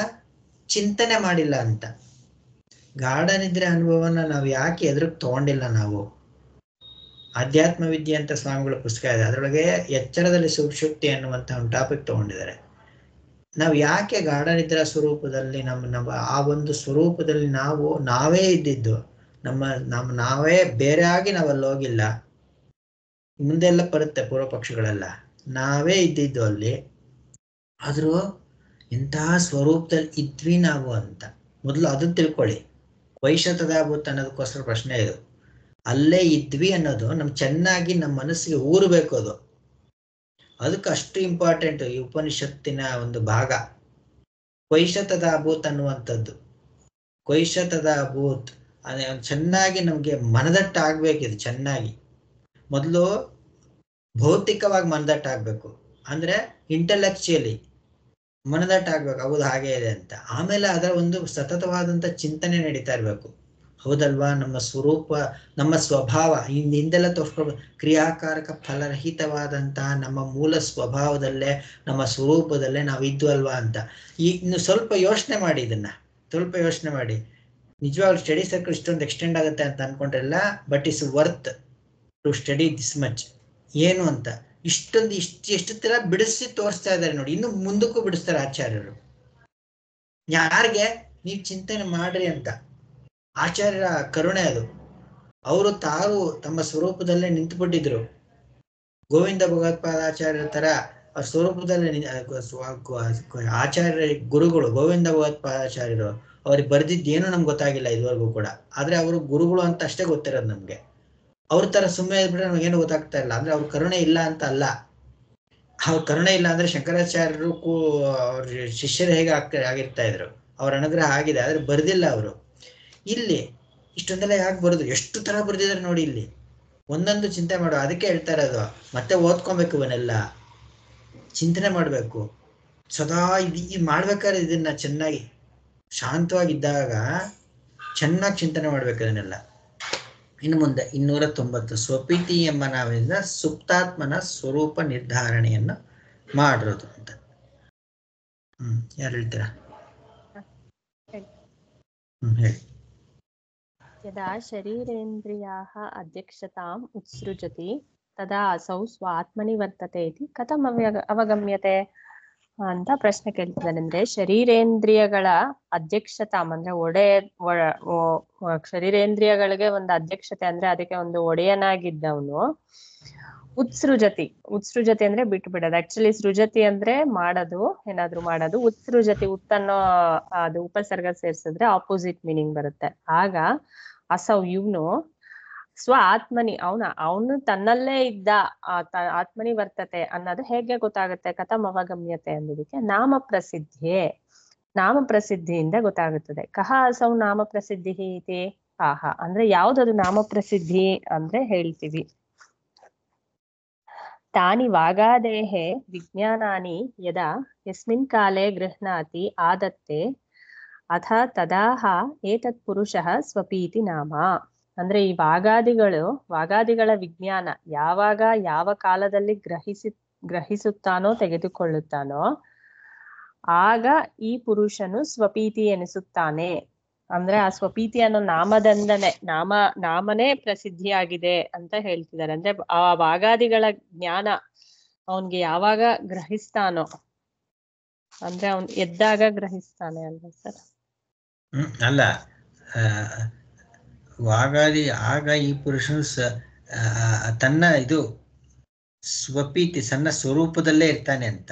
ಚಿಂತನೆ ಮಾಡಿಲ್ಲ ಅಂತ. ಗಾಢ ನಿದ್ರೆ ಅನುಭವನ ನಾವು ಯಾಕೆ ಎದುರಿಗೆ ತಗೊಂಡಿಲ್ಲ ನಾವು. ಅಧ್ಯಾತ್ಮ ವಿದ್ಯೆ ಅಂತ ಸ್ವಾಮಿಗಳ ಪುಸ್ತಕ ಇದೆ, ಅದರೊಳಗೆ ಎಚ್ಚರದಲ್ಲಿ ಸುಷುಪ್ತಿ ಅನ್ನುವಂತ ಒಂದು ಟಾಪಿಕ್ ತಗೊಂಡಿದ್ದಾರೆ. ನಾವು ಯಾಕೆ ಗಾಢ ನಿದ್ರಾ ಸ್ವರೂಪದಲ್ಲಿ ನಮ್ಮ ಆ ಒಂದು ಸ್ವರೂಪದಲ್ಲಿ ನಾವೇ ಇದ್ದಿದ್ದು, ನಾವೇ ಬೇರೆ ಆಗಿ ನಾವಲ್ಲಿ ಹೋಗಿಲ್ಲ. ಮುಂದೆಲ್ಲ ಬರುತ್ತೆ ಪೂರ್ವ ಪಕ್ಷಗಳೆಲ್ಲ, ನಾವೇ ಇದ್ದಿದ್ದು ಅಲ್ಲಿ. ಆದ್ರೂ ಇಂತಹ ಸ್ವರೂಪದಲ್ಲಿ ಇದ್ವಿ ನಾವು ಅಂತ ಮೊದಲು ಅದನ್ನ ತಿಳ್ಕೊಳ್ಳಿ. ವೈಶತದಾಭೂತ ಅನ್ನೋದಕ್ಕೋಸ್ಕರ ಪ್ರಶ್ನೆ ಇದು. ಅಲ್ಲೇ ಇದ್ವಿ ಅನ್ನೋದು ಚೆನ್ನಾಗಿ ನಮ್ಮ ಮನಸ್ಸಿಗೆ ಊರಬೇಕು. ಅದಕ್ಕೆ ಅಷ್ಟು ಇಂಪಾರ್ಟೆಂಟ್ ಈ ಉಪನಿಷತ್ತಿನ ಒಂದು ಭಾಗ. ವೈಶತದಾಭೂತ್ ಅನ್ನುವಂಥದ್ದು, ವೈಶತದಾಭೂತ್ ಚೆನ್ನಾಗಿ ನಮ್ಗೆ ಮನದಟ್ಟಾಗ್ಬೇಕಿದು. ಚೆನ್ನಾಗಿ ಮೊದಲು ಭೌತಿಕವಾಗಿ ಮನದಟ್ಟಾಗ್ಬೇಕು, ಅಂದ್ರೆ ಇಂಟೆಲೆಕ್ಚುಯಲಿ ಮನದಟ್ಟಾಗ್ಬೇಕು, ಹೌದು ಹಾಗೆ ಇದೆ ಅಂತ. ಆಮೇಲೆ ಅದರ ಒಂದು ಸತತವಾದಂತ ಚಿಂತನೆ ನಡೀತಾ ಇರ್ಬೇಕು. ಹೌದಲ್ವಾ, ನಮ್ಮ ಸ್ವರೂಪ, ನಮ್ಮ ಸ್ವಭಾವ ಹಿಂದೆಲ್ಲ ತೋರ್ಸ್ಕೊಳ್ಬೇಕು. ಕ್ರಿಯಾಕಾರಕ ಫಲರಹಿತವಾದಂತಹ ನಮ್ಮ ಮೂಲ ಸ್ವಭಾವದಲ್ಲೇ, ನಮ್ಮ ಸ್ವರೂಪದಲ್ಲೇ ನಾವು ಇದ್ದು ಅಲ್ವಾ ಅಂತ. ಇನ್ನು ಸ್ವಲ್ಪ ಯೋಚನೆ ಮಾಡಿ, ಇದನ್ನ ಸ್ವಲ್ಪ ಯೋಚನೆ ಮಾಡಿ. ನಿಜವಾಗ್ಲೂ ಸ್ಟಡಿ ಸರ್ಕಲ್ ಇಷ್ಟೊಂದು ಎಕ್ಸ್ಟೆಂಡ್ ಆಗುತ್ತೆ ಅಂತ ಅನ್ಕೊಂಡ್ರಲ್ಲ, but it's worth to study this much. ಏನು ಅಂತ ಇಷ್ಟೊಂದು ಎಷ್ಟು ತರ ಬಿಡಿಸಿ ತೋರಿಸ್ತಾ ಇದ್ದಾರೆ ನೋಡಿ. ಇನ್ನು ಮುಂದಕ್ಕೂ ಬಿಡಿಸ್ತಾರೆ ಆಚಾರ್ಯರು. ಯಾರಿಗೆ ನೀವು ಚಿಂತನೆ ಮಾಡ್ರಿ ಅಂತ ಆಚಾರ್ಯರ ಕರುಣೆ ಅದು. ಅವರು ತಮ್ಮ ಸ್ವರೂಪದಲ್ಲೇ ನಿಂತುಬಿಟ್ಟಿದ್ರು. ಗೋವಿಂದ ಭಗವತ್ಪಾದಾಚಾರ್ಯರ ತರ ಆ ಸ್ವರೂಪದಲ್ಲಿ ಆಚಾರ್ಯ ಗುರುಗಳು ಗೋವಿಂದ ಭಗವತ್ಪಾದಾಚಾರ್ಯರು ಅವ್ರಿಗೆ ಬರ್ದಿದ್ದೇನು ನಮ್ಗೆ ಗೊತ್ತಾಗಿಲ್ಲ ಇದುವರೆಗೂ ಕೂಡ. ಆದ್ರೆ ಅವರು ಗುರುಗಳು ಅಂತ ಅಷ್ಟೇ ಗೊತ್ತಿರೋದು ನಮ್ಗೆ. ಅವ್ರ ತರ ಸುಮ್ಮನೆ ಇದ್ಬಿಟ್ರೆ ನಮ್ಗೇನು ಗೊತ್ತಾಗ್ತಾ ಇಲ್ಲ. ಅಂದ್ರೆ ಅವ್ರ ಕರುಣೆ ಇಲ್ಲ ಅಂತ ಅಲ್ಲ. ಅವ್ರ ಕರುಣೆ ಇಲ್ಲ ಅಂದ್ರೆ ಶಂಕರಾಚಾರ್ಯರು ಅವ್ರ ಶಿಷ್ಯರು ಹೇಗೆ ಆಗಿರ್ತಾ ಇದ್ರು, ಅವ್ರ ಅನುಗ್ರಹ ಆಗಿದೆ, ಆದ್ರೆ ಬರ್ದಿಲ್ಲ ಅವರು. ಇಲ್ಲಿ ಇಷ್ಟೊಂದೆಲ್ಲ ಯಾಕೆ ಬರೋದು, ಎಷ್ಟು ತರ ಬರ್ದಿದ್ದಾರೆ ನೋಡಿ. ಇಲ್ಲಿ ಒಂದೊಂದು ಚಿಂತೆ ಮಾಡೋ, ಅದಕ್ಕೆ ಹೇಳ್ತಾ ಇರೋದು ಮತ್ತೆ ಓದ್ಕೊಬೇಕು, ಇವನ್ನೆಲ್ಲ ಚಿಂತನೆ ಮಾಡ್ಬೇಕು ಸದಾ. ಇದು ಮಾಡ್ಬೇಕಾದ್ರೆ ಇದನ್ನ ಚೆನ್ನಾಗಿ ಶಾಂತವಾಗಿದ್ದಾಗ ಚೆನ್ನಾಗಿ ಚಿಂತನೆ ಮಾಡ್ಬೇಕು ಇದನ್ನೆಲ್ಲ. ಇನ್ನು ಮುಂದೆ 290 ಸ್ವಪೀತಿ ಎಂಬ ನಾವಿಂದ ಸುಪ್ತಾತ್ಮನ ಸ್ವರೂಪ ನಿರ್ಧಾರಣೆಯನ್ನು ಮಾಡಿರೋದು ಅಂತ. ಯಾರು ಹೇಳ್ತೀರಾ? ಹೇಳಿ. ಯದಾ ಶರೀರೇಂದ್ರಿಯಾಃ ಅಧ್ಯಕ್ಷತಾಂ ಉತ್ಸೃಜತಿ ತದಾ ಅಸೌ ಸ್ವಾತ್ಮನಿ ವರ್ತತೆ ಇತಿ ಕಥಂ ಅವಗಮ್ಯತೆ ಅಂತ ಪ್ರಶ್ನೆ ಕೇಳ್ತಿದ್ದಾನೆ. ಅಂದ್ರೆ ಶರೀರೇಂದ್ರಿಯಗಳ ಅಧ್ಯಕ್ಷತಾಂ ಅಂದ್ರೆ ಶರೀರೇಂದ್ರಿಯಗಳಿಗೆ ಒಂದು ಅಧ್ಯಕ್ಷತೆ ಅಂದ್ರೆ ಅದಕ್ಕೆ ಒಂದು ಒಡೆಯನಾಗಿದ್ದವನು. ಉತ್ಸೃಜತಿ ಅಂದ್ರೆ ಬಿಟ್ಟು ಬಿಡೋದು. ಆಕ್ಚುಲಿ ಸೃಜತಿ ಅಂದ್ರೆ ಮಾಡೋದು, ಏನಾದ್ರು ಮಾಡೋದು. ಉತ್ಸೃಜತಿ ಉತ್ತನ್ನೋ ಅದು ಉಪಸರ್ಗ ಸೇರ್ಸಿದ್ರೆ ಆಪೋಸಿಟ್ ಮೀನಿಂಗ್ ಬರುತ್ತೆ. ಆಗ ಅಸೌ ಇವನು ಸ್ವ ಆತ್ಮನಿ ಅವನು ತನ್ನಲ್ಲೇ ಇದ್ದ ಆತ್ಮನಿ ವರ್ತತೆ ಅನ್ನೋದು ಹೇಗೆ ಗೊತ್ತಾಗುತ್ತೆ? ಕಥಂ ಅವಗಮ್ಯತೆ ಅನ್ನೋದಕ್ಕೆ ನಾಮ ಪ್ರಸಿದ್ಧಿಯಿಂದ ಗೊತ್ತಾಗುತ್ತದೆ. ಕಹ ಅಸೌ ನಾಮ ಪ್ರಸಿದ್ಧಿ ಇತಿ ಆಹ ಅಂದ್ರೆ ಯಾವ್ದದು ನಾಮ ಪ್ರಸಿದ್ಧಿ ಅಂದ್ರೆ ಹೇಳ್ತೀವಿ. ತಾನಿ ವಾಗಾದೇಹ ವಿಜ್ಞಾನಾನಿ ಯದಾ ಯಸ್ಮಿನ್ ಕಾಲೇ ಗೃಹ್ಣಾತಿ ಆದತ್ತೆ ಅಥ ತದಾಹ ಏತತ್ ಪುರುಷಃ ಸ್ವಪೀತಿ ನಾಮ. ಅಂದ್ರೆ ಈ ವಾಗಾದಿಗಳ ವಿಜ್ಞಾನ ಯಾವಾಗ ಯಾವ ಕಾಲದಲ್ಲಿ ಗ್ರಹಿಸುತ್ತಾನೋ ತೆಗೆದುಕೊಳ್ಳುತ್ತಾನೋ ಆಗ ಈ ಪುರುಷನು ಸ್ವಪೀತಿ ಎನಿಸುತ್ತಾನೆ. ಅಂದ್ರೆ ಆ ಸ್ವಪೀತಿ ಅನ್ನೋ ನಾಮನೇ ಪ್ರಸಿದ್ಧಿಯಾಗಿದೆ ಅಂತ ಹೇಳ್ತಿದ್ದಾರೆ. ಅಂದ್ರೆ ಆ ವಾಗಾದಿಗಳ ಜ್ಞಾನ ಅವನ್ಗೆ ಯಾವಾಗ ಗ್ರಹಿಸ್ತಾನೋ ಅಂದ್ರೆ ಅವನ್ ಎದ್ದಾಗ ಗ್ರಹಿಸ್ತಾನೆ ಅಲ್ವಾ ಸರ್? ಅಲ್ಲ, ವಾಗಾದಿ ಆಗ ಈ ಪುರುಷನು ತನ್ನ ಇದು ಸ್ವಪೀತಿ ಸಣ್ಣ ಸ್ವರೂಪದಲ್ಲೇ ಇರ್ತಾನೆ ಅಂತ.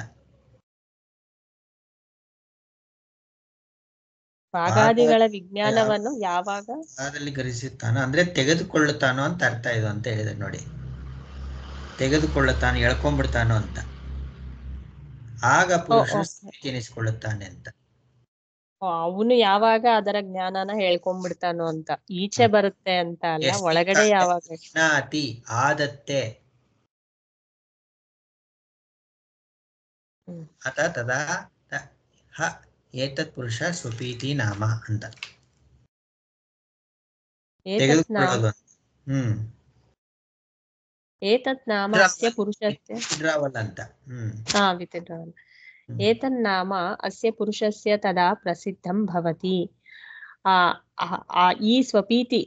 ವಾಗಾದಿಗಳ ವಿಜ್ಞಾನವನ್ನು ಯಾವಾಗ ಗ್ರಹಿಸುತ್ತಾನೋ ಅಂದ್ರೆ ತೆಗೆದುಕೊಳ್ಳುತ್ತಾನೋ ಅಂತ ಅರ್ಥ ಇದು ಅಂತ ಹೇಳಿದೆ ನೋಡಿ. ತೆಗೆದುಕೊಳ್ಳುತ್ತಾನೋ, ಎಳ್ಕೊಂಡ್ಬಿಡ್ತಾನೋ ಅಂತ. ಆಗ ಪುರುಷನು ಸ್ಥಿತಿ ಎನಿಸಿಕೊಳ್ಳುತ್ತಾನೆ ಅಂತ. ಅವನು ಯಾವಾಗ ಅದರ ಜ್ಞಾನನ ಹೇಳ್ಕೊಂಡ್ಬಿಡ್ತಾನೋ ಅಂತ, ಈಚೆ ಬರುತ್ತೆ ಅಂತ ಅಲ್ಲ, ಎಸ್ ಒಳಗಡೆ ಯಾವಾಗ. ನಾತಿ ಆದತ್ತೆ ಅತ ತದಾ ಹ ಏತತ್ ಪುರುಷ ಸ್ವಪೀತಿ ನಾಮ ಅಂತ ಏತತ್ ನಾಮ ತೆಗೆದುಕೊಳ್ಳೋದು. ಏತತ್ ನಾಮ ಅಸ್ಯ ಪುರುಷಸ್ಯ ವಿಡ್ರಾವಲ್ ಅಂತ. ವಿತ್ಡ್ರಾವಲ್. ಏತನ್ನಾಮ ಅಸ್ಯ ಪುರುಷಸ್ಯ ತದಾ ಪ್ರಸಿದ್ಧಂ ಭವತಿ. ಈ ಸ್ವಪೀತಿ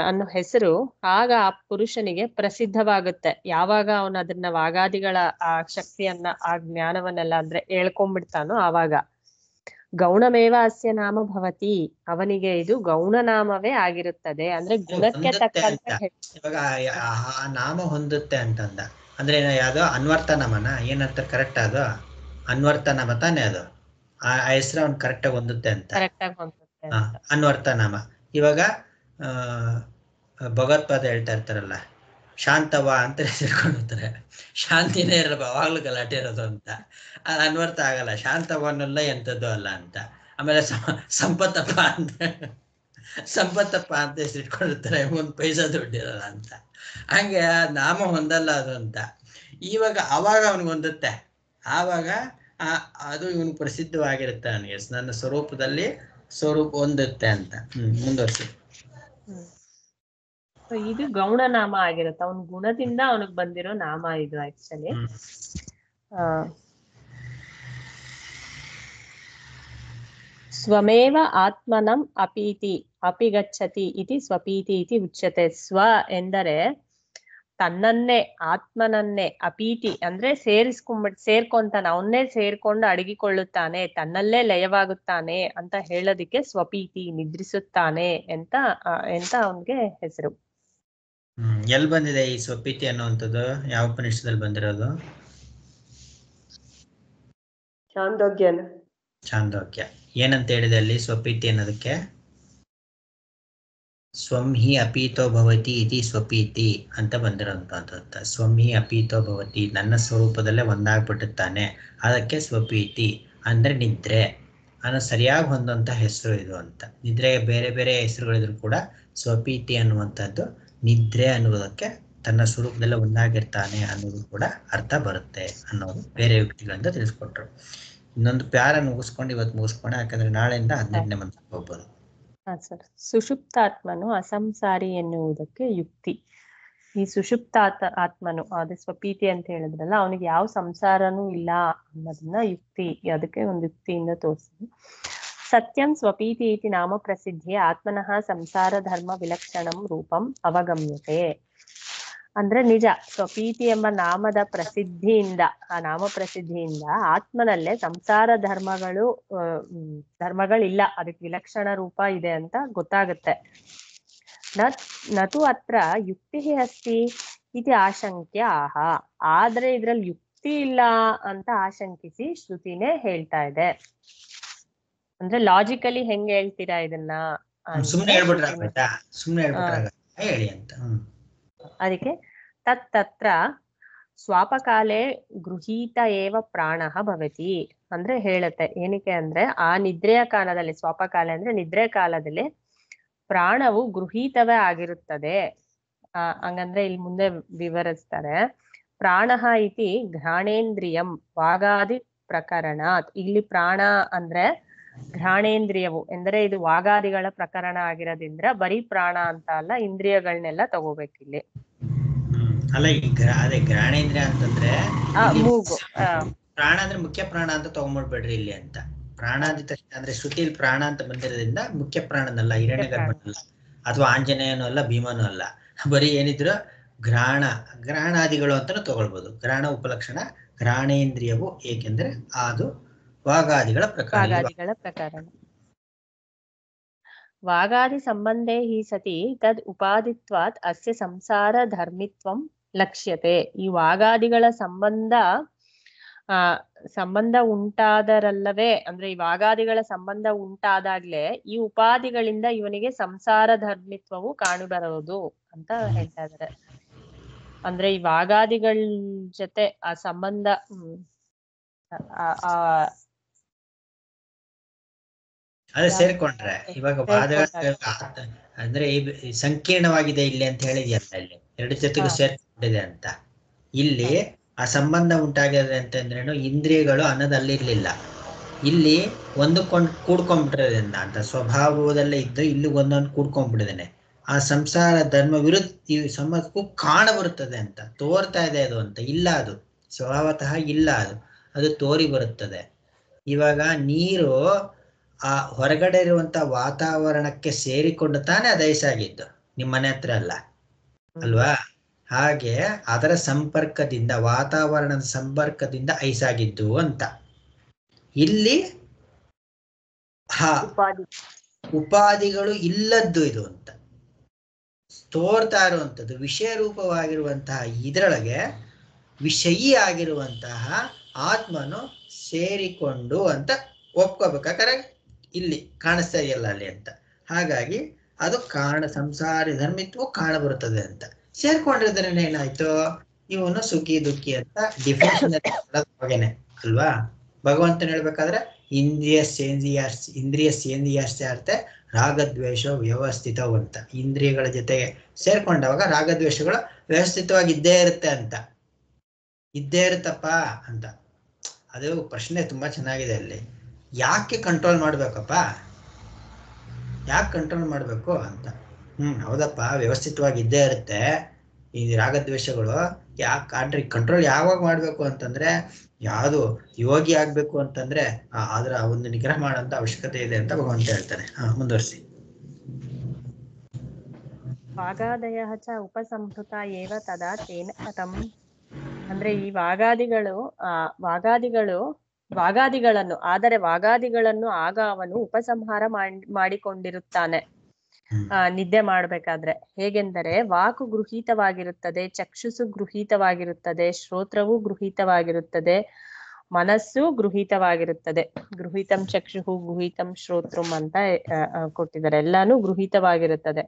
ಅನ್ನೋ ಹೆಸರು ಆಗ ಆ ಪುರುಷನಿಗೆ ಪ್ರಸಿದ್ಧವಾಗುತ್ತೆ ಯಾವಾಗ ಅವನು ಅದನ್ನ ವಾಗಾದಿಗಳ ಆ ಶಕ್ತಿಯನ್ನ ಆ ಜ್ಞಾನವನ್ನೆಲ್ಲ ಅಂದ್ರೆ ಹೇಳ್ಕೊಂಡ್ಬಿಡ್ತಾನೋ ಆವಾಗ. ಗೌಣಮೇವ ಅಸ್ಯ ನಾಮ ಭವತಿ, ಅವನಿಗೆ ಇದು ಗೌಣನಾಮವೇ ಆಗಿರುತ್ತದೆ, ಅಂದ್ರೆ ಗುಣಕ್ಕೆ ತಕ್ಕಂತೆ. ಇವಾಗ ಆ ನಾಮ ಹೊಂದುತ್ತೆ ಅಂತಂದ ಅಂದ್ರೆ ಯಾವ್ದೋ ಅನ್ವರ್ಥ ನಾಮನ ಏನಂತ ಕರೆಕ್ಟ್ ಅದು ಅನ್ವರ್ಥ ನಾಮ ತಾನೇ ಅದು, ಆ ಹೆಸರು ಅವ್ನು ಕರೆಕ್ಟಾಗಿ ಹೊಂದುತ್ತೆ ಅಂತ. ಕರೆಕ್ಟಾಗಿ ಹೊಂದುತ್ತೆ ಅಂತ ಅನ್ವರ್ಥ ನಾಮ. ಇವಾಗ ಭಗವತ್ಪಾದ ಹೇಳ್ತಾ ಇರ್ತಾರಲ್ಲ, ಶಾಂತವ ಅಂತ ತಿಳ್ಕೊಂಡಿರ್ತಾರೆ, ಶಾಂತಿನೇ ಇರಲ್ಲ ಅವಾಗ್ಲೂ ಗಲಾಟೆ ಇರೋದು ಅಂತ. ಅದು ಅನ್ವರ್ಥ ಆಗಲ್ಲ, ಶಾಂತವನ್ನಲ್ಲ ಎಂಥದ್ದು ಅಲ್ಲ ಅಂತ. ಆಮೇಲೆ ಸಂಪತ್ತಪ್ಪ ಅಂತ ಹೆಸರಿಟ್ಕೊಂಡಿರ್ತಾರೆ, ಒಂದು ಪೈಸಾ ದುಡ್ಡಿರಲ್ಲ ಅಂತ. ಹಂಗೆ ನಾಮ ಹೊಂದಲ್ಲ ಅದು ಅಂತ. ಇವಾಗ ಅವಾಗ ಅವನಿಗೆ ಹೊಂದುತ್ತೆ, ಆವಾಗ ಅದು ಇವನು ಪ್ರಸಿದ್ಧವಾಗಿರುತ್ತೆ ಅವನಿಗೆ, ನನ್ನ ಸ್ವರೂಪದಲ್ಲಿ ಸ್ವರೂಪ ಹೊಂದುತ್ತೆ ಅಂತ. ಮುಂದುವರ್ಸಿ. ಇದು ಗೌಣನಾಮ ಆಗಿರುತ್ತೆ, ಅವನ ಗುಣದಿಂದ ಅವನಿಗೆ ಬಂದಿರೋ ನಾಮ ಇದು ಆಕ್ಚುಲಿ. ಸ್ವಮೇವ ಆತ್ಮನಂ ಅಪೀತಿ ಅಪಿಗಚ್ಚತಿ ಇತಿ ಸ್ವಪೀತಿ ಇತಿ ಉಚ್ಯತೆ. ಸ್ವ ಎಂದರೆ ತನ್ನನ್ನೇ, ಆತ್ಮನನ್ನೇ, ಅಪೀತಿ ಅಂದ್ರೆ ಸೇರ್ಕೊಂತಾನೆ, ಅವನ್ನೇ ಸೇರ್ಕೊಂಡು ಅಡಗಿಕೊಳ್ಳುತ್ತಾನೆ, ತನ್ನಲ್ಲೇ ಲಯವಾಗುತ್ತಾನೆ ಅಂತ ಹೇಳೋದಿಕ್ಕೆ ಸ್ವಪೀತಿ, ನಿದ್ರಿಸುತ್ತಾನೆ ಅಂತ ಅವನ್ಗೆ ಹೆಸರು. ಎಲ್ಲಿ ಬಂದಿದೆ ಈ ಸ್ವಪೀತಿ ಅನ್ನುವಂಥದ್ದು? ಯಾವ ಉಪನಿಷತ್ತಲ್ಲಿ ಬಂದಿರೋದು? ಛಾಂದೋಗ್ಯ. ಏನಂತ ಹೇಳಿದೆ ಅಲ್ಲಿ ಸ್ವಪೀತಿ ಅನ್ನೋದಕ್ಕೆ? ಸ್ವಂ ಹಿ ಅಪೀತೋ ಭವತಿ ಇತಿ ಸ್ವಪೀತಿ ಅಂತ ಬಂದಿರೋಂಥದ್ದು. ಸ್ವಂ ಹಿ ಅಪೀತೋ ಭವತಿ, ನನ್ನ ಸ್ವರೂಪದಲ್ಲೇ ಒಂದಾಗ್ಬಿಟ್ಟುತ್ತಾನೆ, ಅದಕ್ಕೆ ಸ್ವಪೀತಿ ಅಂದ್ರೆ ನಿದ್ರೆ ಅನ್ನೋ ಸರಿಯಾಗಿ ಹೊಂದುವಂಥ ಹೆಸರು ಇದು ಅಂತ. ನಿದ್ರೆಗೆ ಬೇರೆ ಬೇರೆ ಹೆಸರುಗಳಿದ್ರು ಕೂಡ ಸ್ವಪೀತಿ ಅನ್ನುವಂಥದ್ದು ನಿದ್ರೆ ಅನ್ನುವುದಕ್ಕೆ ತನ್ನ ಸ್ವರೂಪದಲ್ಲೇ ಒಂದಾಗಿರ್ತಾನೆ ಅನ್ನೋದು ಕೂಡ ಅರ್ಥ ಬರುತ್ತೆ ಅನ್ನೋದು ಬೇರೆ ವ್ಯಕ್ತಿಗಳಿಂದ ತಿಳಿಸ್ಕೊಟ್ರು. ಇನ್ನೊಂದು ಪ್ಯಾರ ಮುಗಿಸ್ಕೊಂಡು ಇವತ್ತು ಮುಗಿಸ್ಕೋಣ, ಯಾಕಂದ್ರೆ ನಾಳೆಯಿಂದ 18ನೇ ಮಂತ್ರಕ್ಕೆ ಹೋಗ್ಬೋದು. ಸರ್, ಸುಷುಪ್ತಾತ್ಮನು ಅಸಂಸಾರಿ ಎನ್ನುವುದಕ್ಕೆ ಯುಕ್ತಿ. ಈ ಸುಷುಪ್ತ ಆತ್ಮನು, ಅದೇ ಸ್ವಪೀತಿ ಅಂತ ಹೇಳಿದ್ರಲ್ಲ, ಅವನಿಗೆ ಯಾವ ಸಂಸಾರನೂ ಇಲ್ಲ ಅನ್ನೋದನ್ನ ಯುಕ್ತಿ, ಅದಕ್ಕೆ ಒಂದು ಯುಕ್ತಿಯಿಂದ ತೋರಿಸಿದ್ವಿ. ಸತ್ಯಂ ಸ್ವಪೀತಿ ಇತಿ ನಾಮ ಪ್ರಸಿದ್ಧಿ ಆತ್ಮನಃ ಸಂಸಾರ ಧರ್ಮ ವಿಲಕ್ಷಣಂ ರೂಪಂ ಅವಗಮ್ಯತೆ. ಅಂದ್ರೆ ನಿಜ, ಸ್ವಪೀತಿ ಎಂಬ ನಾಮದ ಪ್ರಸಿದ್ಧಿಯಿಂದ, ಆ ನಾಮ ಪ್ರಸಿದ್ಧಿಯಿಂದ ಆತ್ಮನಲ್ಲೇ ಸಂಸಾರ ಧರ್ಮಗಳಿಲ್ಲ, ಅದಕ್ಕೆ ವಿಲಕ್ಷಣ ರೂಪ ಇದೆ ಅಂತ ಗೊತ್ತಾಗುತ್ತೆ. ನತು ಅತ್ರ ಯುಕ್ತಿ ಅಸ್ತಿ ಇತಿ ಆಶಂಕ್ಯ ಆಹ, ಆದ್ರೆ ಇದ್ರಲ್ಲಿ ಯುಕ್ತಿ ಇಲ್ಲ ಅಂತ ಆಶಂಕಿಸಿ ಶ್ರುತಿನೇ ಹೇಳ್ತಾ ಇದೆ. ಅಂದ್ರೆ ಲಾಜಿಕಲಿ ಹೆಂಗ್ ಹೇಳ್ತೀರಾ ಇದನ್ನ? ಸುಮ್ನೆ ಹೇಳ್ಬಿಟ್ರೆ ಹೇಳಿ ಅಂತ. ಅದಕ್ಕೆ ತತ್ರ ಸ್ವಾಪಕಾಲೇ ಗೃಹೀತ ಏವ ಪ್ರಾಣಃ ಭವತಿ ಅಂದ್ರೆ ಹೇಳುತ್ತೆ. ಏನಕ್ಕೆ ಅಂದ್ರೆ ಆ ನಿದ್ರೆಯ ಕಾಲದಲ್ಲಿ, ಸ್ವಾಪಕಾಲ ಅಂದ್ರೆ ನಿದ್ರೆ ಕಾಲದಲ್ಲಿ ಪ್ರಾಣವು ಗೃಹೀತವೇ ಆಗಿರುತ್ತದೆ. ಹಂಗಂದ್ರೆ ಇಲ್ಲಿ ಮುಂದೆ ವಿವರಿಸ್ತಾರೆ. ಪ್ರಾಣಃ ಇತಿ ಘ್ರಾಣೇಂದ್ರಿಯಂ ವಾಗಾದಿ ಪ್ರಕರಣಾತ್. ಇಲ್ಲಿ ಪ್ರಾಣ ಅಂದ್ರೆ ಘ್ರಾಣೇಂದ್ರಿಯವು ಎಂದರೆ ಇದು ವಾಗಾದಿಗಳ ಪ್ರಕರಣ ಆಗಿರೋದ್ರಿಂದ ಬರೀ ಪ್ರಾಣ ಅಂತ ಅಲ್ಲ, ಇಂದ್ರಿಯಗಳನ್ನೆಲ್ಲ ತಗೋಬೇಕಿಲ್ಲಿ. ಅಲ್ಲ, ಅದೇ ಘ್ರಾಣೇಂದ್ರಿಯ ಅಂತಂದ್ರೆ ಮೂಗು. ಪ್ರಾಣ ಅಂದ್ರೆ ಮುಖ್ಯ ಪ್ರಾಣ ಅಂತ ತಗೊಂಡ್ಬಿಡ್ಬೇಡ್ರಿ ಇಲ್ಲಿ ಅಂತ. ಪ್ರಾಣ ಅಂದ ತಕ್ಷಣ ಅಂದ್ರೆ ಶ್ರುತಿಯಲ್ಲಿ ಪ್ರಾಣ ಅಂತ ಬಂದಿರೋದ್ರಿಂದ ಮುಖ್ಯ ಪ್ರಾಣನಲ್ಲ, ಹಿರಣ್ಯ ಗರ್ಭನಲ್ಲ, ಅಥವಾ ಆಂಜನೇಯನೂ ಅಲ್ಲ, ಭೀಮನೂ ಅಲ್ಲ. ಬರೀ ಏನಿದ್ರು ಗ್ರಹಣಾದಿಗಳು ಅಂತಾನು ತಗೊಳ್ಬಹುದು. ಗ್ರಹಣ ಉಪಲಕ್ಷಣ ಗ್ರಹಣೇಂದ್ರಿಯವು, ಏಕೆಂದ್ರೆ ಅದು ವಾಗಾದಿಗಳ ಪ್ರಕರಣ. ವಾಗಾದಿ ಸಂಬಂಧೇ ಹಿ ಸತಿ ತದ್ ಉಪಾದಿತ್ವಾತ್ ಅಸ್ಯ ಸಂಸಾರ ಧರ್ಮಿತ್ವಂ ಲಕ್ಷ್ಯತೆ. ಈ ವಾಗಾದಿಗಳ ಸಂಬಂಧ ಉಂಟಾದರಲ್ಲವೇ, ಅಂದ್ರೆ ಈ ವಾಗಾದಿಗಳ ಸಂಬಂಧ ಉಂಟಾದಾಗ್ಲೇ ಈ ಉಪಾದಿಗಳಿಂದ ಇವನಿಗೆ ಸಂಸಾರ ಧರ್ಮಿತ್ವವು ಕಾಣಬರುವುದು ಅಂತ ಹೇಳ್ತಾ ಇದ್ದಾರೆ. ಅಂದ್ರೆ ಈ ವಾಗಾದಿಗಳ ಜೊತೆ ಆ ಸಂಬಂಧ ಅದೇ ಸೇರ್ಕೊಂಡ್ರೆ ಇವಾಗ ಅಂದ್ರೆ ಸಂಕೀರ್ಣವಾಗಿದೆ ಇಲ್ಲಿ ಅಂತ ಹೇಳಿದ್ಯಲ್ಲ, ಇಲ್ಲಿ ಎರಡು ಜೊತೆಗೂ ಸೇರ್ಕೊಂಡಿದೆ ಅಂತ. ಇಲ್ಲಿ ಆ ಸಂಬಂಧ ಉಂಟಾಗಿದೆ ಅಂತಂದ್ರೇನು, ಇಂದ್ರಿಯಗಳು ಅನ್ನೋದು ಅಲ್ಲಿರ್ಲಿಲ್ಲ, ಇಲ್ಲಿ ಒಂದಕ್ಕೊಂದು ಕೂಡ್ಕೊಂಡ್ಬಿಟ್ಟಿರೋದ್ರಿಂದ ಅಂತ ಸ್ವಭಾವದಲ್ಲೇ ಇದ್ದು ಇಲ್ಲಿ ಒಂದೊಂದು ಕೂಡ್ಕೊಂಡ್ಬಿಟ್ಟಿದ್ದೇನೆ. ಆ ಸಂಸಾರ ಧರ್ಮ ವಿರುದ್ಧ ಈ ಸಂಬಂಧಕ್ಕೂ ಕಾಣ ಬರುತ್ತದೆ ಅಂತ ತೋರ್ತಾ ಇದೆ ಅದು ಅಂತ. ಇಲ್ಲ, ಅದು ಸ್ವಭಾವತಃ ಇಲ್ಲ, ಅದು ತೋರಿ ಬರುತ್ತದೆ. ಇವಾಗ ನೀರು ಆ ಹೊರಗಡೆ ಇರುವಂತ ವಾತಾವರಣಕ್ಕೆ ಸೇರಿಕೊಂಡು ತಾನೇ ಅದು ಐಸಾಗಿದ್ದು, ನಿಮ್ಮ ಮನೆ ಹತ್ರ ಅಲ್ಲ ಅಲ್ವಾ? ಹಾಗೆ ಅದರ ಸಂಪರ್ಕದಿಂದ, ವಾತಾವರಣದ ಸಂಪರ್ಕದಿಂದ ಐಸಾಗಿದ್ದು ಅಂತ. ಇಲ್ಲಿ ಉಪಾಧಿಗಳು ಇಲ್ಲದ್ದು ಇದು ಅಂತ ತೋರ್ತಾ ಇರುವಂಥದ್ದು. ವಿಷಯ ರೂಪವಾಗಿರುವಂತಹ ಇದರೊಳಗೆ ವಿಷಯಿ ಆಗಿರುವಂತಹ ಆತ್ಮನು ಸೇರಿಕೊಂಡು ಅಂತ ಒಪ್ಕೋಬೇಕಾದ್ರೆ ಇಲ್ಲಿ ಕಾಣಿಸ್ತಾ ಇದೆಯಲ್ಲ ಅಲ್ಲಿ ಅಂತ. ಹಾಗಾಗಿ ಅದು ಸಂಸಾರಿ ಧರ್ಮಿತ್ವ ಕಾಣ ಬರುತ್ತದೆ ಅಂತ. ಸೇರ್ಕೊಂಡಿದ್ರೆ ಏನಾಯ್ತು, ಇವನು ಸುಖಿ ದುಃಖಿ ಅಂತ ಡಿಫಿನೇಷನ್ ಹಾಗೇನೆ ಅಲ್ವಾ? ಭಗವಂತನ ಹೇಳ್ಬೇಕಾದ್ರೆ ಇಂದ್ರಿಯ ಸೇಂದ್ರಿಯಾರ್ಥ ರಾಗದ್ವೇಷ ವ್ಯವಸ್ಥಿತವು ಅಂತ. ಇಂದ್ರಿಯಗಳ ಜೊತೆಗೆ ಸೇರ್ಕೊಂಡಾಗ ರಾಗದ್ವೇಷಗಳು ವ್ಯವಸ್ಥಿತವಾಗಿ ಇದ್ದೇ ಇರುತ್ತೆ ಅಂತ, ಇದ್ದೇ ಇರುತ್ತಪ್ಪ ಅಂತ. ಅದು ಪ್ರಶ್ನೆ ತುಂಬಾ ಚೆನ್ನಾಗಿದೆ ಅಲ್ಲಿ. ಯಾಕೆ ಕಂಟ್ರೋಲ್ ಮಾಡ್ಬೇಕಪ್ಪ, ಯಾಕೆ ಕಂಟ್ರೋಲ್ ಮಾಡ್ಬೇಕು ಅಂತ. ಹೌದಪ್ಪ, ವ್ಯವಸ್ಥಿತವಾಗಿ ಇದ್ದೇ ಇರುತ್ತೆ ಈ ರಾಗದ್ವೇಷಗಳು. ಯಾಕೆ ಕಂಟ್ರೋಲ್ ಯಾವಾಗ ಮಾಡ್ಬೇಕು ಅಂತಂದ್ರೆ, ಯಾವುದು ಯೋಗಿ ಆಗ್ಬೇಕು ಅಂತಂದ್ರೆ ಅದರ ಒಂದು ನಿಗ್ರಹ ಮಾಡೋಂತ ಅವಶ್ಯಕತೆ ಇದೆ ಅಂತ ಭಗವಂತ ಹೇಳ್ತಾನೆ. ಮುಂದುವರಿಸಿ. ವಾಗಾದಯಃ ಚ ಉಪಸಂಹೃತ ಏವ ತದಾ ತೇನ ಕಥಂ. ಅಂದ್ರೆ ಈ ವಾಗಾದಿಗಳನ್ನು ಆಗ ಅವನು ಉಪಸಂಹಾರ ಮಾಡಿಕೊಂಡಿರುತ್ತಾನೆ ನಿದ್ದೆ ಮಾಡ್ಬೇಕಾದ್ರೆ. ಹೇಗೆಂದರೆ ವಾಕು ಗೃಹೀತವಾಗಿರುತ್ತದೆ, ಚಕ್ಷುಸು ಗೃಹೀತವಾಗಿರುತ್ತದೆ, ಶ್ರೋತ್ರವು ಗೃಹೀತವಾಗಿರುತ್ತದೆ, ಮನಸ್ಸು ಗೃಹೀತವಾಗಿರುತ್ತದೆ. ಗೃಹೀತಂ ಚಕ್ಷುಹು ಗೃಹೀತಂ ಶ್ರೋತ್ರಂ ಅಂತ ಕೊಟ್ಟಿದ್ದಾರೆ. ಎಲ್ಲಾನು ಗೃಹೀತವಾಗಿರುತ್ತದೆ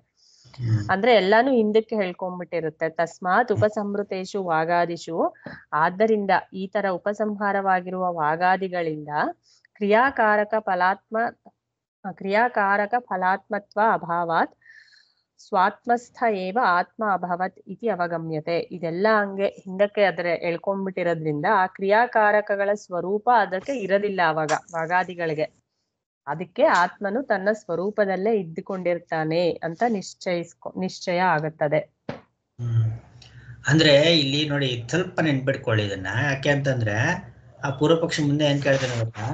ಅಂದ್ರೆ ಎಲ್ಲಾನು ಹಿಂದಕ್ಕೆ ಹೇಳ್ಕೊಂಡ್ಬಿಟ್ಟಿರುತ್ತೆ. ತಸ್ಮಾತ್ ಉಪಸಂಹೃತೇಶು ವಾಗಾದಿಷು, ಆದ್ದರಿಂದ ಈ ತರ ಉಪಸಂಹಾರವಾಗಿರುವ ವಾಗಾದಿಗಳಿಂದ ಕ್ರಿಯಾಕಾರಕ ಫಲಾತ್ಮತ್ವ ಅಭಾವಾತ್ ಸ್ವಾತ್ಮಸ್ಥ ಏವ ಆತ್ಮ ಅಭವತ್ ಇತಿ ಅವಗಮ್ಯತೆ. ಇದೆಲ್ಲ ಹಂಗೆ ಹಿಂದಕ್ಕೆ ಅದ್ರ ಎಳ್ಕೊಂಡ್ಬಿಟ್ಟಿರೋದ್ರಿಂದ ಆ ಕ್ರಿಯಾಕಾರಕಗಳ ಸ್ವರೂಪ ಅದಕ್ಕೆ ಇರೋದಿಲ್ಲ ಅವಾಗ ವಾಗಾದಿಗಳಿಗೆ. ಅದಕ್ಕೆ ಆತ್ಮನು ತನ್ನ ಸ್ವರೂಪದಲ್ಲೇ ಇದ್ದುಕೊಂಡಿರ್ತಾನೆ ಅಂತ ನಿಶ್ಚಯ ಆಗುತ್ತದೆ. ಅಂದ್ರೆ ಇಲ್ಲಿ ನೋಡಿ, ಸ್ವಲ್ಪ ನೆನ್ಪಿಟ್ಕೊಳ್ಳಿ ಇದನ್ನ. ಯಾಕೆ ಅಂತಂದ್ರೆ ಆ ಪೂರ್ವ ಪಕ್ಷ ಮುಂದೆ ಏನ್ ಕೇಳ್ತಾನೆ ಗೊತ್ತಾ,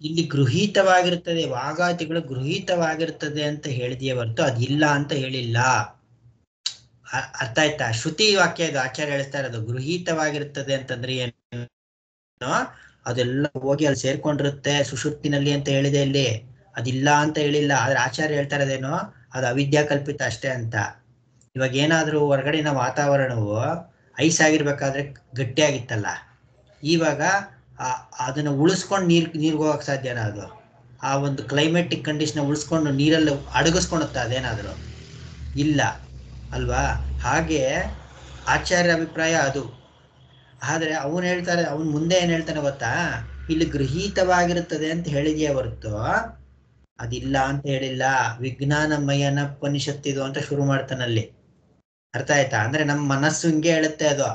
ಇಲ್ಲಿ ಗೃಹೀತವಾಗಿರ್ತದೆ, ವಾಗಾದಿಗಳು ಗೃಹೀತವಾಗಿರ್ತದೆ ಅಂತ ಹೇಳಿದೆಯೇ ಹೊರತು ಅದಿಲ್ಲ ಅಂತ ಹೇಳಿಲ್ಲ. ಅರ್ಥ ಆಯ್ತಾ? ಶ್ರುತಿ ವಾಕ್ಯ ಇದು, ಆಚಾರ್ಯ ಹೇಳ್ತಾ ಇರೋದು. ಗೃಹೀತವಾಗಿರ್ತದೆ ಅಂತಂದ್ರೆ ಏನು, ಅದೆಲ್ಲ ಹೋಗಿ ಅಲ್ಲಿ ಸೇರ್ಕೊಂಡಿರುತ್ತೆ ಸುಷುಪ್ತಿನಲ್ಲಿ ಅಂತ ಹೇಳಿದೆ ಇಲ್ಲಿ. ಅದಿಲ್ಲ ಅಂತ ಹೇಳಿಲ್ಲ. ಆದ್ರೆ ಆಚಾರ್ಯ ಹೇಳ್ತಾ ಇರೋದೇನೋ ಅದು ಅವಿದ್ಯಾ ಕಲ್ಪಿತ ಅಷ್ಟೇ ಅಂತ. ಇವಾಗ ಏನಾದ್ರೂ ಹೊರಗಡೆನ ವಾತಾವರಣವು ಐಸ್ ಆಗಿರ್ಬೇಕಾದ್ರೆ ಗಟ್ಟಿಯಾಗಿತ್ತಲ್ಲ, ಇವಾಗ ಅದನ್ನ ಉಳಿಸ್ಕೊಂಡು ನೀರ್ಗೆ ಹೋಗಕ್ ಸಾಧ್ಯನಾ? ಅದು ಆ ಒಂದು ಕ್ಲೈಮೆಟಿಕ್ ಕಂಡೀಷನ್ ಉಳಿಸ್ಕೊಂಡು ನೀರಲ್ಲಿ ಅಡಗಿಸ್ಕೊಳುತ್ತಾ ಅದೇನಾದ್ರು? ಇಲ್ಲ ಅಲ್ವಾ? ಹಾಗೆ ಆಚಾರ್ಯ ಅಭಿಪ್ರಾಯ ಅದು. ಆದ್ರೆ ಅವನು ಮುಂದೆ ಏನ್ ಹೇಳ್ತಾನೆ ಗೊತ್ತಾ, ಇಲ್ಲಿ ಗೃಹೀತವಾಗಿರುತ್ತದೆ ಅಂತ ಹೇಳಿದೆಯೇ ಹೊರತು ಅದಿಲ್ಲ ಅಂತ ಹೇಳಿಲ್ಲ. ವಿಜ್ಞಾನಮಯನ ಉಪನಿಷತ್ತಿದು ಅಂತ ಶುರು ಮಾಡ್ತಾನಲ್ಲಿ. ಅರ್ಥ ಆಯ್ತಾ? ಅಂದ್ರೆ ನಮ್ಮ ಮನಸ್ಸು ಹಿಂಗೆ ಹೇಳುತ್ತೆ ಅದು.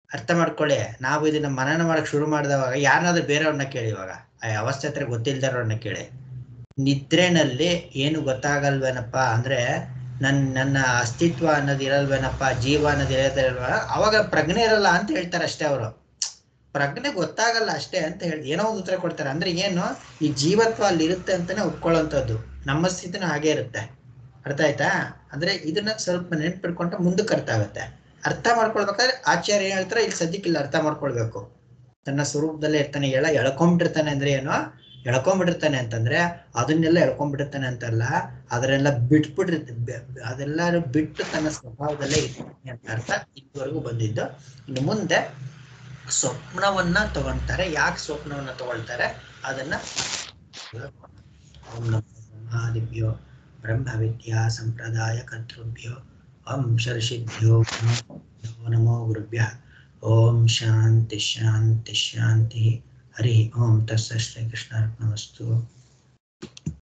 ಅರ್ಥ ಮಾಡ್ಕೊಳ್ಳಿ. ನಾವು ಇದನ್ನ ಮನನ ಮಾಡಕ್ ಶುರು ಮಾಡಿದವಾಗ ಯಾರನ್ನಾದ್ರೂ ಬೇರೆಯವ್ರನ್ನ ಕೇಳಿ, ಇವಾಗ ಆ ಅವಸ್ಥೆ ಹತ್ರ ಗೊತ್ತಿಲ್ದಾರವ್ರನ್ನ ಕೇಳಿ. ನಿದ್ರೆನಲ್ಲಿ ಏನು ಗೊತ್ತಾಗಲ್ವೇನಪ್ಪ ಅಂದ್ರೆ ನನ್ನ ಅಸ್ತಿತ್ವ ಅನ್ನೋದು ಇರಲ್ವೇನಪ್ಪ, ಜೀವ ಅನ್ನೋದು ಇರಲ್ವ, ಅವಾಗ ಪ್ರಜ್ಞೆ ಇರಲ್ಲ ಅಂತ ಹೇಳ್ತಾರೆ ಅಷ್ಟೇ. ಅವರು ಪ್ರಜ್ಞೆ ಗೊತ್ತಾಗಲ್ಲ ಅಷ್ಟೇ ಅಂತ ಹೇಳಿ ಏನೋ ಒಂದು ಉತ್ತರ ಕೊಡ್ತಾರೆ. ಅಂದ್ರೆ ಏನು, ಈ ಜೀವತ್ವ ಅಲ್ಲಿ ಇರುತ್ತೆ ಅಂತಾನೆ ಒಪ್ಕೊಳ್ಳೋಂಥದ್ದು. ನಮ್ಮ ಸ್ಥಿತಿನೂ ಹಾಗೆ ಇರುತ್ತೆ. ಅರ್ಥ ಆಯ್ತಾ? ಅಂದ್ರೆ ಇದನ್ನ ಸ್ವಲ್ಪ ನೆನ್ಪಿಡ್ಕೊಂಡ್ರೆ ಮುಂದಕ್ಕೆ ಅರ್ಥ ಆಗುತ್ತೆ. ಅರ್ಥ ಮಾಡ್ಕೊಳ್ಬೇಕಾದ್ರೆ ಆಚಾರ್ಯ ಏನ್ ಹೇಳ್ತಾರೆ ಇಲ್ಲಿ ಸದ್ಯಕ್ಕಿಲ್ಲ, ಅರ್ಥ ಮಾಡ್ಕೊಳ್ಬೇಕು. ತನ್ನ ಸ್ವರೂಪದಲ್ಲೇ ಇರ್ತಾನೆ, ಎಳ್ಕೊಂಡ್ಬಿಟ್ಟಿರ್ತಾನೆ. ಅಂದ್ರೆ ಏನು, ಎಳ್ಕೊಂಡ್ಬಿಟ್ಟಿರ್ತಾನೆ ಅಂತಂದ್ರೆ ಅದನ್ನೆಲ್ಲ ಎಳ್ಕೊಂಡ್ಬಿಟ್ಟಿರ್ತಾನೆ ಅಂತಲ್ಲ, ಅದನ್ನೆಲ್ಲ ಅದೆಲ್ಲಾರು ಬಿಟ್ಟು ತನ್ನ ಸ್ವಭಾವದಲ್ಲೇ ಇರ್ತಾನೆ ಅಂತ ಅರ್ಥ ಇದುವರೆಗೂ ಬಂದಿದ್ದು. ಇನ್ನು ಮುಂದೆ ಸ್ವಪ್ನವನ್ನ ತಗೊಳ್ತಾರೆ. ಯಾಕೆ ಸ್ವಪ್ನವನ್ನ ತಗೊಳ್ತಾರೆ ಅದನ್ನ ಓಂ ನಮೋ ಬ್ರಹ್ಮಾದಿಭ್ಯೋ ಬ್ರಹ್ಮ ವಿದ್ಯಾ ಸಂಪ್ರದಾಯ ಕರ್ತೃಭ್ಯೋ ಓಂ ಷರ್ಷಿಭ್ಯೋ ನಮೋ ಗುರುಭ್ಯಃ. ಓಂ ಶಾಂತಿ ಶಾಂತಿ ಶಾಂತಿ. ಹರಿ ಓಂ ತತ್ಸತ್ ಶ್ರೀ ಕೃಷ್ಣಾರ್ಪಣಮಸ್ತು.